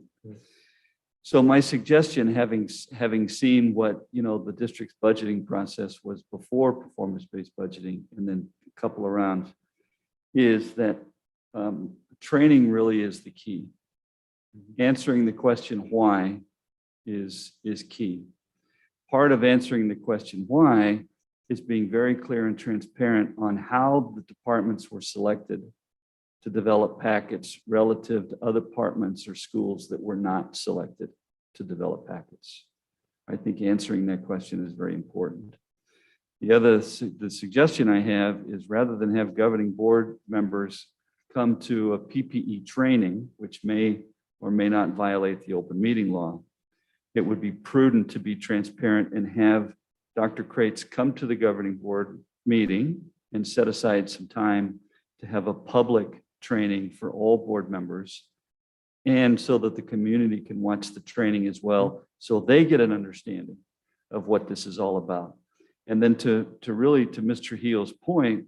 Speaker 4: So my suggestion, having seen what, the district's budgeting process was before performance-based budgeting and then a couple of rounds, is that training really is the key. Answering the question why is key. Part of answering the question why is being very clear and transparent on how the departments were selected to develop packets relative to other departments or schools that were not selected to develop packets. I think answering that question is very important. The suggestion I have is, rather than have governing board members come to a PPE training, which may or may not violate the open meeting law, it would be prudent to be transparent and have Dr. Kraitz come to the governing board meeting and set aside some time to have a public training for all board members, and so that the community can watch the training as well, so they get an understanding of what this is all about. And then to Mr. Heel's point,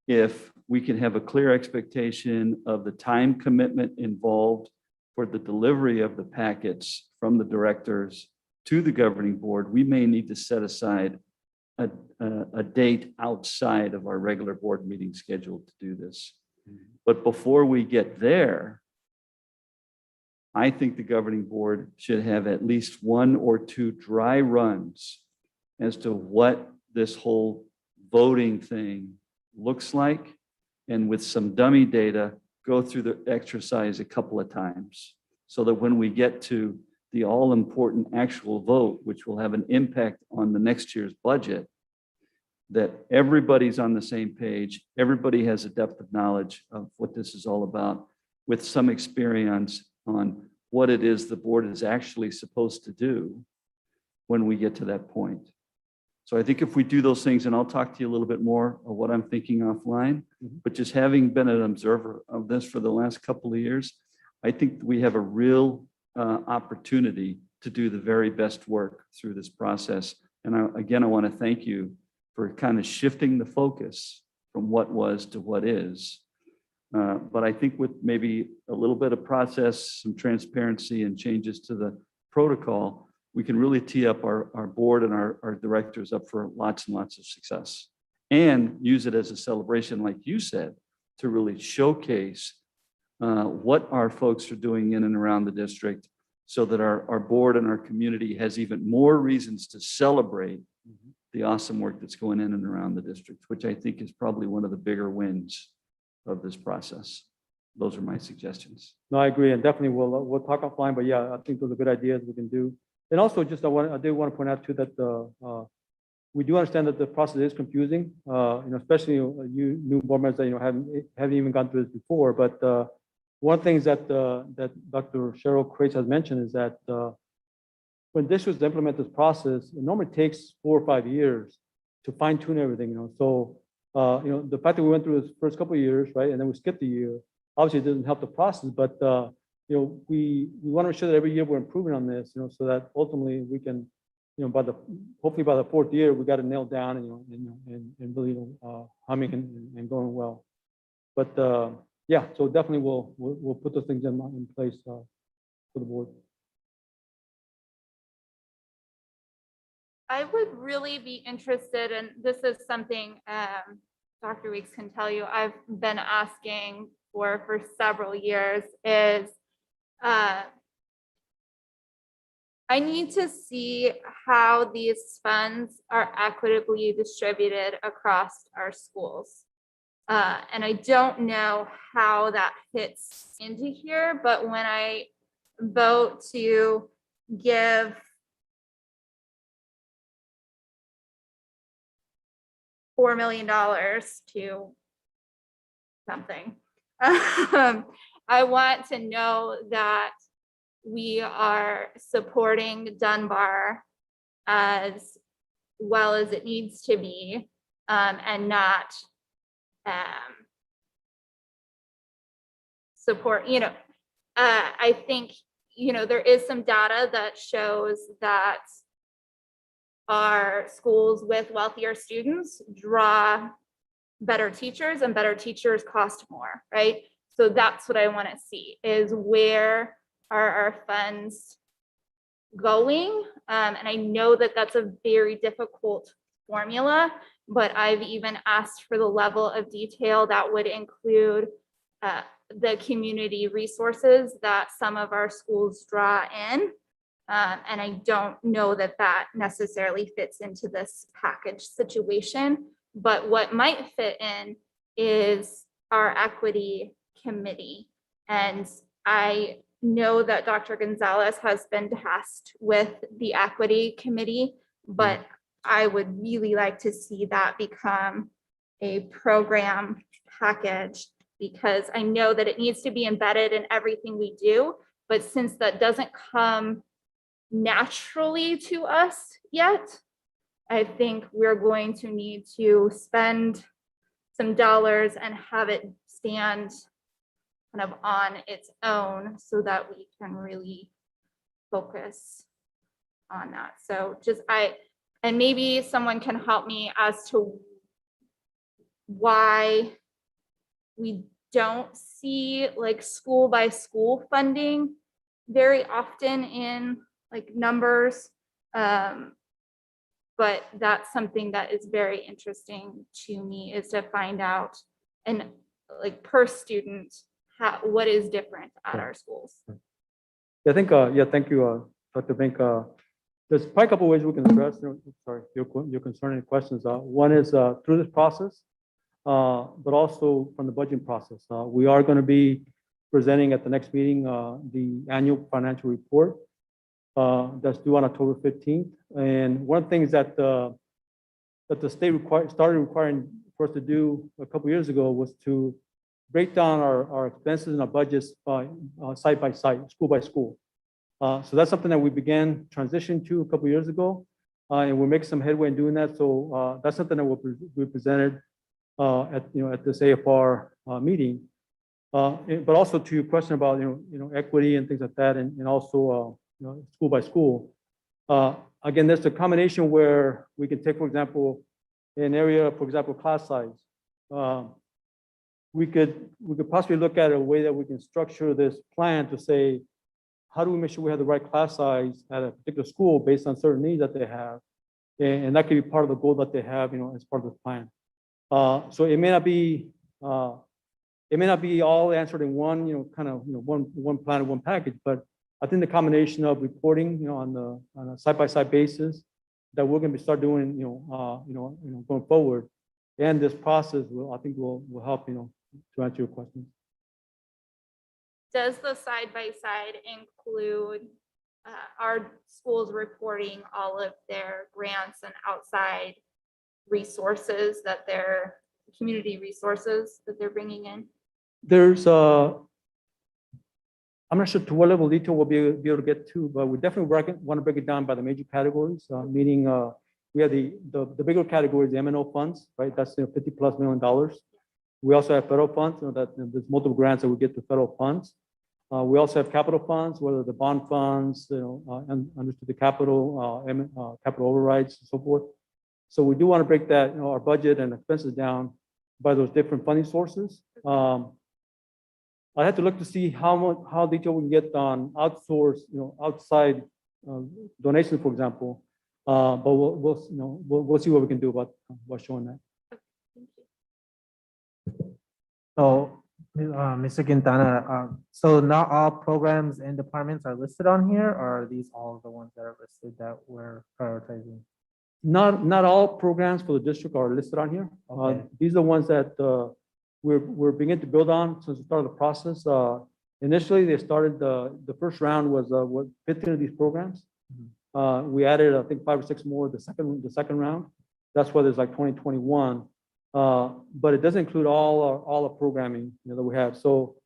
Speaker 4: if we can have a clear expectation of the time commitment involved for the delivery of the packets from the directors to the governing board, we may need to set aside a date outside of our regular board meeting schedule to do this. But before we get there, I think the governing board should have at least 1 or 2 dry runs as to what this whole voting thing looks like, and with some dummy data, go through the exercise a couple of times, so that when we get to the all-important actual vote, which will have an impact on the next year's budget, that everybody's on the same page, everybody has a depth of knowledge of what this is all about, with some experience on what it is the board is actually supposed to do when we get to that point. So I think if we do those things, and I'll talk to you a little bit more of what I'm thinking offline, but just having been an observer of this for the last couple of years, I think we have a real opportunity to do the very best work through this process. And I want to thank you for kind of shifting the focus from what was to what is. But I think with maybe a little bit of process, some transparency and changes to the protocol, we can really tee up our board and our directors up for lots and lots of success, and use it as a celebration, like you said, to really showcase what our folks are doing in and around the district, so that our board and our community has even more reasons to celebrate the awesome work that's going in and around the district, which I think is probably one of the bigger wins of this process. Those are my suggestions.
Speaker 9: No, I agree, and definitely we'll talk offline, but yeah, I think those are good ideas we can do. And also, just I did want to point out too that we do understand that the process is confusing, especially you new board members that haven't even gone through this before. But one of the things that Dr. Cheryl Kraitz has mentioned is that when districts implement this process, it normally takes 4 or 5 years to fine tune everything. So the fact that we went through this first couple of years, right, and then we skipped a year, obviously it doesn't help the process, but we want to make sure that every year we're improving on this, so that ultimately we can, hopefully by the 4th year, we got it nailed down, and really humming and going well. But yeah, so definitely we'll put those things in place for the board.
Speaker 5: I would really be interested, and this is something Dr. Weeks can tell you, I've been asking for several years, is I need to see how these funds are equitably distributed across our schools. And I don't know how that fits into here, but when I vote to give $4 million to something, I want to know that we are supporting Dunbar as well as it needs to be, and not support, I think, there is some data that shows that our schools with wealthier students draw better teachers, and better teachers cost more, right? So that's what I want to see, is where are our funds going. And I know that that's a very difficult formula, but I've even asked for the level of detail that would include the community resources that some of our schools draw in. And I don't know that that necessarily fits into this package situation, but what might fit in is our equity committee. And I know that Dr. Gonzalez has been tasked with the equity committee, but I would really like to see that become a program package, because I know that it needs to be embedded in everything we do, but since that doesn't come naturally to us yet, I think we're going to need to spend some dollars and have it stand kind of on its own so that we can really focus on that. So and maybe someone can help me as to why we don't see like school by school funding very often in like numbers. But that's something that is very interesting to me, is to find out and like per student, what is different at our schools.
Speaker 9: Yeah, I think, thank you, Dr. Bink. There's probably a couple ways we can address, sorry, your concern and questions. One is through this process, but also from the budgeting process. We are going to be presenting at the next meeting the annual financial report that's due on October 15th. And one of the things that the state started requiring for us to do a couple years ago was to break down our expenses and our budgets by site by site, school by school. So that's something that we began transition to a couple years ago, and we're making some headway in doing that. So that's something that will be presented at this AFR meeting. But also to your question about equity and things like that, and also school by school. Again, there's a combination where we can take, for example, an area, for example, class size. We could possibly look at a way that we can structure this plan to say, how do we make sure we have the right class size at a particular school based on certain needs that they have, and that could be part of the goal that they have, as part of the plan. So it may not be all answered in one, one plan or one package, but I think the combination of reporting, on a side-by-side basis that we're going to start doing, going forward, and this process I think will help, to answer your question.
Speaker 5: Does the side-by-side include our schools reporting all of their grants and outside resources that their community resources that they're bringing in?
Speaker 9: There's I'm not sure to what level of detail we'll be able to get to, but we definitely want to break it down by the major categories, meaning we have the bigger categories, the M&O funds, right? That's $50+ million. We also have federal funds, that there's multiple grants that we get to federal funds. We also have capital funds, whether the bond funds, and understood the capital, capital overrides and so forth. So we do want to break that, our budget and expenses down by those different funding sources. I have to look to see how detailed we can get on outsource, outside donations, for example. But we'll see what we can do about showing that.
Speaker 6: So, Mr. Quintana, so not all programs and departments are listed on here, or are these all the ones that are listed that we're prioritizing?
Speaker 9: Not all programs for the district are listed on here.
Speaker 6: Okay.
Speaker 9: These are the ones that we're beginning to build on since the start of the process. Initially, they started the first round was 15 of these programs. We added, I think, 5 or 6 more the second round. That's why there's like 2021. But it doesn't include all the programming that we have. So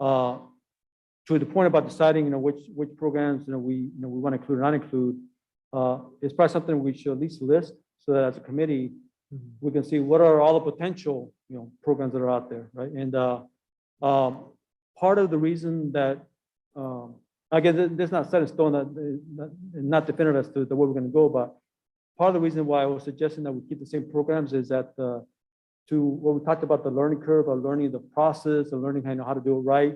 Speaker 9: to the point about deciding which programs we want to include or not include, it's probably something we should at least list so that as a committee we can see what are all the potential programs that are out there, right? And part of the reason that again, this is not set in stone, that not definitive as to the way we're going to go, but part of the reason why I was suggesting that we keep the same programs is that to what we talked about, the learning curve, or learning the process, and learning how to do it right.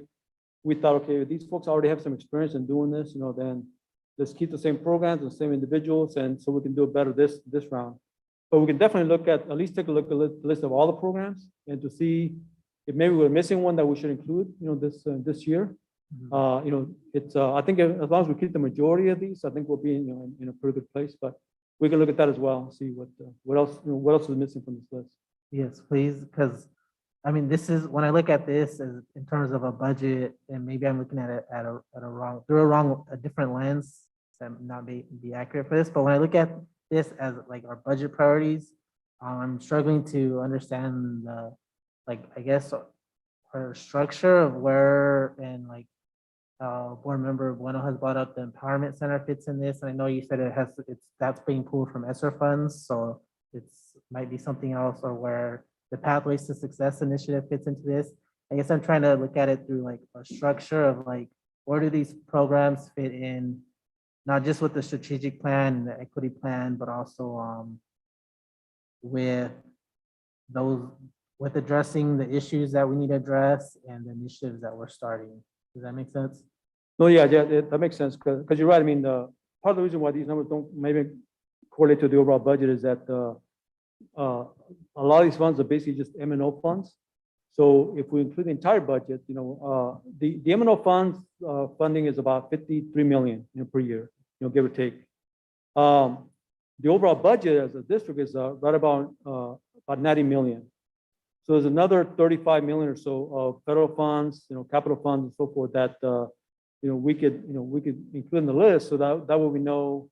Speaker 9: We thought, okay, these folks already have some experience in doing this, then let's keep the same programs and same individuals, and so we can do it better this round. But we can definitely look at least take a look at the list of all the programs and to see if maybe we're missing one that we should include, this year. It's, I think as long as we keep the majority of these, I think we'll be in a pretty good place, but we can look at that as well, and see what else is missing from this list.
Speaker 6: Yes, please, because I mean, this is, when I look at this as in terms of a budget, and maybe I'm looking at it at a different lens, that not be accurate for this, but when I look at this as like our budget priorities, I'm struggling to understand the, like, I guess, our structure of where, and like, board member Bueno has brought up the empowerment center fits in this, and I know you said that's being pulled from ESSER funds, so might be something else, or where the Pathways to Success initiative fits into this. I guess I'm trying to look at it through like a structure of like, where do these programs fit in, not just with the strategic plan and the equity plan, but also with addressing the issues that we need to address and the initiatives that we're starting. Does that make sense?
Speaker 9: No, yeah, that makes sense, because you're right. I mean, part of the reason why these numbers don't maybe correlate to the overall budget is that a lot of these funds are basically just M&O funds. So if we include the entire budget, the M&O funds funding is about 53 million per year, give or take. The overall budget as a district is right about 90 million. So there's another 35 million or so of federal funds, capital funds and so forth that we could include in the list, so that way we know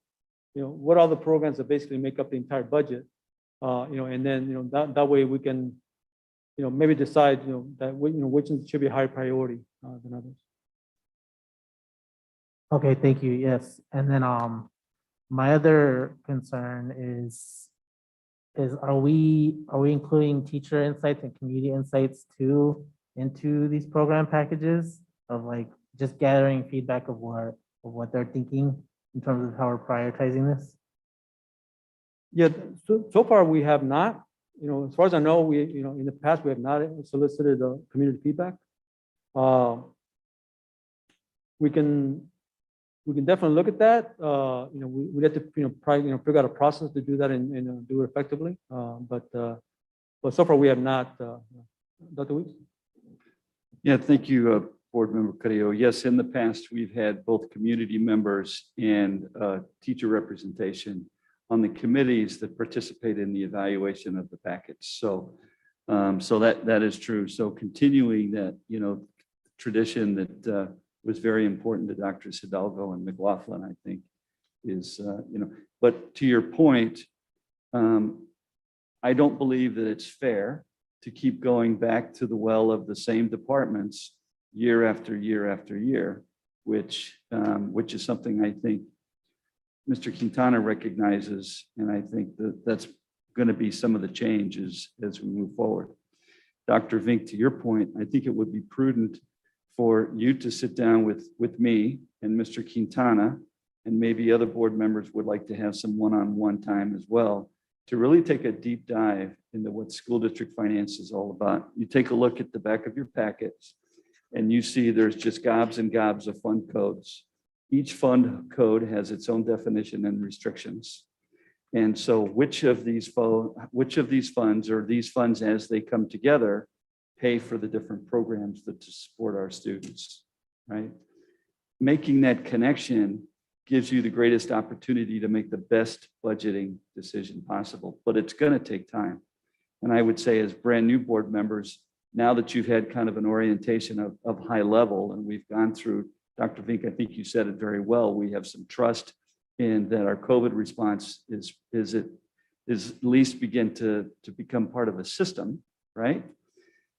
Speaker 9: what are the programs that basically make up the entire budget. And then that way we can maybe decide that which should be higher priority than others.
Speaker 6: Okay, thank you. Yes, and then my other concern is are we including teacher insights and community insights too into these program packages, of like just gathering feedback of what they're thinking in terms of how we're prioritizing this?
Speaker 9: Yeah, so far we have not. As far as I know, we in the past we have not solicited community feedback. We can definitely look at that. We have to probably figure out a process to do that and do it effectively. But so far we have not. Dr. Weeks?
Speaker 4: Yeah, thank you, Board Member Carrillo. Yes, in the past, we've had both community members and teacher representation on the committees that participate in the evaluation of the packets. So that is true. So continuing that, tradition that was very important to Drs. Hidalgo and McLaughlin, I think is, but to your point, I don't believe that it's fair to keep going back to the well of the same departments year after year after year, which is something I think Mr. Quintana recognizes, and I think that's going to be some of the changes as we move forward. Dr. Vink, to your point, I think it would be prudent for you to sit down with me and Mr. Quintana, and maybe other board members would like to have some one-on-one time as well, to really take a deep dive into what school district finance is all about. You take a look at the back of your packets and you see there's just gobs and gobs of fund codes. Each fund code has its own definition and restrictions. And so which of these funds, or these funds as they come together, pay for the different programs that to support our students, right? Making that connection gives you the greatest opportunity to make the best budgeting decision possible, but it's going to take time. And I would say, as brand new board members, now that you've had kind of an orientation of high level, and we've gone through, Dr. Vink, I think you said it very well, we have some trust in that our COVID response is at least begin to become part of a system, right?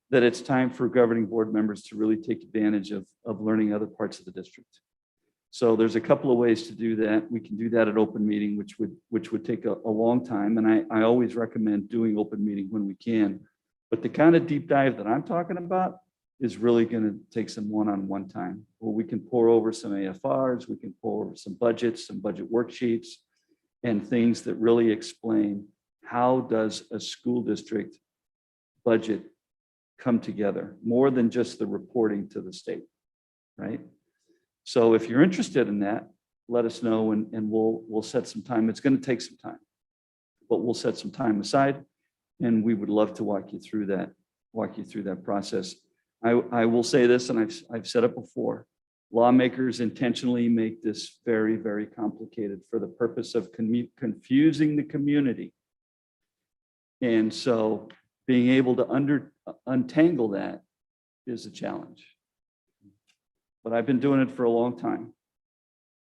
Speaker 4: That it's time for governing board members to really take advantage of learning other parts of the district. So there's a couple of ways to do that. We can do that at open meeting, which would take a long time. And I always recommend doing open meeting when we can. But the kind of deep dive that I'm talking about is really going to take some one-on-one time, where we can pour over some AFRs, we can pour over some budgets, some budget worksheets, and things that really explain how does a school district budget come together, more than just the reporting to the state, right? So if you're interested in that, let us know and we'll set some time. It's going to take some time, but we'll set some time aside and we would love to walk you through that process. I will say this, and I've said it before, lawmakers intentionally make this very, very complicated for the purpose of confusing the community. And so being able to untangle that is a challenge. But I've been doing it for a long time.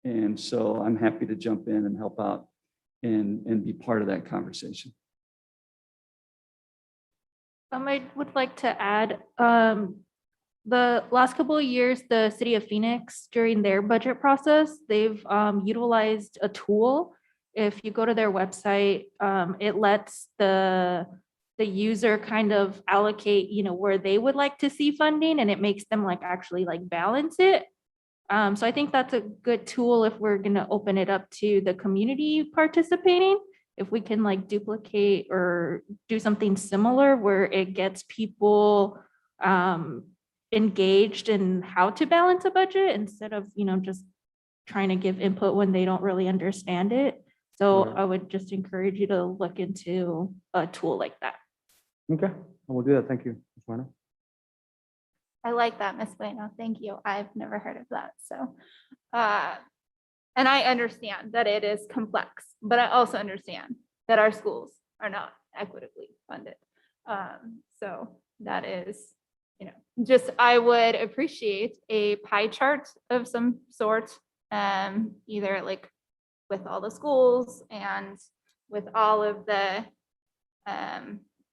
Speaker 4: And so I'm happy to jump in and help out and be part of that conversation.
Speaker 2: I would like to add, the last couple of years, the city of Phoenix, during their budget process, they've utilized a tool. If you go to their website, it lets the user kind of allocate, where they would like to see funding, and it makes them actually balance it. So I think that's a good tool if we're gonna open it up to the community participating. If we can duplicate or do something similar where it gets people engaged in how to balance a budget instead of, just trying to give input when they don't really understand it. So
Speaker 9: Right.
Speaker 2: I would just encourage you to look into a tool like that.
Speaker 9: Okay, I will do that. Thank you, Ms. Juana.
Speaker 5: I like that, Ms. Bueno. Thank you. I've never heard of that. So, and I understand that it is complex, but I also understand that our schools are not equitably funded. So that is, just I would appreciate a pie chart of some sort, either with all the schools and with all of the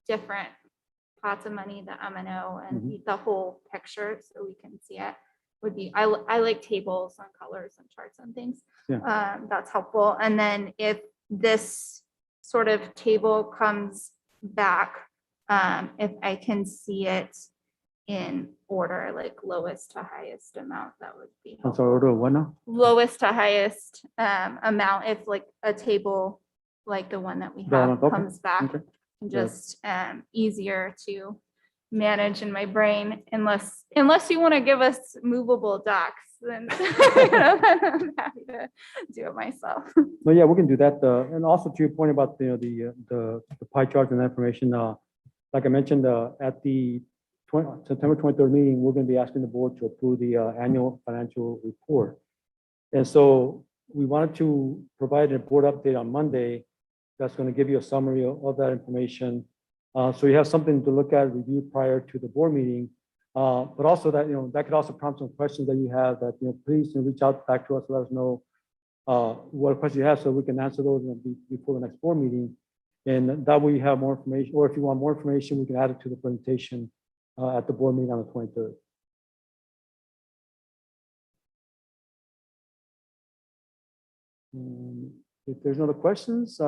Speaker 5: different pots of money, the M&O and the whole picture so we can see it would be, I like tables and colors and charts and things.
Speaker 9: Yeah.
Speaker 5: That's helpful. And then if this sort of table comes back, if I can see it in order, lowest to highest amount, that would be
Speaker 9: I'm
Speaker 5: helpful.
Speaker 9: sorry, order of what now?
Speaker 5: Lowest to highest amount, if a table like the one that we
Speaker 9: That one,
Speaker 5: have
Speaker 9: okay,
Speaker 5: comes back,
Speaker 9: okay.
Speaker 5: just easier to manage in my brain, unless you want to give us movable docs, then I'm happy to do it myself.
Speaker 9: No, yeah, we can do that. And also to your point about the pie chart and information, like I mentioned, at the September 23rd meeting, we're going to be asking the board to approve the annual financial report. And so we wanted to provide a board update on Monday that's going to give you a summary of that information. So you have something to look at, review prior to the board meeting. But also that, that could also prompt some questions that you have that, please reach out back to us, let us know what questions you have so we can answer those before the next board meeting. And that way you have more information, or if you want more information, we can add it to the presentation at the board meeting on the 23rd. If there's no other questions,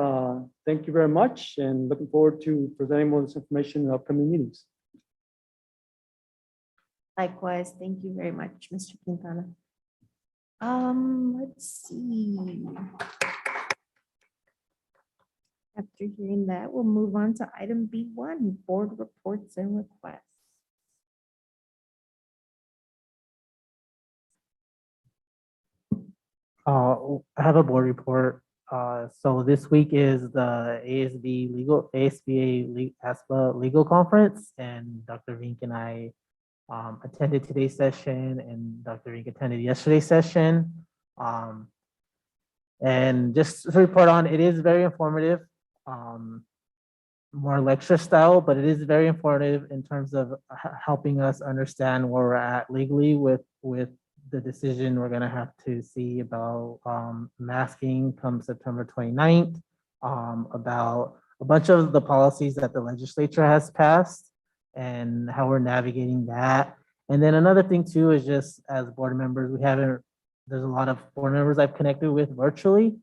Speaker 9: thank you very much and looking forward to presenting more of this information in upcoming meetings.
Speaker 2: Likewise, thank you very much, Mr. Quintana. Let's see. After hearing that, we'll move on to item B1, board reports and requests.
Speaker 6: I have a board report. So this week is the ASBA legal conference, and Dr. Vink and I attended today's session, and Dr. Vink attended yesterday's session. And just to report on, it is very informative, more lecture style, but it is very informative in terms of helping us understand where we're at legally with the decision we're gonna have to see about masking come September 29th, about a bunch of the policies that the legislature has passed and how we're navigating that. And then another thing too is just as board members, there's a lot of board members I've connected with virtually,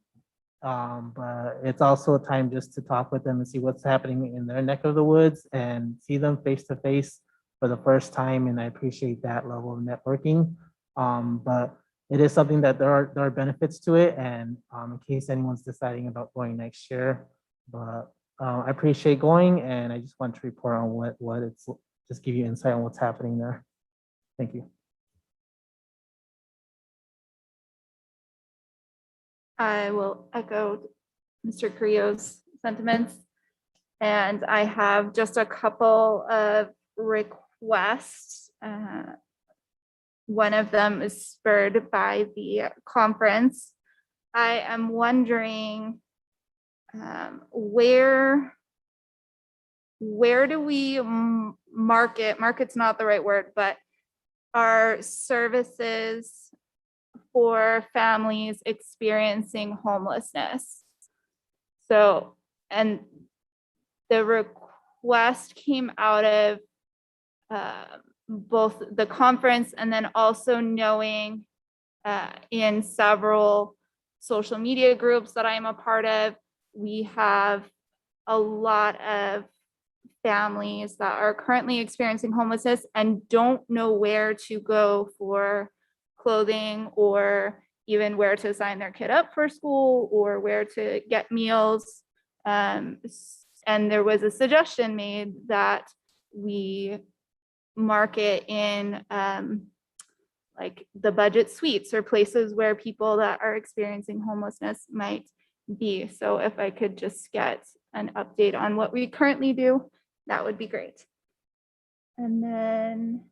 Speaker 6: but it's also a time just to talk with them and see what's happening in their neck of the woods and see them face to face for the first time. And I appreciate that level of networking. But it is something that there are benefits to it, and in case anyone's deciding about going next year. But I appreciate going, and I just want to report on what it's, just give you insight on what's happening there. Thank you.
Speaker 5: I will echo Mr. Carrillo's sentiments. And I have just a couple of requests. One of them is spurred by the conference. I am wondering where do we market's not the right word, but our services for families experiencing homelessness. So, and the request came out of both the conference and then also knowing in several social media groups that I'm a part of, we have a lot of families that are currently experiencing homelessness and don't know where to go for clothing or even where to sign their kid up for school or where to get meals. And there was a suggestion made that we market in like the budget suites or places where people that are experiencing homelessness might be. So if I could just get an update on what we currently do, that would be great. And then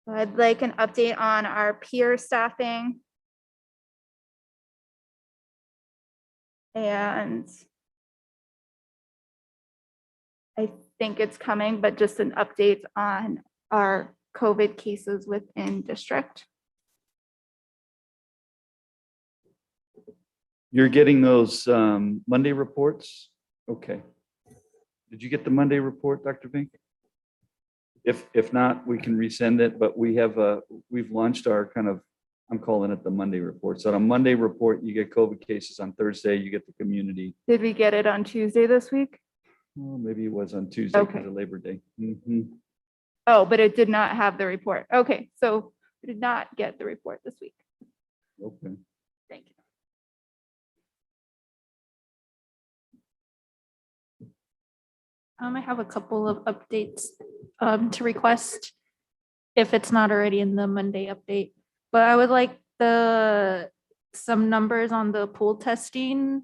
Speaker 5: I'd like an update on our peer staffing. And I think it's coming, but just an update on our COVID cases within district.
Speaker 4: You're getting those Monday reports? Okay. Did you get the Monday report, Dr. Vink? If not, we can resend it, but we've launched our kind of, I'm calling it the Monday report. So on a Monday report, you get COVID cases. On Thursday, you get the community.
Speaker 5: Did we get it on Tuesday this week?
Speaker 4: Well, maybe it was on Tuesday because
Speaker 5: Okay.
Speaker 4: of Labor Day. Mhm.
Speaker 5: Oh, but it did not have the report. Okay, so we did not get the report this week.
Speaker 4: Okay.
Speaker 5: Thank you.
Speaker 2: I have a couple of updates to request if it's not already in the Monday update. But I would like some numbers on the pool testing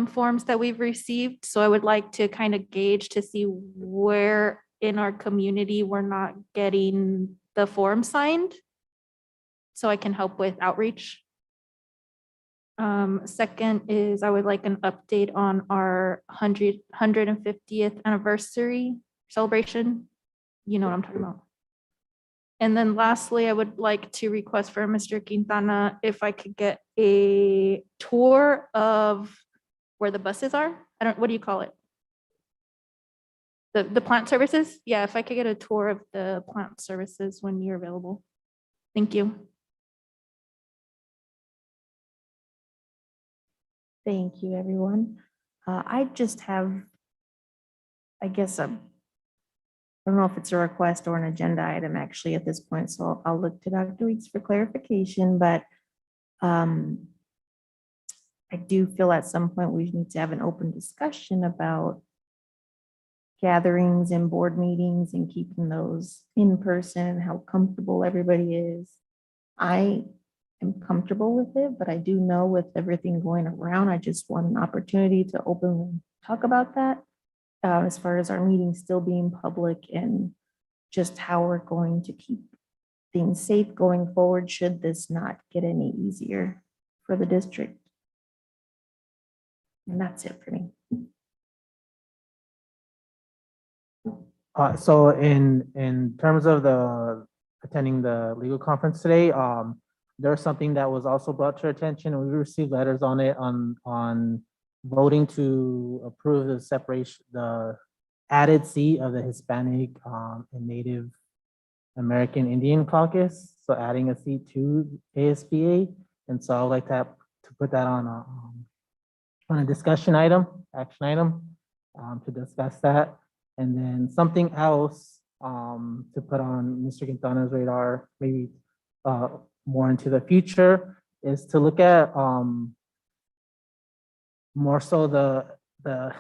Speaker 2: forms that we've received. So I would like to kind of gauge to see where in our community we're not getting the form signed, so I can help with outreach. Second is I would like an update on our 150th anniversary celebration. You know what I'm talking about. And then lastly, I would like to request for Mr. Quintana if I could get a tour of where the buses are. What do you call it? The plant services? Yeah, if I could get a tour of the plant services when you're available. Thank you.
Speaker 11: Thank you, everyone. I just have, I guess, I don't know if it's a request or an agenda item actually at this point, so I'll look to Dr. Weeks for clarification, but I do feel at some point we need to have an open discussion about gatherings and board meetings and keeping those in person, how comfortable everybody is. I am comfortable with it, but I do know with everything going around, I just want an opportunity to openly talk about that as far as our meetings still being public and just how we're going to keep things safe going forward should this not get any easier for the district. And that's it for me.
Speaker 6: So in terms of attending the legal conference today, there's something that was also brought to our attention, and we received letters on it on voting to approve the separation, the added seat of the Hispanic and Native American Indian Caucus. So adding a seat to ASBA, and so I'd like to put that on a discussion item, action item, to discuss that. And then something else to put on Mr. Quintana's radar, maybe more into the future, is to look at more so the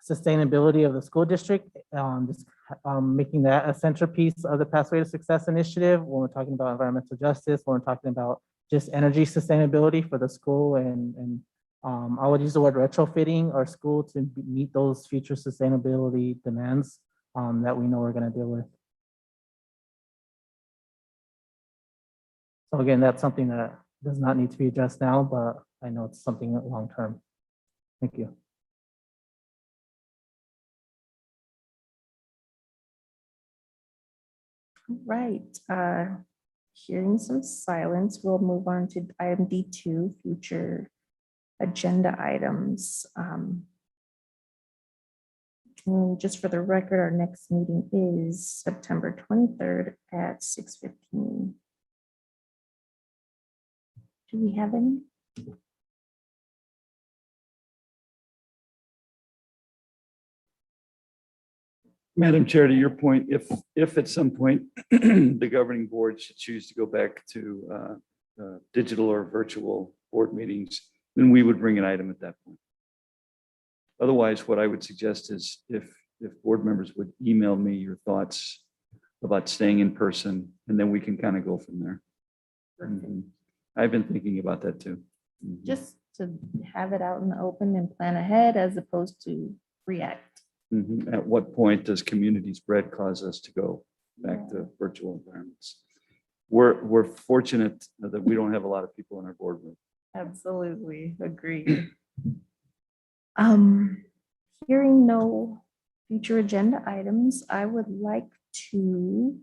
Speaker 6: sustainability of the school district, making that a centerpiece of the Pathway to Success initiative when we're talking about environmental justice, when we're talking about just energy sustainability for the school and I would use the word retrofitting our school to meet those future sustainability demands that we know we're gonna deal with. So again, that's something that does not need to be addressed now, but I know it's something long term. Thank you.
Speaker 2: Right, hearing some silence, we'll move on to item D2, future agenda items. And just for the record, our next meeting is September 23rd at 6:15. Do we have any?
Speaker 4: Madam Chair, to your point, if at some point the governing board should choose to go back to digital or virtual board meetings, then we would bring an item at that point. Otherwise, what I would suggest is if board members would email me your thoughts about staying in person, and then we can kind of go from there. Mhm. I've been thinking about that too. Mhm.
Speaker 2: Just to have it out in the open and plan ahead as opposed to react.
Speaker 4: Mhm. At what point does community spread cause us to go back to virtual environments? We're fortunate that we don't have a lot of people in our boardroom.
Speaker 2: Absolutely, agree. Hearing no future agenda items, I would like to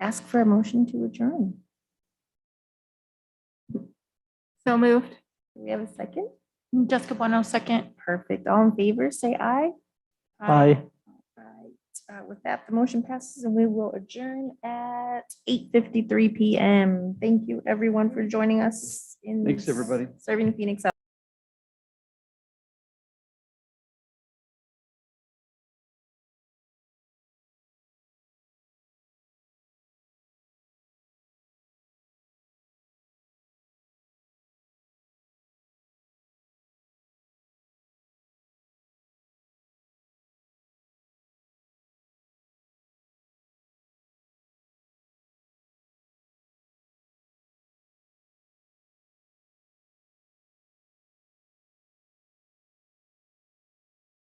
Speaker 2: ask for a motion to adjourn.
Speaker 5: So moved.
Speaker 2: Do we have a second?
Speaker 11: Jessica Bueno, second.
Speaker 2: Perfect. All in favor, say aye.
Speaker 6: Bye.
Speaker 2: Right. With that, the motion passes and we will adjourn at 8:53 PM. Thank you, everyone, for joining us in
Speaker 4: Thanks, everybody.
Speaker 2: serving Phoenix.